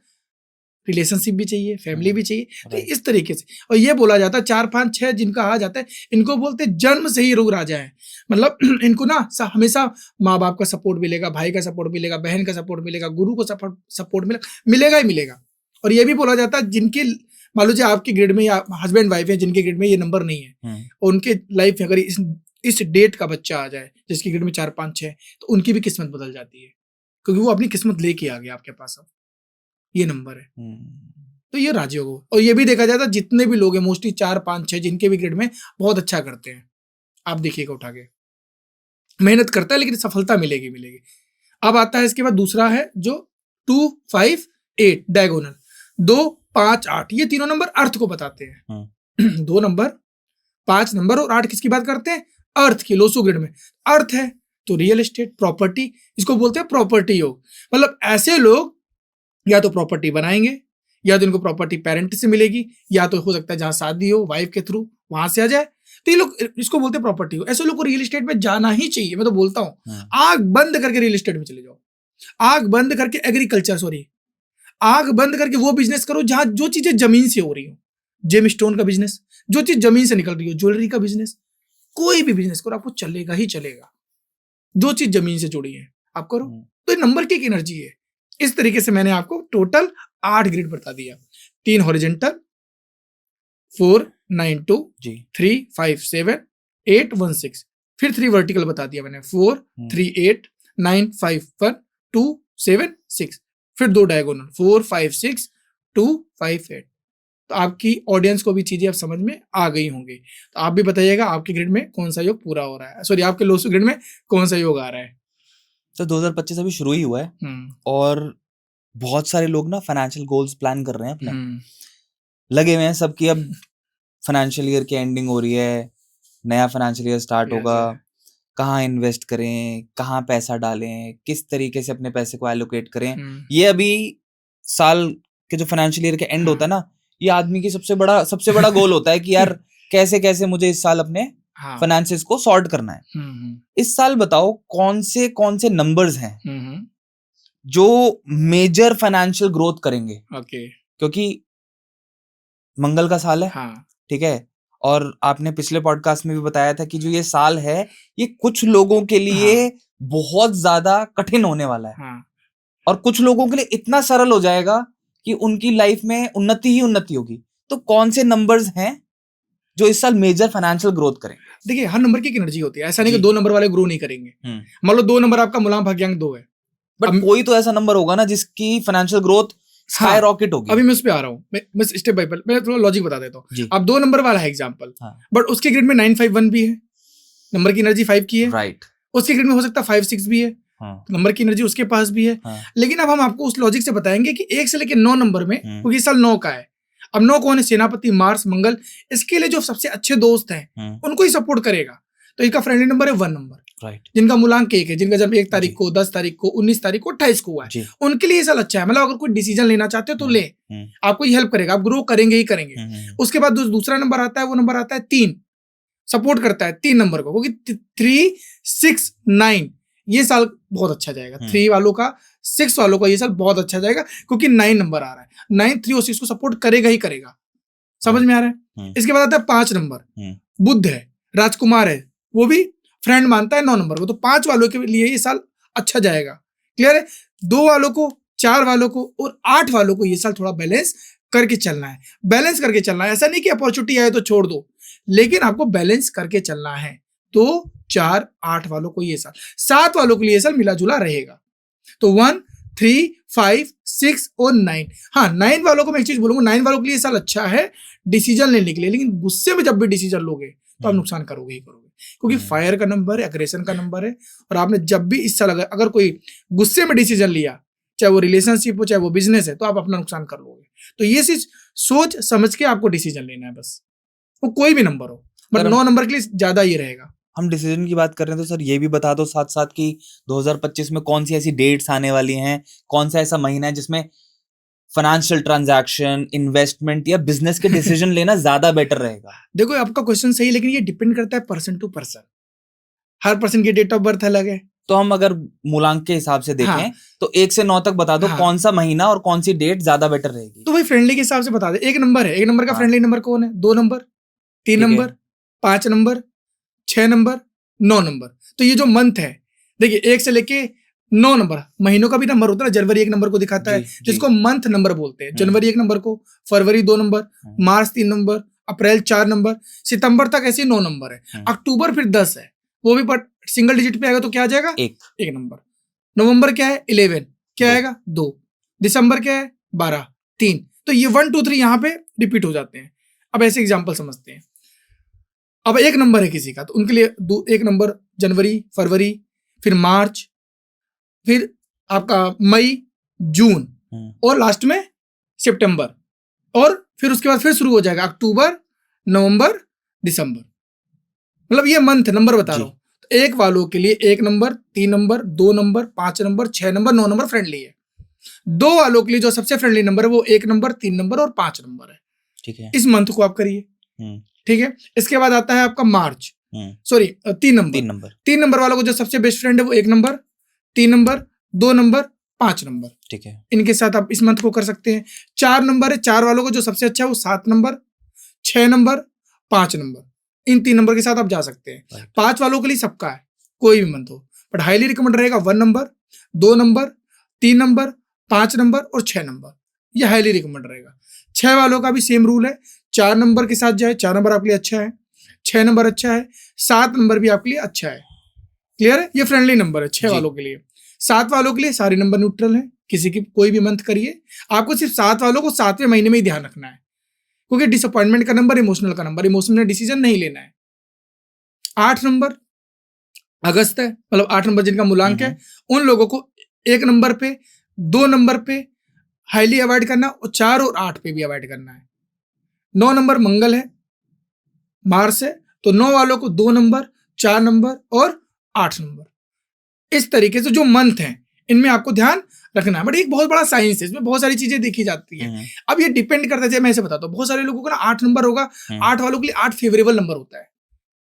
रिलेशनशिप भी चाहिए, फैमिली भी चाहिए। तो इस तरीके से, और ये बोला जाता है 4 5 6 जिनका आ जाता है, इनको बोलते हैं जन्म से ही रोग राजा है। मतलब इनको ना हमेशा माँ बाप का सपोर्ट मिलेगा, भाई का सपोर्ट मिलेगा, बहन का सपोर्ट मिलेगा, गुरु को सपोर्ट मिलेगा ही मिलेगा। और ये भी बोला जाता है जिनके मान लीजिए आपके ग्रेड में या हस्बैंड वाइफ है, जिनके ग्रेड में ये नंबर नहीं है, और उनके लाइफ में अगर इस डेट का बच्चा आ जाए जिसकी ग्रेड में 4 5 6, तो उनकी भी किस्मत बदल जाती है, क्योंकि वो अपनी किस्मत लेके आ गया आपके पास। अब ये नंबर है, तो ये राजयोग हो। और ये भी देखा जाता है जितने भी लोग हैं मोस्टली 4 5 6 जिनके भी ग्रेड में बहुत अच्छा करते हैं, आप देखिएगा उठा के, मेहनत करता है लेकिन सफलता मिलेगी। अब आता है इसके बाद दूसरा है जो 2 5 8 डायगोनल, 2 5 8, ये तीनों नंबर अर्थ को बताते हैं। 2 नंबर 5 नंबर और 8 किसकी बात करते हैं? अर्थ की। लोसो ग्रेड में अर्थ है तो रियल एस्टेट, प्रॉपर्टी, इसको बोलते हैं प्रॉपर्टी योग। मतलब ऐसे लोग या तो प्रॉपर्टी बनाएंगे या तो इनको प्रॉपर्टी पेरेंट से मिलेगी, या तो हो सकता है जहां शादी हो वाइफ के थ्रू वहां से आ जाए। तो ये लोग इसको बोलते हैं प्रॉपर्टी हो। ऐसे लोग को रियल एस्टेट में जाना ही चाहिए। मैं तो बोलता हूँ आग बंद करके रियल एस्टेट में चले जाओ, आग बंद करके एग्रीकल्चर, सॉरी आग बंद करके वो बिजनेस करो जहां जो चीजें जमीन से हो रही हो, जेम स्टोन का बिजनेस, जो चीज जमीन से निकल रही हो, ज्वेलरी का बिजनेस, कोई भी बिजनेस करो आपको चलेगा ही चलेगा। जो चीज जमीन से जुड़ी है आप करो। तो ये नंबर की एक एनर्जी है। इस तरीके से मैंने आपको टोटल 8 ग्रिड बता दिया, 3 हॉरिजेंटल, 4 9 2 3 5 7 8 1 6, फिर 3 वर्टिकल बता दिया मैंने, 4 3 8 9 5 1 2 7 6, फिर 2 डायगोनल 4 5 6 2 5 8। तो आपकी ऑडियंस को भी चीजें अब समझ में आ गई होंगी। तो आप भी बताइएगा आपके ग्रिड में कौन सा योग पूरा हो रहा है, सॉरी आपके लोसो ग्रिड में कौन सा योग आ रहा है।
तो 2025 अभी शुरू ही हुआ है और बहुत सारे लोग ना फाइनेंशियल गोल्स प्लान कर रहे हैं अपने, लगे हुए हैं सबकी। अब फाइनेंशियल ईयर की एंडिंग हो रही है, नया फाइनेंशियल ईयर स्टार्ट होगा, कहाँ इन्वेस्ट करें, कहाँ पैसा डालें, किस तरीके से अपने पैसे को एलोकेट करें। ये अभी साल के जो फाइनेंशियल ईयर के एंड होता है ना, ये आदमी की सबसे बड़ा गोल होता है कि यार कैसे कैसे मुझे इस साल अपने फाइनेंसेस को सॉर्ट करना है। इस साल बताओ कौन से नंबर्स हैं जो मेजर फाइनेंशियल ग्रोथ करेंगे। क्योंकि मंगल का साल है, ठीक है, और आपने पिछले पॉडकास्ट में भी बताया था कि जो ये साल है ये कुछ लोगों के लिए बहुत ज्यादा कठिन होने वाला है, और कुछ लोगों के लिए इतना सरल हो जाएगा कि उनकी लाइफ में उन्नति ही उन्नति होगी। तो कौन से नंबर्स हैं जो इस साल मेजर फाइनेंशियल ग्रोथ करेंगे?
देखिए हर नंबर की एक एनर्जी होती है, ऐसा नहीं कि 2 नंबर वाले ग्रो नहीं करेंगे। मान लो 2 नंबर आपका मुलायम भाग्यांक 2 है,
बट कोई तो ऐसा नंबर होगा ना जिसकी फाइनेंशियल ग्रोथ स्काई रॉकेट होगी।
अभी मैं उस पे आ रहा हूँ, मैं स्टेप बाय स्टेप मैं थोड़ा लॉजिक बता देता हूँ। अब 2 नंबर वाला है एग्जांपल, बट उसके ग्रिड में 9 5 1 भी है, नंबर की एनर्जी 5 की है, राइट। उसके ग्रिड में हो सकता है 5 6 भी है, नंबर की एनर्जी उसके पास भी है। लेकिन अब हम आपको उस लॉजिक से बताएंगे कि 1 से लेकर 9 नंबर में, क्योंकि इस साल 9 का है। अब 9 कौन है? सेनापति मार्स, मंगल। इसके लिए जो सबसे अच्छे दोस्त हैं उनको ही सपोर्ट करेगा। तो इसका फ्रेंडली नंबर है 1 नंबर, राइट। जिनका मूलांक 1 है, जिनका जन्म 1 तारीख को, 10 तारीख को, 19 तारीख को, 28 को हुआ है, उनके लिए ये साल अच्छा है। मतलब अगर कोई डिसीजन लेना चाहते हो तो ले, आपको ये हेल्प करेगा, आप ग्रो करेंगे ही करेंगे। उसके बाद दूसरा नंबर आता है, वो नंबर आता है 3, सपोर्ट करता है 3 नंबर को, क्योंकि 3 6 9 ये साल बहुत अच्छा जाएगा। 3 वालों का, 6 वालों का ये साल बहुत अच्छा जाएगा, क्योंकि 9 नंबर आ रहा है। 9 3 और 6 को सपोर्ट करेगा ही करेगा। समझ में आ रहा है? इसके बाद आता है 5 नंबर, बुध है, राजकुमार है, वो भी फ्रेंड मानता है 9 नंबर को। तो 5 वालों के लिए ये साल अच्छा जाएगा। क्लियर है? 2 वालों को, 4 वालों को और 8 वालों को ये साल थोड़ा बैलेंस करके चलना है। बैलेंस करके चलना है, ऐसा नहीं कि अपॉर्चुनिटी आए तो छोड़ दो, लेकिन आपको बैलेंस करके चलना है। तो 4 8 वालों को ये साल, 7 वालों के लिए ये साल मिला जुला रहेगा। तो 1 3 5 6 और 9। हाँ, 9 वालों को मैं एक चीज बोलूंगा, 9 वालों के लिए साल अच्छा है डिसीजन लेने के लिए, लेकिन गुस्से में जब भी डिसीजन लोगे तो आप नुकसान करोगे ही करोगे, क्योंकि फायर का नंबर है, एग्रेशन का नंबर है। और आपने जब भी इस साल अगर कोई गुस्से में डिसीजन लिया, चाहे वो रिलेशनशिप हो चाहे वो बिजनेस है, तो आप अपना नुकसान कर लोगे। तो ये चीज सोच समझ के आपको डिसीजन लेना है, बस वो कोई भी नंबर हो। बट 9 नंबर के लिए ज्यादा ये रहेगा।
हम डिसीजन की बात कर रहे हैं तो सर ये भी बता दो साथ साथ कि 2025 में कौन सी ऐसी डेट्स आने वाली हैं, कौन सा ऐसा महीना है जिसमें फाइनेंशियल ट्रांजैक्शन, इन्वेस्टमेंट या बिजनेस के डिसीजन लेना ज्यादा बेटर रहेगा।
देखो आपका क्वेश्चन सही है, लेकिन ये डिपेंड करता है पर्सन टू पर्सन। हर पर्सन की डेट ऑफ बर्थ अलग है।
तो हम अगर मूलांक के हिसाब से देखें तो 1 से 9 तक बता दो कौन सा महीना और कौन सी डेट ज्यादा बेटर रहेगी।
तो भाई फ्रेंडली के हिसाब से बता दे। 1 नंबर है, 1 नंबर का फ्रेंडली नंबर कौन है? 2 number, 3 number, 5 number, 6 number, 9 number. तो ये जो मंथ है, देखिए 1 से लेके 9 नंबर महीनों का भी नंबर होता है। जनवरी 1 नंबर को दिखाता है, जिसको मंथ नंबर बोलते हैं। जनवरी 1 नंबर को, फरवरी 2 नंबर, मार्च 3 नंबर, अप्रैल 4 नंबर, सितंबर तक ऐसे 9 नंबर है। अक्टूबर फिर 10 है, वो भी बट सिंगल डिजिट पे आएगा तो क्या आ जाएगा? 1 नंबर। नवंबर क्या है? 11 क्या आएगा? 2। दिसंबर क्या है? 12 3। तो ये 1 2 3 यहाँ पे रिपीट हो जाते हैं। अब ऐसे एग्जाम्पल समझते हैं। अब 1 नंबर है किसी का, तो उनके लिए 1 नंबर जनवरी, फरवरी, फिर मार्च, फिर आपका मई, जून और लास्ट में सितंबर, और फिर उसके बाद फिर शुरू हो जाएगा अक्टूबर, नवंबर, दिसंबर। मतलब ये मंथ नंबर बता रहा हूं। तो 1 वालों के लिए 1 number, 3 number, 2 number, 5 number, 6 number, 9 number friendly है। 2 वालों के लिए जो सबसे फ्रेंडली नंबर है वो 1 नंबर, 3 नंबर और 5 नंबर है।
ठीक है।
इस मंथ को आप करिए, ठीक है। इसके बाद आता है आपका मार्च, सॉरी 3 नंबर। 3 नंबर वालों को जो सबसे बेस्ट फ्रेंड है वो 1 नंबर, 3 नंबर, 2 नंबर, 5 नंबर,
ठीक है।
इनके साथ आप इस मंथ को कर सकते हैं। 4 नंबर है, 4 वालों को जो सबसे अच्छा है वो 7 नंबर, 6 नंबर, 5 नंबर, इन 3 नंबर के साथ आप जा सकते हैं। 5 वालों के लिए सबका है, कोई भी मंथ हो, बट हाईली रिकमेंड रहेगा 1 नंबर, 2 नंबर, 3 नंबर, 5 नंबर और 6 नंबर, ये हाईली रिकमेंड रहेगा। 6 वालों का भी सेम रूल है, 4 नंबर के साथ जाए, 4 नंबर आपके लिए अच्छा है, 6 नंबर अच्छा है, 7 नंबर भी आपके लिए अच्छा है। क्लियर है, ये फ्रेंडली नंबर है 6 वालों के लिए। 7 वालों के लिए सारे नंबर न्यूट्रल हैं, किसी की कोई भी मंथ करिए, आपको सिर्फ 7 वालों को 7वें महीने में ही ध्यान रखना है, क्योंकि डिसअपॉइंटमेंट का नंबर इमोशनल का नंबर, इमोशनल डिसीजन नहीं लेना है। 8 नंबर अगस्त है, मतलब 8 नंबर जिनका मूलांक है, उन लोगों को 1 नंबर पे, 2 नंबर पे हाईली अवॉइड करना और 4 और 8 पे भी अवॉइड करना है। 9 नंबर मंगल है, मार्स है, तो 9 वालों को 2 नंबर, 4 नंबर और 8 नंबर, इस तरीके से जो मंथ हैं इनमें आपको ध्यान रखना है। बट एक बहुत बड़ा साइंस है, इसमें बहुत सारी चीजें देखी जाती है। अब ये डिपेंड करता है, मैं ऐसे बताता हूँ, बहुत सारे लोगों को ना 8 नंबर होगा, 8 वालों के लिए 8 फेवरेबल नंबर होता है,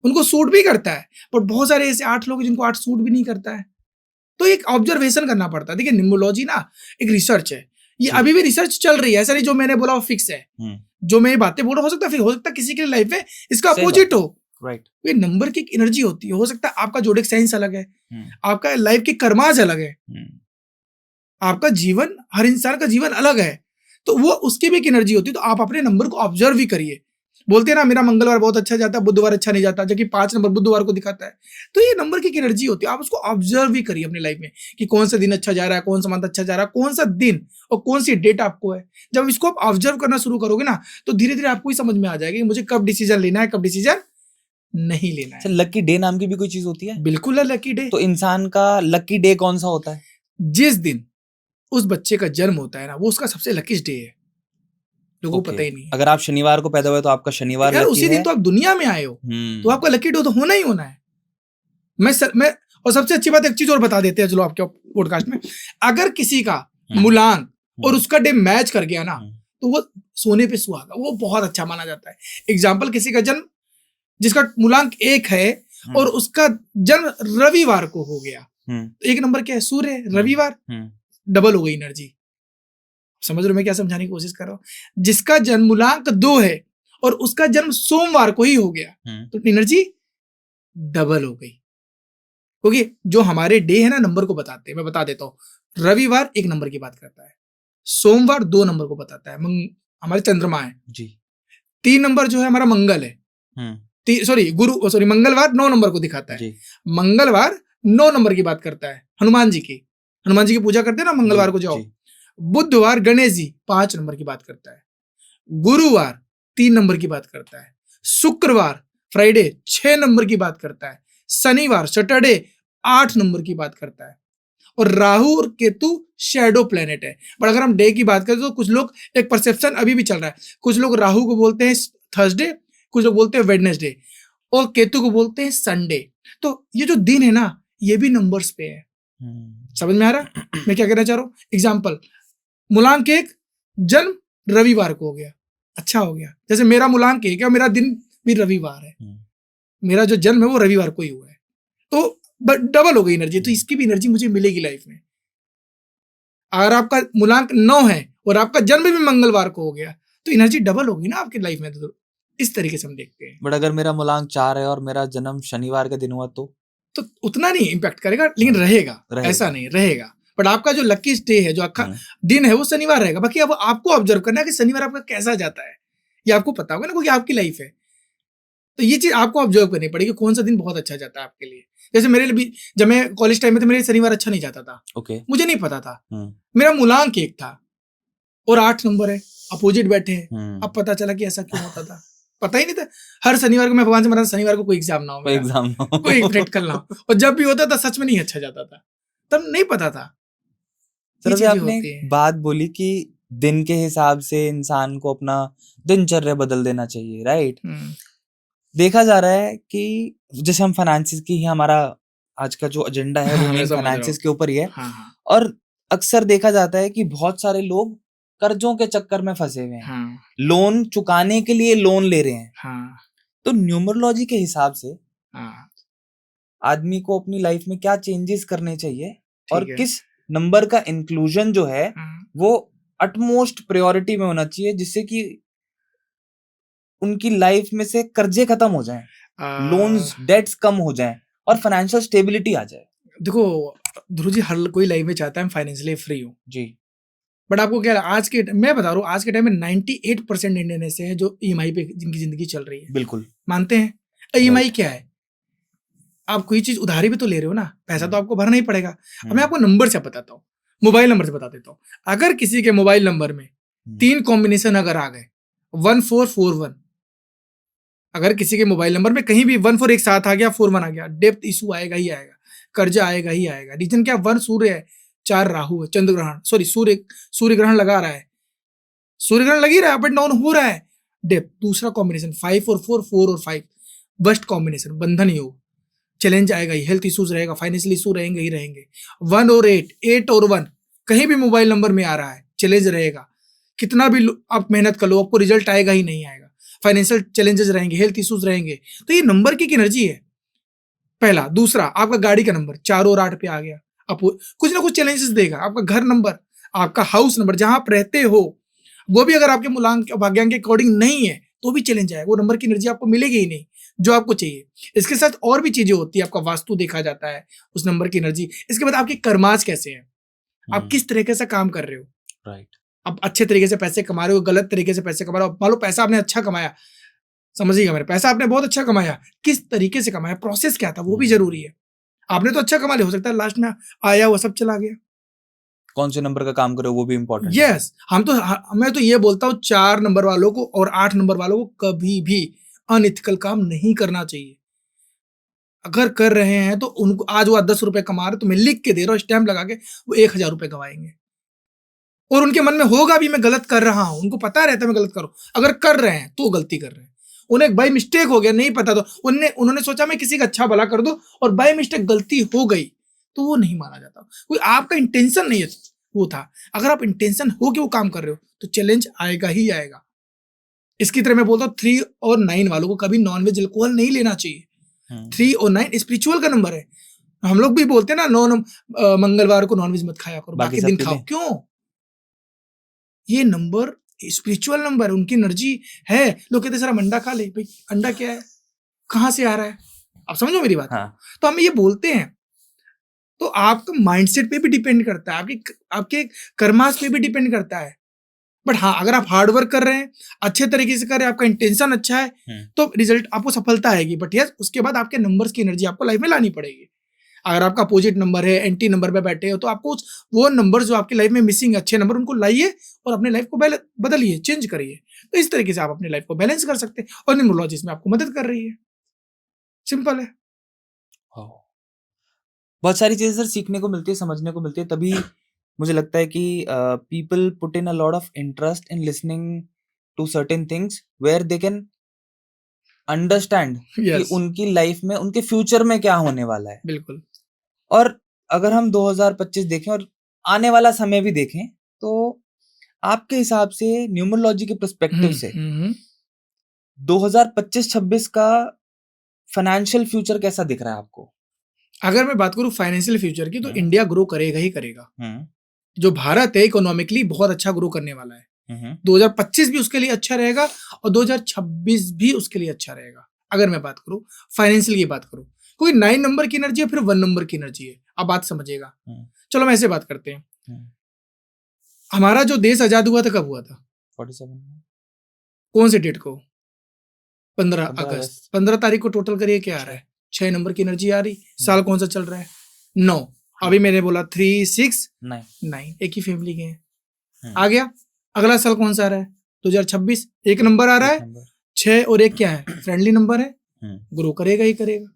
उनको सूट भी करता है, बट बहुत सारे ऐसे 8 लोग जिनको 8 सूट भी नहीं करता है। तो एक ऑब्जर्वेशन करना पड़ता है। देखिए न्यूमरोलॉजी ना एक रिसर्च है, ये अभी भी रिसर्च चल रही है, ऐसा नहीं जो मैंने बोला वो फिक्स है। जो मैं ये बातें बोल रहा हूँ, हो सकता है फिर हो सकता है किसी के लाइफ में इसका अपोजिट हो।
राइट,
ये नंबर की एक एनर्जी होती है, हो सकता है आपका जोडिक साइंस अलग है, आपका लाइफ की कर्माज अलग है, आपका जीवन, हर इंसान का जीवन अलग है, तो वो उसकी भी एक एनर्जी होती है। तो आप अपने नंबर को ऑब्जर्व भी करिए। बोलते हैं ना मेरा मंगलवार बहुत अच्छा जाता है, बुधवार अच्छा नहीं जाता, जबकि 5 नंबर बुधवार को दिखाता है। तो ये नंबर की एक एनर्जी होती है, आप उसको ऑब्जर्व भी करिए अपनी लाइफ में कि कौन सा दिन अच्छा जा रहा है, कौन सा मंथ अच्छा जा रहा है, कौन सा दिन और कौन सी डेट आपको है। जब इसको आप ऑब्जर्व करना शुरू करोगे ना, तो धीरे धीरे आपको ही समझ में आ जाएगा कि मुझे कब डिसीजन लेना है, कब डिसीजन नहीं लेना है।
लकी डे नाम की भी कोई चीज होती है?
बिल्कुल है, लकी डे।
तो इंसान का लकी डे कौन सा होता है?
जिस दिन उस बच्चे का जन्म होता है ना, वो उसका सबसे लकीस्ट डे है, लोगों को पता ही नहीं है।
अगर आप शनिवार को पैदा हुए तो आपका शनिवार
यार
लकी
उसी दिन तो आप दुनिया में आए हो, तो आपका लकी डे तो होना ही होना है। मैं और सबसे अच्छी बात एक चीज और बता देते हैं, चलो आपके पॉडकास्ट में, अगर किसी का मूलांक और उसका डे मैच कर गया ना, तो वो सोने पे सुहागा, वो बहुत अच्छा माना जाता है। एग्जाम्पल, किसी का जन्म जिसका मूलांक 1 है और उसका जन्म रविवार को हो गया, तो 1 नंबर क्या है? सूर्य है, रविवार, डबल हो गई एनर्जी। समझ रहे हो मैं क्या समझाने की कोशिश कर रहा हूँ? जिसका जन्म मूलांक 2 है और उसका जन्म सोमवार को ही हो गया, तो एनर्जी डबल हो गई। क्योंकि जो हमारे डे है ना, नंबर को बताते हैं। मैं बता देता हूँ, रविवार 1 नंबर की बात करता है, सोमवार 2 नंबर को बताता है, हमारे चंद्रमा है जी। 3 नंबर जो है हमारा मंगल है, मंगलवार 9 नंबर को दिखाता है, मंगलवार 9 नंबर की बात करता है, हनुमान जी की पूजा करते हैं ना, मंगलवार को जाओ। बुधवार गणेश जी 5 नंबर की बात करता है, गुरुवार 3 नंबर की बात करता है, शुक्रवार फ्राइडे 6 नंबर की बात करता है, शनिवार सैटरडे 8 नंबर की बात करता है, और राहु और केतु शैडो प्लेनेट है। पर अगर हम डे की बात करें तो कुछ लोग, एक परसेप्शन अभी भी चल रहा है, कुछ लोग राहु को बोलते हैं थर्सडे, कुछ लोग बोलते हैं वेडनेसडे, और केतु को बोलते हैं संडे। तो ये जो दिन है ना, ये भी नंबर्स पे है। समझ में आ रहा मैं क्या कहना चाह रहा हूँ? एग्जाम्पल, मूलांक 1, जन्म रविवार को हो गया, अच्छा हो गया। जैसे मेरा मूलांक 1 है, मेरा दिन भी रविवार है, मेरा जो जन्म है वो रविवार को ही हुआ है, तो डबल हो गई एनर्जी। तो इसकी भी एनर्जी मुझे मिलेगी लाइफ में। अगर आपका मूलांक 9 है और आपका जन्म भी मंगलवार को हो गया, तो एनर्जी डबल होगी ना आपकी लाइफ में। तो इस तरीके से हम देखते हैं।
बट अगर मेरा मूलांक 4 है और मेरा जन्म शनिवार का दिन हुआ तो
उतना नहीं इम्पैक्ट करेगा, लेकिन रहेगा। ऐसा नहीं रहेगा, बट आपका जो लकी डे है, जो आपका दिन है, वो शनिवार रहेगा। बाकी अब आपको ऑब्जर्व करना है कि शनिवार आपका कैसा जाता है, ये आपको पता होगा ना, क्योंकि आपकी लाइफ है। तो ये चीज आपको ऑब्जर्व करनी पड़ेगी, कौन सा दिन बहुत अच्छा जाता है आपके लिए। जैसे मेरे लिए भी, जब मैं कॉलेज टाइम में, तो मेरे शनिवार अच्छा नहीं जाता था। मुझे नहीं पता था, मेरा मूलांक 1 था और 8 नंबर है, अपोजिट बैठे हैं। अब पता चला कि ऐसा क्यों होता था, पता ही नहीं था। हर शनिवार को मैं भगवान से मना, शनिवार को कोई एग्जाम ना हो, कोई प्रैक्टिकल ना हो, और जब भी होता था सच में नहीं अच्छा जाता था, तब नहीं पता था।
सर आपने बात बोली कि दिन के हिसाब से इंसान को अपना दिनचर्या बदल देना चाहिए, राइट? देखा जा रहा है कि जैसे हम फाइनेंसिस की ही, हमारा आज का जो एजेंडा है वो मेन फाइनेंसिस के ऊपर ही है। और अक्सर देखा जाता है कि बहुत सारे लोग कर्जों के चक्कर में फंसे हुए हैं,
हाँ
लोन चुकाने के लिए लोन ले रहे हैं।
हाँ
तो न्यूमरोलॉजी के हिसाब से
हाँ
आदमी को अपनी लाइफ में क्या चेंजेस करने चाहिए और
ठीक है।
किस नंबर का इंक्लूजन जो है
हाँ,
वो अटमोस्ट प्रायोरिटी में होना चाहिए, जिससे कि उनकी लाइफ में से कर्जे खत्म हो जाएं, लोन्स डेट्स कम हो जाएं और फाइनेंशियल स्टेबिलिटी आ जाए।
देखो ध्रुव जी, हर कोई लाइफ में चाहता है फाइनेंशियली फ्री हो,
जी
बट आपको क्या आज के मैं बता रहा हूँ, आज के टाइम में 98% इंडियन ऐसे हैं जो ईएमआई पे जिनकी जिंदगी चल रही है।
बिल्कुल
मानते हैं? ईएमआई क्या है? आप कोई चीज उधारी भी तो ले रहे हो ना, पैसा तो आपको भरना ही पड़ेगा। अब मैं आपको नंबर से बताता हूँ, मोबाइल नंबर से बता देता हूँ। अगर किसी के मोबाइल नंबर में 3 कॉम्बिनेशन अगर आ गए 1441, अगर किसी के मोबाइल नंबर में कहीं भी 14 एक साथ आ गया, 41 आ गया, डेप्थ इशू आएगा ही आएगा, कर्जा आएगा ही आएगा। रीजन क्या? 1 सूर्य है, 4 राहु है, चंद्र ग्रहण, सॉरी सूर्य ग्रहण लगा रहा है, सूर्य ग्रहण लग ही रहा है, अप एंड डाउन हो रहा है। डेप्थ, दूसरा कॉम्बिनेशन 5 और 4, 4 और 5, बस्ट कॉम्बिनेशन, बंधन योग, चैलेंज आएगा ही, हेल्थ इश्यूज रहेगा, फाइनेंशियल इशू रहेंगे ही रहेंगे। 1 और 8, 8 और 1 कहीं भी मोबाइल नंबर में आ रहा है, चैलेंज रहेगा। कितना भी आप मेहनत कर लो, आपको रिजल्ट आएगा ही नहीं आएगा। फाइनेंशियल चैलेंजेस रहेंगे, हेल्थ इश्यूज रहेंगे। तो ये नंबर की एनर्जी है पहला। दूसरा, आपका गाड़ी का नंबर 4 और 8 पे आ गया, आप कुछ ना कुछ चैलेंजेस देगा। आपका घर नंबर, आपका हाउस नंबर, जहां आप रहते हो, वो भी अगर आपके मूलांक भाग्यांक के अकॉर्डिंग नहीं है तो भी चैलेंज आएगा। वो नंबर की एनर्जी आपको मिलेगी ही नहीं जो आपको चाहिए। इसके साथ और भी चीजें होती है, आपका वास्तु देखा जाता है उस नंबर की एनर्जी। इसके बाद आपके कर्माज कैसे हैं, आप किस तरीके से काम कर रहे हो।
राइट,
आप अच्छे तरीके से पैसे कमा रहे हो, गलत तरीके से पैसे कमा रहे हो। मान लो पैसा आपने अच्छा कमाया, समझिएगा मेरे, पैसा आपने बहुत अच्छा कमाया, किस तरीके से कमाया, प्रोसेस क्या था, वो भी जरूरी है। आपने तो अच्छा कमा लिया, हो सकता है लास्ट में आया हुआ सब चला गया।
कौन से नंबर का काम करो वो भी इम्पोर्टेंट है।
यस, मैं तो ये बोलता हूँ 4 नंबर वालों को और 8 नंबर वालों को कभी भी अनइथिकल काम नहीं करना चाहिए। अगर कर रहे हैं तो उनको, आज वो 10 रुपए कमा रहे, तो मैं लिख के दे रहा हूँ स्टैंप लगा के, वो 1000 रुपए कमाएंगे। और उनके मन में होगा भी मैं गलत कर रहा हूं, उनको पता रहता है मैं गलत करूं। अगर कर रहे हैं तो गलती कर रहे हैं। उन्हें बाई मिस्टेक हो गया, नहीं पता, तो उन्होंने सोचा मैं किसी का अच्छा भला कर दूं और बाई मिस्टेक गलती हो गई, तो वो नहीं माना जाता। कोई आपका इंटेंशन नहीं है वो था। अगर आप इंटेंशन हो के वो काम कर रहे हो तो चैलेंज आएगा ही आएगा। इसकी तरह मैं बोलता हूँ 3 और 9 वालों को कभी नॉनवेज अल्कोहल नहीं लेना चाहिए। 3 और 9 स्पिरिचुअल का नंबर है। हम लोग भी बोलते हैं ना, मंगलवार को नॉनवेज मत खाया करो, बाकी दिन खाओ। क्यों? ये नंबर स्पिरिचुअल नंबर है, उनकी एनर्जी है। लोग कहते सर हम अंडा खा ले, भाई अंडा क्या है, कहां से आ रहा है, आप समझो मेरी बात।
हाँ।
तो हम ये बोलते हैं, तो आपका माइंडसेट पे भी डिपेंड करता है, आपके कर्मास पे भी डिपेंड करता है। बट हाँ, अगर आप हार्ड वर्क कर रहे हैं, अच्छे तरीके से कर रहे हैं, आपका इंटेंशन अच्छा है, तो रिजल्ट आपको सफलता आएगी। बट यस, उसके बाद आपके नंबर्स की एनर्जी आपको लाइफ में लानी पड़ेगी। अगर आपका अपोजिट नंबर है, एंटी नंबर पे बैठे हो, तो आपको वो नंबर जो आपकी लाइफ में मिसिंग, अच्छे नंबर, उनको लाइए और अपने लाइफ को बदलिए, चेंज करिए। तो इस तरीके से आप अपनी लाइफ को बैलेंस कर सकते हैं और न्यूमरोलॉजी इसमें आपको मदद कर रही है। सिंपल है।
बहुत सारी चीजें सर सीखने को मिलती है, समझने को मिलती है। तभी मुझे लगता है कि people put in a lot of interest in listening to certain things where they can understand कि उनकी लाइफ में, उनके फ्यूचर में क्या होने वाला है।
बिल्कुल।
और अगर हम 2025 देखें और आने वाला समय भी देखें, तो आपके हिसाब से न्यूमरोलॉजी के पर्सपेक्टिव से 2025-26 का फाइनेंशियल फ्यूचर कैसा दिख रहा है आपको?
अगर मैं बात करूं फाइनेंशियल फ्यूचर की, तो इंडिया ग्रो करेगा ही करेगा। जो भारत है इकोनॉमिकली बहुत अच्छा ग्रो करने वाला है। 2025 भी उसके लिए अच्छा रहेगा और 2026 भी उसके लिए अच्छा रहेगा। अगर मैं बात करूं फाइनेंशियल की बात करूं, कोई 9 नंबर की एनर्जी है, फिर 1 नंबर की एनर्जी है। आप बात समझिएगा। चलो हम ऐसे बात करते हैं। हमारा जो देश आजाद हुआ था, कब हुआ था?
47।
कौन से डेट को? 15 अगस्त। 15 तारीख को टोटल करिए क्या आ रहा है? 6 नंबर की एनर्जी आ रही। साल कौन सा चल रहा है? 9। अभी मैंने बोला 3, 6, 9, एक ही फैमिली के हैं। आ गया। अगला साल कौन सा आ रहा है? 2026। एक नंबर आ रहा है, 6 और 1 क्या है? फ्रेंडली नंबर है, ग्रो करेगा ही करेगा।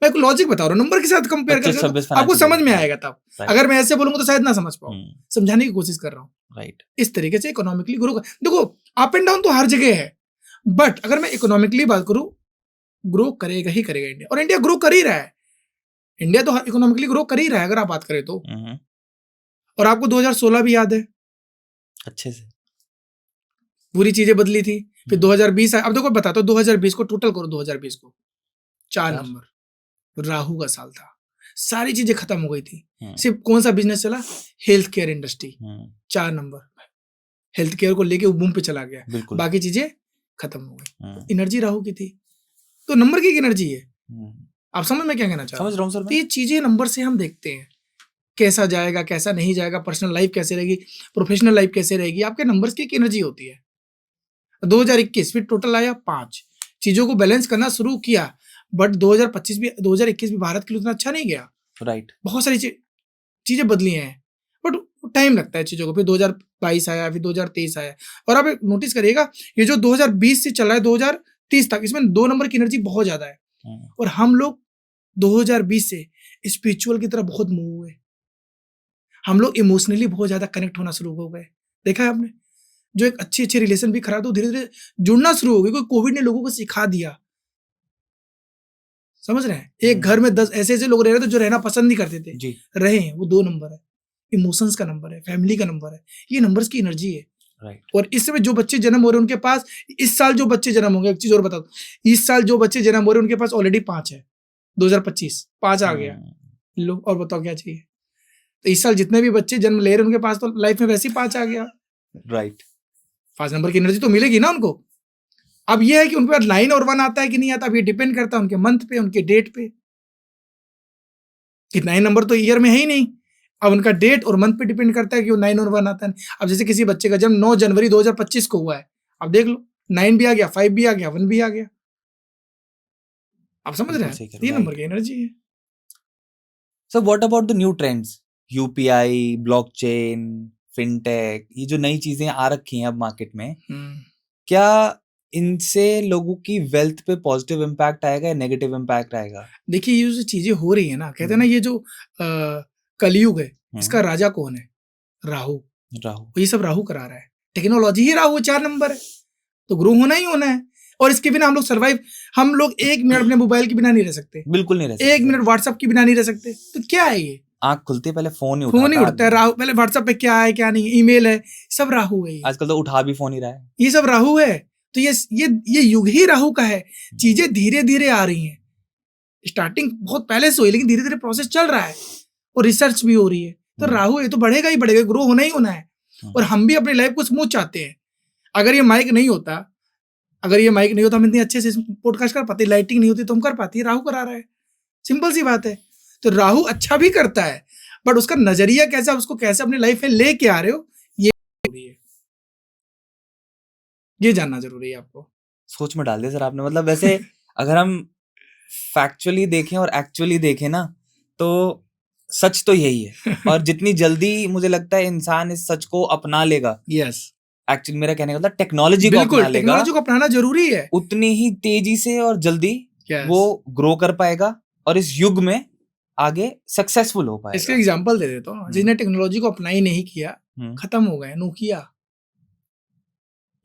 मैं लॉजिक बता रहा हूँ, नंबर के साथ कंपेयर करके आपको समझ में आएगा तब। अगर मैं ऐसे बोलूंगा तो शायद ना समझ पाऊं, समझाने की कोशिश कर रहा हूँ। राइट। इस तरीके से इकोनॉमिकली ग्रो देखो, अप एंड डाउन तो हर जगह है, बट अगर मैं इकोनॉमिकली बात करूं, ग्रो करेगा ही करेगा इंडिया। और इंडिया ग्रो कर ही रहा है। इंडिया तो इकोनॉमिकली ग्रो कर ही रहा है अगर आप बात करें तो। और आपको 2016 भी याद है,
अच्छे से।
पूरी चीजें बदली थी। फिर 2020 आया। अब देखो बताता हूँ, 2020 को टोटल करो, 2020 को 4
चार।
नंबर राहु का साल था, सारी चीजें खत्म हो गई थी।
हम्म,
सिर्फ कौन सा बिजनेस चला? Health care industry.
Hmm,
4 number health care को लेके बूम पे चला गया,
बिल्कुल।
बाकी चीजें खत्म हो गई।
हम्म,
एनर्जी राहु की थी, तो नंबर की एनर्जी है।
हम्म,
आप समझ में क्या कहना चाह रहा
समझ
हूँ?
रहा हूँ सर
तो
मैं।
ये चीजें नंबर से हम देखते हैं, कैसा जाएगा कैसा नहीं जाएगा, पर्सनल लाइफ कैसे रहेगी, प्रोफेशनल लाइफ कैसे रहेगी, आपके नंबर्स की एक एनर्जी होती है। 2021 फिर टोटल आया 5, चीजों को बैलेंस करना शुरू किया, बट 2021 भी भारत के लिए उतना अच्छा नहीं गया।
राइट।
बहुत सारी चीजें बदली हैं, बट टाइम लगता है चीजों को। फिर 2022 आया, फिर 2023 आया, और आप एक नोटिस करिएगा, ये जो 2020 से चल रहा है 2030 तक, इसमें 2 नंबर की एनर्जी बहुत ज्यादा है। और हम लोग 2020 से स्पिरिचुअल की तरफ बहुत मूव हुए, हम लोग इमोशनली बहुत ज्यादा कनेक्ट होना शुरू हो गए। देखा है आपने, जो एक अच्छे रिलेशन भी खराब, तो धीरे धीरे जुड़ना शुरू हो गए, क्योंकि कोविड ने लोगों को सिखा दिया। समझ रहे हैं, एक घर में 10 ऐसे लोग रह रहे थे जो रहना पसंद नहीं करते थे,
जी।
रहे हैं। वो 2 नंबर है, इमोशंस का नंबर है, फैमिली का नंबर है, ये नंबर्स की एनर्जी है।
राइट।
और इस समय जो बच्चे जन्म हो रहे हैं उनके पास, इस साल जो बच्चे जन्म होंगे, एक चीज और बता दूं, इस साल जो बच्चे जन्म हो रहे हैं उनके पास ऑलरेडी 5 है। 2025 5 आ गया। लो और बताओ क्या चाहिए। तो इस साल जितने भी बच्चे जन्म ले रहे हैं उनके पास तो लाइफ में वैसे ही 5 आ गया।
राइट।
5 नंबर की एनर्जी तो मिलेगी ना उनको। अब ये है कि उनके पास 9 और 1 आता है कि नहीं आता, अब ये डिपेंड करता है उनके मंथ पे, उनके डेट पे। कि 9 नंबर तो ईयर में है ही नहीं, अब उनका डेट और मंथ पे डिपेंड करता है कि वो 9 और 1 आता है। अब जैसे किसी बच्चे का जन्म 9 जनवरी 2025 को हुआ है, अब देख लो 9 भी आ गया, 5 भी आ गया, 1 भी आ गया। आप समझ रहे
बिल्कुल
हैं,
सही कह रहे
3
हो,
नंबर
राइट।
की एनर्जी है।
So what about the new trends, UPI, blockchain, fintech, ये जो नई चीजें आ रखी हैं अब मार्केट में, क्या इनसे लोगों की वेल्थ पे पॉजिटिव इम्पैक्ट आएगा या नेगेटिव इम्पैक्ट आएगा?
देखिए ये जो चीजें हो रही है ना, कहते हैं ना, ये जो कलयुग है, इसका राजा कौन है? राहु।
राहु।
ये सब राहु करा रहा है, टेक्नोलॉजी ही राहु 4 नंबर है, तो ग्रो होना ही होना है। और इसके बिना हम लोग सर्वाइव, हम लोग 1 मिनट अपने मोबाइल के बिना नहीं रह सकते,
बिल्कुल नहीं रह सकते।
1 मिनट व्हाट्सएप के बिना नहीं रह सकते। तो क्या है ये?
आंख खुलती है पहले फोन ही
फोन ही
उठाता
उठता है,
आदमी।
राहु। पहले व्हाट्सएप पे क्या है क्या नहीं, ईमेल है, सब राहु है।
आजकल तो उठा भी फोन ही रहा है।
ये सब राहु है। तो ये युग ही राहु का है। चीजें धीरे धीरे आ रही हैं, स्टार्टिंग बहुत पहले से हुई, लेकिन धीरे धीरे प्रोसेस चल रहा है और रिसर्च भी हो रही है। तो राहु ये तो बढ़ेगा ही बढ़ेगा, ग्रो होना ही होना है। और हम भी अपनी लाइफ को स्मूथ चाहते हैं। अगर ये माइक नहीं होता, हम इतनी अच्छे से पॉडकास्ट कर पाते, लाइटिंग नहीं होती तो हम कर पाते। राहु करा रहा है, सिंपल सी बात है। तो राहु अच्छा भी करता है, बट उसका नजरिया कैसा, उसको कैसे अपनी लाइफ में लेके आ रहे हो, ये जरूरी है, ये जानना जरूरी है आपको।
सोच में डाल दिया सर आपने। मतलब वैसे अगर हम फैक्चुअली देखें और एक्चुअली देखें ना, तो सच तो यही है। और जितनी जल्दी मुझे लगता है इंसान इस सच को अपना लेगा,
यस,
एक्चुअली मेरा कहने का मतलब टेक्नोलॉजी को
बिल्कुल,
अपना लेगा,
टेक्नोलॉजी को अपनाना जरूरी है,
उतनी ही तेजी से और जल्दी
Yes.
वो ग्रो कर पाएगा और इस युग में आगे सक्सेसफुल हो
इसका
पाएगा।
एग्जांपल दे देता हूँ। जिसने टेक्नोलॉजी को अपना ही नहीं किया, खत्म हो गए। नोकिया,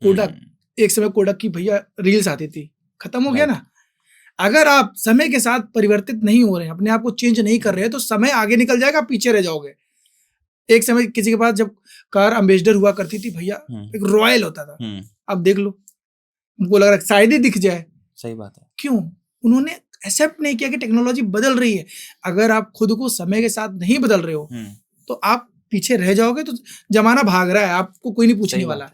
कोडक, एक समय कोडक की भैया रील्स आती थी, खत्म हो गया ना। अगर आप समय के साथ परिवर्तित नहीं हो रहे हैं, अपने आप को चेंज नहीं कर रहे हैं, तो समय आगे निकल जाएगा, पीछे रह जाओगे। एक समय किसी के पास जब कार एम्बेसडर हुआ करती थी भैया, एक रॉयल होता था। अब देख लो, उनको लग रहा है शायद ही दिख जाए।
सही बात है।
क्यों? उन्होंने एक्सेप्ट नहीं किया कि टेक्नोलॉजी बदल रही है। अगर आप खुद को समय के साथ नहीं बदल रहे हो, तो आप पीछे रह जाओगे। तो जमाना भाग रहा है, आपको कोई नहीं पूछने वाला।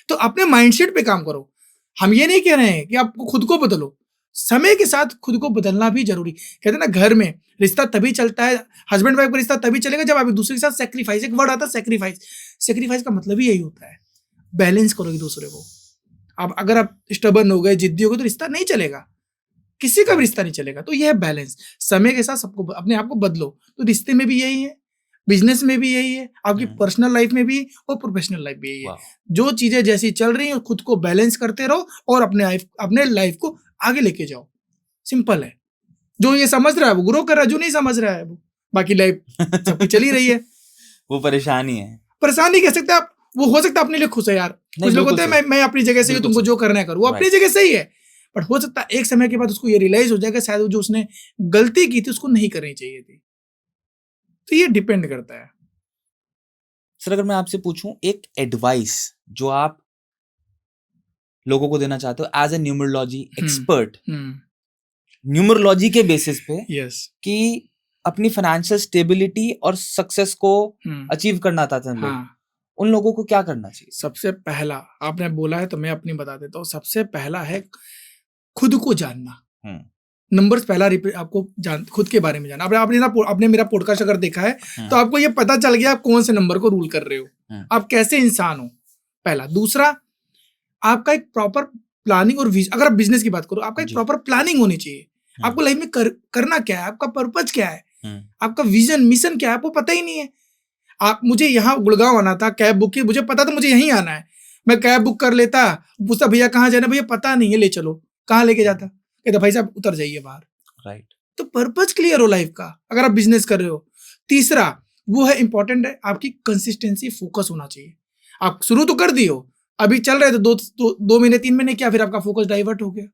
तो अपने माइंडसेट पे काम करो। हम ये नहीं कह रहे हैं कि आपको खुद को बदलो, समय के साथ खुद को बदलना भी जरूरी। कहते हैं ना, घर में रिश्ता तभी चलता है, हस्बैंड वाइफ का रिश्ता तभी चलेगा जब आप एक दूसरे के साथ सेक्रीफाइस, एक वर्ड आता है सेक्रीफाइस, सेक्रीफाइस का मतलब ही यही होता है, बैलेंस करो एक दूसरे को। अब अगर आप स्टबर्न हो गए, जिद्दी हो गए, तो रिश्ता नहीं चलेगा, किसी का भी रिश्ता नहीं चलेगा। तो यह है बैलेंस। समय के साथ सबको अपने आप को बदलो। तो रिश्ते में भी यही है, बिजनेस में भी यही है, आपकी पर्सनल लाइफ में भी और प्रोफेशनल लाइफ भी यही है। जो चीजें जैसी चल रही हैं, खुद को बैलेंस करते रहो और अपने लाइफ को आगे लेके जाओ। सिंपल है। जो ये समझ रहा है वो ग्रो कर रहा है, जो नहीं समझ रहा है वो बाकी लाइफ सबकी चली रही है।
वो परेशानी है,
परेशान नहीं कह सकते आप। वो हो सकता है अपने लिए खुश है यार। कुछ लोग होते हैं मैं अपनी जगह से, तुमको जो करना है करो, वो अपनी जगह सही है। बट हो सकता है एक समय के बाद उसको ये रियलाइज हो जाएगा शायद जो उसने गलती की थी उसको नहीं करनी चाहिए थी। तो ये डिपेंड करता है।
सर अगर मैं आपसे पूछूं एक एडवाइस जो आप लोगों को देना चाहते हो as a numerology expert, numerology के बेसिस पे
यस
कि अपनी फाइनेंशियल स्टेबिलिटी और सक्सेस को अचीव करना चाहते हैं लोग,
हाँ,
उन लोगों को क्या करना चाहिए?
सबसे पहला आपने बोला है तो मैं अपनी बता देता हूँ। सबसे पहला है खुद को जानना। नंबर्स पहला आपको खुद के बारे में जानना। आपने मेरा पॉडकास्ट अगर देखा है तो आपको ये पता चल गया आप कौन से नंबर को रूल कर रहे हो, आप कैसे इंसान हो, पहला। दूसरा, आपका एक प्रॉपर प्लानिंग और विजन। अगर आप बिजनेस की बात करो, आपका एक प्रॉपर प्लानिंग होनी चाहिए। आपको लाइफ में करना क्या है, आपका पर्पज क्या है, आपका विजन मिशन क्या है, आपको पता ही नहीं है। आप मुझे यहाँ गुड़गांव आना था, कैब बुक की, मुझे पता था मुझे यहीं आना है, मैं कैब बुक कर लेता, पूछता भैया कहाँ जाना, भैया पता नहीं है, ले चलो, कहाँ लेके जाता, कहता भाई साहब उतर जाइए बाहर।
राइट।
तो पर्पज क्लियर हो लाइफ का अगर आप बिजनेस कर रहे हो। तीसरा वो है इंपॉर्टेंट है आपकी कंसिस्टेंसी, फोकस होना चाहिए। आप शुरू तो कर दियो, अभी चल रहे तो दो महीने 3 महीने क्या, फिर आपका फोकस डाइवर्ट हो गया।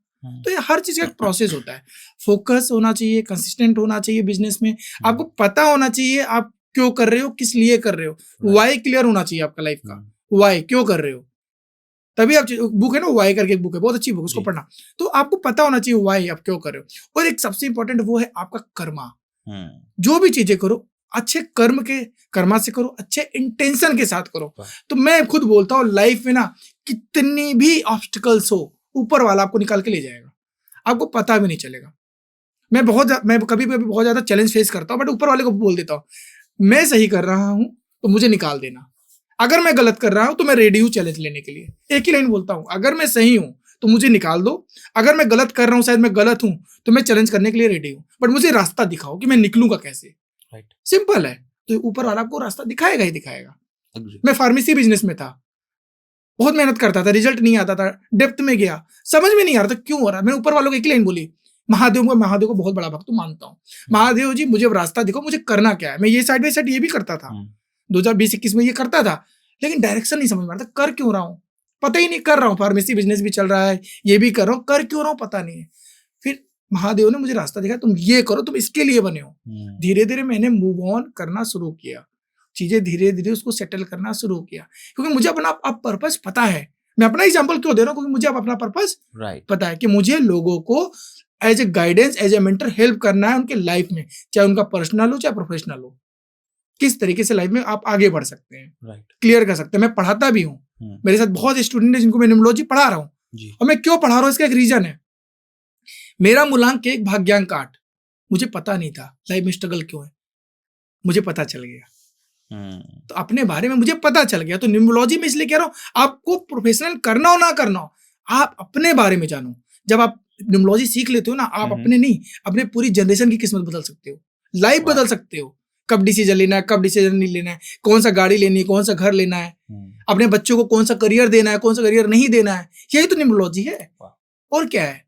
तो ये हर चीज का एक प्रोसेस होता है। फोकस होना चाहिए, कंसिस्टेंट होना चाहिए बिजनेस में, आपको पता होना चाहिए आप क्यों कर रहे हो, किस लिए कर रहे हो, वाई क्लियर होना चाहिए आपका लाइफ का, वाई क्यों कर रहे हो। तभी आप, बुक है ना वाई करके, एक बुक है बहुत अच्छी बुक, उसको पढ़ना। तो आपको पता होना चाहिए वाई आप क्यों कर रहे हो। और एक सबसे इंपॉर्टेंट वो है आपका कर्मा। जो भी चीजें करो अच्छे कर्मा से करो, अच्छे इंटेंशन के साथ करो। तो मैं खुद बोलता हूँ लाइफ में ना कितनी भी ऑब्स्टिकल्स हो, ऊपर वाला आपको निकाल के ले जाएगा, आपको पता भी नहीं चलेगा। मैं कभी बहुत ज्यादा चैलेंज फेस करता हूँ, बट ऊपर वाले को बोल देता हूँ मैं सही कर रहा हूँ तो मुझे निकाल देना, अगर मैं गलत कर रहा हूँ तो मैं रेडी हूँ चैलेंज लेने के लिए। एक ही लाइन बोलता हूँ, अगर मैं सही हूँ तो मुझे निकाल दो, अगर मैं गलत कर रहा हूँ, शायद मैं गलत हूँ, तो मैं चैलेंज करने के लिए रेडी हूँ, बट मुझे रास्ता दिखाओ कि मैं निकलूंगा कैसे।
राइट।
सिंपल है। तो ऊपर वाला आपको रास्ता दिखाएगा ही दिखाएगा। मैं फार्मेसी बिजनेस में था, बहुत मेहनत करता था, रिजल्ट नहीं आता था, डेप्थ में गया, समझ में नहीं आ रहा था क्यों हो रहा है। मैंने ऊपर वालों को एक लाइन बोली, महादेव को बहुत बड़ा भक्त मानता हूँ, महादेव जी मुझे रास्ता दिखाओ, मुझे करना क्या है। मैं ये साइड बाई साइड ये भी करता था, 2020-21 में ये करता था, लेकिन डायरेक्शन नहीं समझ में आता, कर क्यों रहा हूँ, पता ही नहीं। कर रहा हूँ, फार्मेसी बिजनेस भी चल रहा है, ये भी कर रहा हूँ, कर क्यों रहा हूँ पता नहीं है। फिर महादेव ने मुझे रास्ता दिखाया, तुम ये करो, तुम इसके लिए बने हो। धीरे धीरे मैंने मूव ऑन करना शुरू किया, चीजें धीरे धीरे उसको सेटल करना शुरू किया, क्योंकि मुझे अपना अब पर्पस पता है। मैं अपना एग्जांपल क्यों दे रहा हूँ, क्योंकि मुझे अब अपना पर्पस पता है कि मुझे लोगों को as a guidance, as a mentor help करना है उनके लाइफ में, चाहे उनका पर्सनल हो चाहे प्रोफेशनल हो। किस तरीके से लाइफ में आप आगे बढ़ सकते हैं, क्लियर कर सकते हैं। मैं पढ़ाता भी हूँ, मेरे साथ बहुत स्टूडेंट है जिनको मैं न्यूमरोलॉजी पढ़ा रहा हूँ, और मैं क्यों पढ़ा रहा हूँ इसका एक रीजन है। मेरा मूलांक 1 भाग्यांक 8, मुझे पता नहीं था लाइफ में स्ट्रगल क्यों है, मुझे पता चल गया। तो अपने बारे में मुझे पता चल गया। तो न्यूमरोलॉजी में इसलिए कह रहा हूँ, आपको प्रोफेशनल करना हो ना करना हो, आप अपने बारे में जानो। जब आप न्यूमरोलॉजी सीख लेते हो ना, आप अपने नहीं, अपने पूरी जनरेशन की किस्मत बदल सकते हो, लाइफ बदल सकते हो। कब डिसीजन लेना है, कब डिसीजन नहीं लेना है, कौन सा गाड़ी लेनी है, कौन सा घर लेना है, अपने बच्चों को कौन सा करियर देना है, कौन सा करियर नहीं देना है, यही तो न्यूमरोलॉजी है। और क्या है।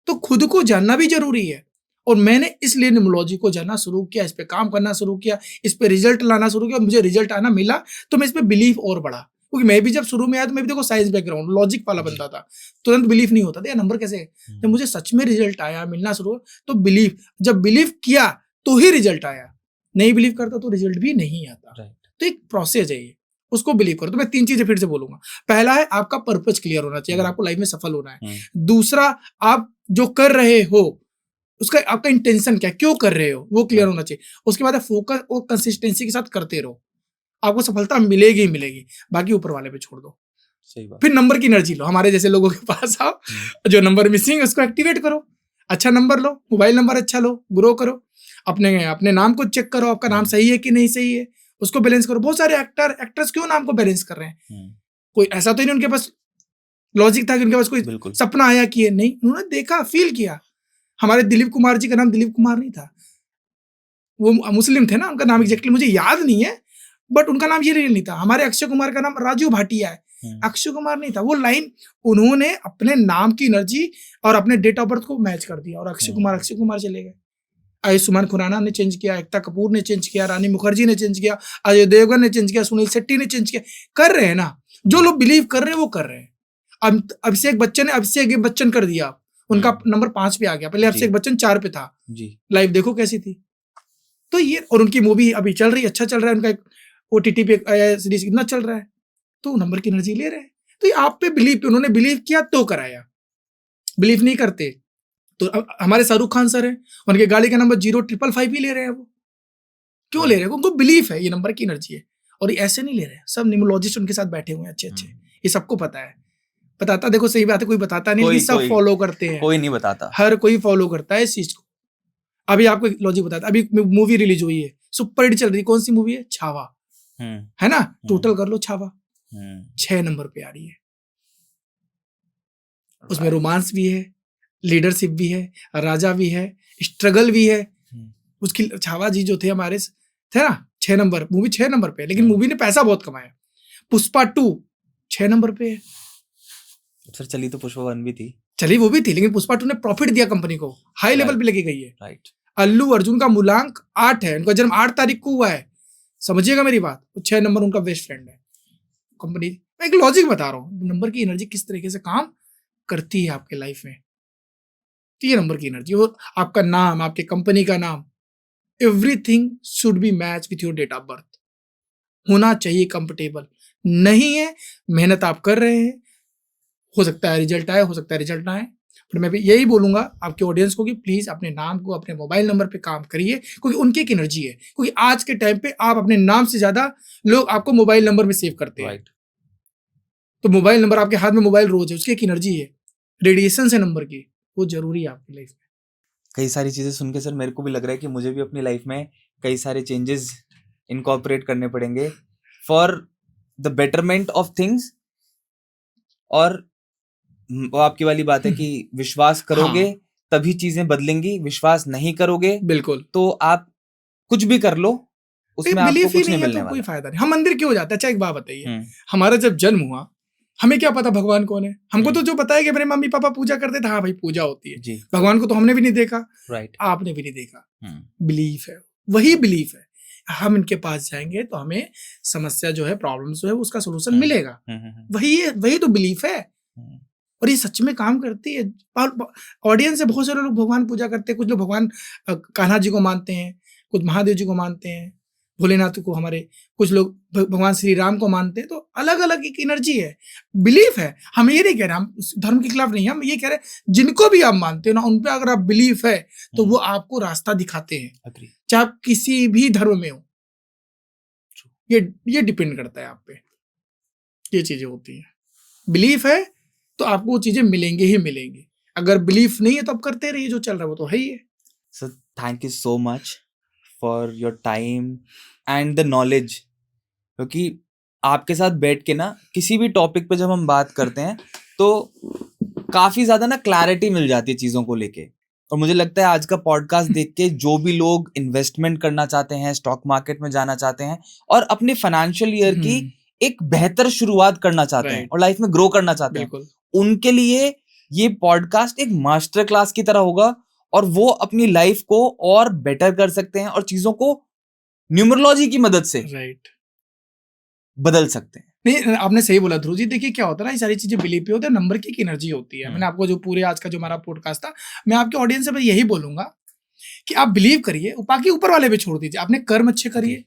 तो खुद को जानना भी जरूरी है, और मैंने इसलिए न्यूमरोलॉजी को जानना शुरू किया, इस पे काम करना शुरू किया, इस पे रिजल्ट लाना शुरू किया। मुझे रिजल्ट आना मिला तो मैं इस पे बिलीफ और बढ़ा, क्योंकि मैं भी जब शुरू में आया तो मैं भी देखो साइंस बैकग्राउंड, लॉजिक वाला बंदा था, तुरंत बिलीफ नहीं होता था यार नंबर कैसे। जब मुझे सच में रिजल्ट आया, मिलना शुरू, तो बिलीफ, जब बिलीव किया तो ही रिजल्ट आया, नहीं बिलीव करता तो रिजल्ट भी नहीं आता। तो एक प्रोसेस है ये, उसको बिलीव करो। तो मैं 3 चीजें फिर से बोलूंगा। पहला है आपका पर्पस क्लियर होना चाहिए अगर आपको लाइफ में सफल होना है। दूसरा, आप जो कर रहे हो उसका आपका इंटेंशन क्या है, क्यों कर रहे हो, वो क्लियर होना चाहिए। उसके बाद फोकस और कंसिस्टेंसी के साथ करते रहो, आपको सफलता मिलेगी ही मिलेगी, बाकी ऊपर वाले पे छोड़ दो।
सही बात।
फिर नंबर की एनर्जी लो, हमारे जैसे लोगों के पास आओ, जो नंबर मिसिंग है उसको एक्टिवेट करो, अच्छा नंबर लो, मोबाइल नंबर अच्छा लो, ग्रो करो, अपने नाम को चेक करो, आपका नाम सही है कि नहीं सही है, उसको बैलेंस करो। बहुत सारे एक्टर्स क्यों नाम को बैलेंस कर रहे हैं, कोई ऐसा तो नहीं उनके पास लॉजिक था कि उनके पास कोई सपना आया कि नहीं, उन्होंने देखा, फील किया। हमारे दिलीप कुमार जी का नाम दिलीप कुमार नहीं था, वो मुस्लिम थे ना, उनका नाम एग्जैक्टली मुझे याद नहीं है, बट उनका नाम ये नहीं था। हमारे अक्षय कुमार का नाम राजू भाटिया है, अक्षय कुमार नहीं था। वो लाइन उन्होंने अपने नाम की एनर्जी और अपने डेट ऑफ बर्थ को मैच कर दिया, और अक्षय कुमार चले गए। आयुष्मान खुराना ने चेंज किया, एकता कपूर ने चेंज किया, रानी मुखर्जी ने चेंज किया, अजय देवगन ने चेंज किया, सुनील शेट्टी ने चेंज किया। कर रहे हैं ना, जो लोग बिलीव कर रहे हैं वो कर रहे हैं। अब अभिषेक बच्चन कर दिया, उनका नंबर 5 पे आ गया, पहले अभिषेक बच्चन 4 पे था जी। लाइफ देखो कैसी थी। तो ये, और उनकी मूवी अभी चल रही, अच्छा चल रहा है उनका एक OTT पे सीरीज कितना चल रहा है, तो नंबर की एनर्जी ले रहे हैं। तो ये आप पे बिलीव, उन्होंने बिलीव किया तो कराया, बिलीव नहीं करते तो हमारे शाहरुख खान सर हैं, उनके गाड़ी का नंबर 0555 ही ले रहे हैं। वो क्यों ले रहे हैं? उनको बिलीफ है, ये नंबर की एनर्जी है। और ये ऐसे नहीं ले रहे हैं, सब न्यूमरोलॉजिस्ट उनके साथ बैठे हुए हैं अच्छे अच्छे, ये सबको पता है। बताता, देखो सही बात है, कोई बताता नहीं, लेकिन सब फॉलो करते हैं,
कोई नहीं बताता,
हर कोई फॉलो करता है इस चीज को। अभी आपको लॉजिक बताता, अभी मूवी रिलीज हुई है, सुपर हिट चल रही है, कौन सी मूवी है? छावा, है ना? टोटल कर लो छावा, 6 नंबर पे आ रही है। उसमें रोमांस भी है, लीडरशिप भी है, राजा भी है, स्ट्रगल भी है। उसकी छावा जी जो थे हमारे थे ना, 6 नंबर, मूवी 6 नंबर पे है, लेकिन मूवी ने पैसा बहुत कमाया। पुष्पा 2 6 नंबर पे है।
सर चली तो पुष्पा 1 भी थी,
चली वो भी थी, लेकिन पुष्पा 2 ने प्रॉफिट दिया कंपनी को, हाई लेवल पे लेके गई है।
राइट।
अल्लू अर्जुन का मूलांक 8 है, उनका जन्म 8 तारीख को हुआ है, समझिएगा मेरी बात। 6 नंबर उनका बेस्ट फ्रेंड है। कंपनी, मैं एक लॉजिक बता रहा हूँ, नंबर की एनर्जी किस तरीके से काम करती है आपके लाइफ में। 3 नंबर की एनर्जी, और आपका नाम, आपके कंपनी का नाम, everything should be match with your date of birth, होना चाहिए कंफर्टेबल। नहीं है, मेहनत आप कर रहे हैं, हो सकता है रिजल्ट आए, हो सकता है रिजल्ट ना आए, पर मैं भी यही बोलूंगा आपके ऑडियंस को कि प्लीज अपने नाम को, अपने मोबाइल नंबर पे काम करिए, क्योंकि उनकी एक एनर्जी है। क्योंकि आज के टाइम पे आप अपने नाम से ज्यादा लोग आपको मोबाइल नंबर में सेव करते हैं। तो मोबाइल नंबर, आपके हाथ में मोबाइल रोज है, उसकी एक एनर्जी है, रेडिएशन है नंबर की, वो जरूरी है आपकी लाइफ में।
कई सारी चीजें सुन के सर मेरे को भी लग रहा है कि मुझे भी अपनी लाइफ में कई सारे चेंजेस इनकॉर्पोरेट करने पड़ेंगे for the betterment of things. और वो आपकी वाली बात है कि विश्वास करोगे तभी चीजें बदलेंगी, विश्वास नहीं करोगे
बिल्कुल
तो आप कुछ भी कर लो, उसमें आपको कुछ नहीं मिलने
तो
वाला।
कोई फायदा नहीं। हम मंदिर क्यों जाते हैं? अच्छा एक बात बताइए, हमारा जब जन्म हुआ, हमें क्या पता भगवान कौन है? हमको तो जो पता है कि मेरे मम्मी पापा पूजा करते थे, हाँ भाई पूजा होती है
जी,
भगवान को तो हमने भी नहीं देखा,
राइट,
आपने भी नहीं देखा। बिलीफ है, वही बिलीफ है। हम इनके पास जाएंगे तो हमें समस्या जो है, प्रॉब्लम जो है, उसका सोल्यूशन मिलेगा। वही है, वही तो बिलीफ है। और ये सच में काम करती है। ऑडियंस से बहुत सारे लोग भगवान पूजा करते हैं, कुछ लोग भगवान कान्हा जी को मानते हैं, कुछ महादेव जी को मानते हैं, भोलेनाथ को हमारे, कुछ लोग भगवान श्री राम को मानते हैं। तो अलग अलग एक एनर्जी है, बिलीफ है। हम ये नहीं कह रहे, हम धर्म के खिलाफ नहीं, हम ये कह रहे हैं जिनको भी आप मानते हो ना, उन पे अगर आप बिलीफ है तो वो आपको रास्ता दिखाते हैं, चाहे आप किसी भी धर्म में हो। ये डिपेंड करता है आप पे, ये चीजें होती है। बिलीफ है तो आपको वो चीजें मिलेंगे ही मिलेंगे, अगर बिलीफ नहीं है तो आप करते रहिए, जो चल रहा है वो तो है ही है।
Sir thank you so much for your time and the knowledge, क्योंकि आपके साथ बैठ के ना किसी भी टॉपिक पे जब हम बात करते हैं तो काफी ज्यादा ना क्लैरिटी मिल जाती है चीजों को लेके। और मुझे लगता है आज का पॉडकास्ट देख के जो भी लोग इन्वेस्टमेंट करना चाहते हैं, स्टॉक मार्केट में जाना चाहते हैं और अपने फाइनेंशियल ईयर की एक बेहतर शुरुआत करना चाहते हैं और लाइफ में ग्रो करना चाहते हैं, उनके लिए ये पॉडकास्ट एक मास्टर क्लास की तरह होगा और वो अपनी लाइफ को और बेटर कर सकते हैं और चीजों को न्यूमरोलॉजी की मदद से बदल सकते हैं।
नहीं, आपने सही बोला ध्रुव जी। देखिए क्या होता है ना, ये सारी चीजें बिलीव पे होते हैं, नंबर की एक एनर्जी होती है। मैंने आपको जो पूरे आज का जो हमारा पॉडकास्ट था, मैं आपके ऑडियंस से मैं यही बोलूंगा कि आप बिलीव करिए, बाकी ऊपर वाले पे छोड़ दीजिए। आपने कर्म अच्छे करिए,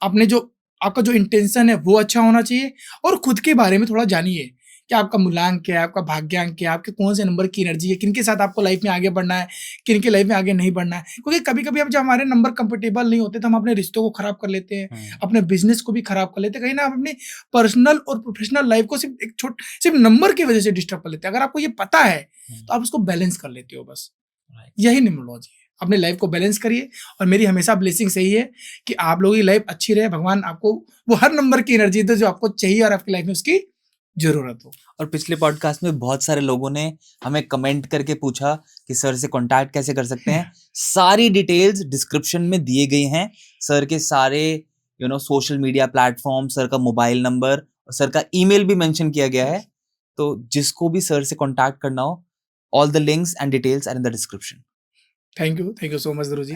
आपने जो आपका जो इंटेंशन है वो अच्छा होना चाहिए, और खुद के बारे में थोड़ा जानिए कि आपका मूलांक क्या है, आपका भाग्यांक क्या है, आपके कौन से नंबर की एनर्जी है, किनके साथ आपको लाइफ में आगे बढ़ना है, किनके लाइफ में आगे नहीं बढ़ना है। क्योंकि कभी कभी अब जब हमारे नंबर कंफर्टेबल नहीं होते तो हम अपने रिश्तों को खराब कर लेते हैं, अपने बिजनेस को भी खराब कर लेते हैं, कहीं ना हम अपनी पर्सनल और प्रोफेशनल लाइफ को सिर्फ नंबर की वजह से डिस्टर्ब कर लेते हैं। अगर आपको ये पता है तो आप उसको बैलेंस कर लेते हो, बस यही न्यूमरोलॉजी है। अपने लाइफ को बैलेंस करिए, और मेरी हमेशा ब्लेसिंग सही है कि आप लोगों की लाइफ अच्छी रहे, भगवान आपको वो हर नंबर की एनर्जी दे जो आपको चाहिए और आपकी लाइफ में उसकी जरूरत हो।
और पिछले पॉडकास्ट में बहुत सारे लोगों ने हमें कमेंट करके पूछा कि सर से कांटेक्ट कैसे कर सकते हैं। सारी डिटेल्स डिस्क्रिप्शन में दिए गई हैं, सर के सारे सोशल मीडिया प्लेटफॉर्म, सर का मोबाइल नंबर और सर का ईमेल भी मेंशन किया गया है। तो जिसको भी सर से कांटेक्ट करना हो, all the links and details are in the description.
Thank you so much Dhruv ji.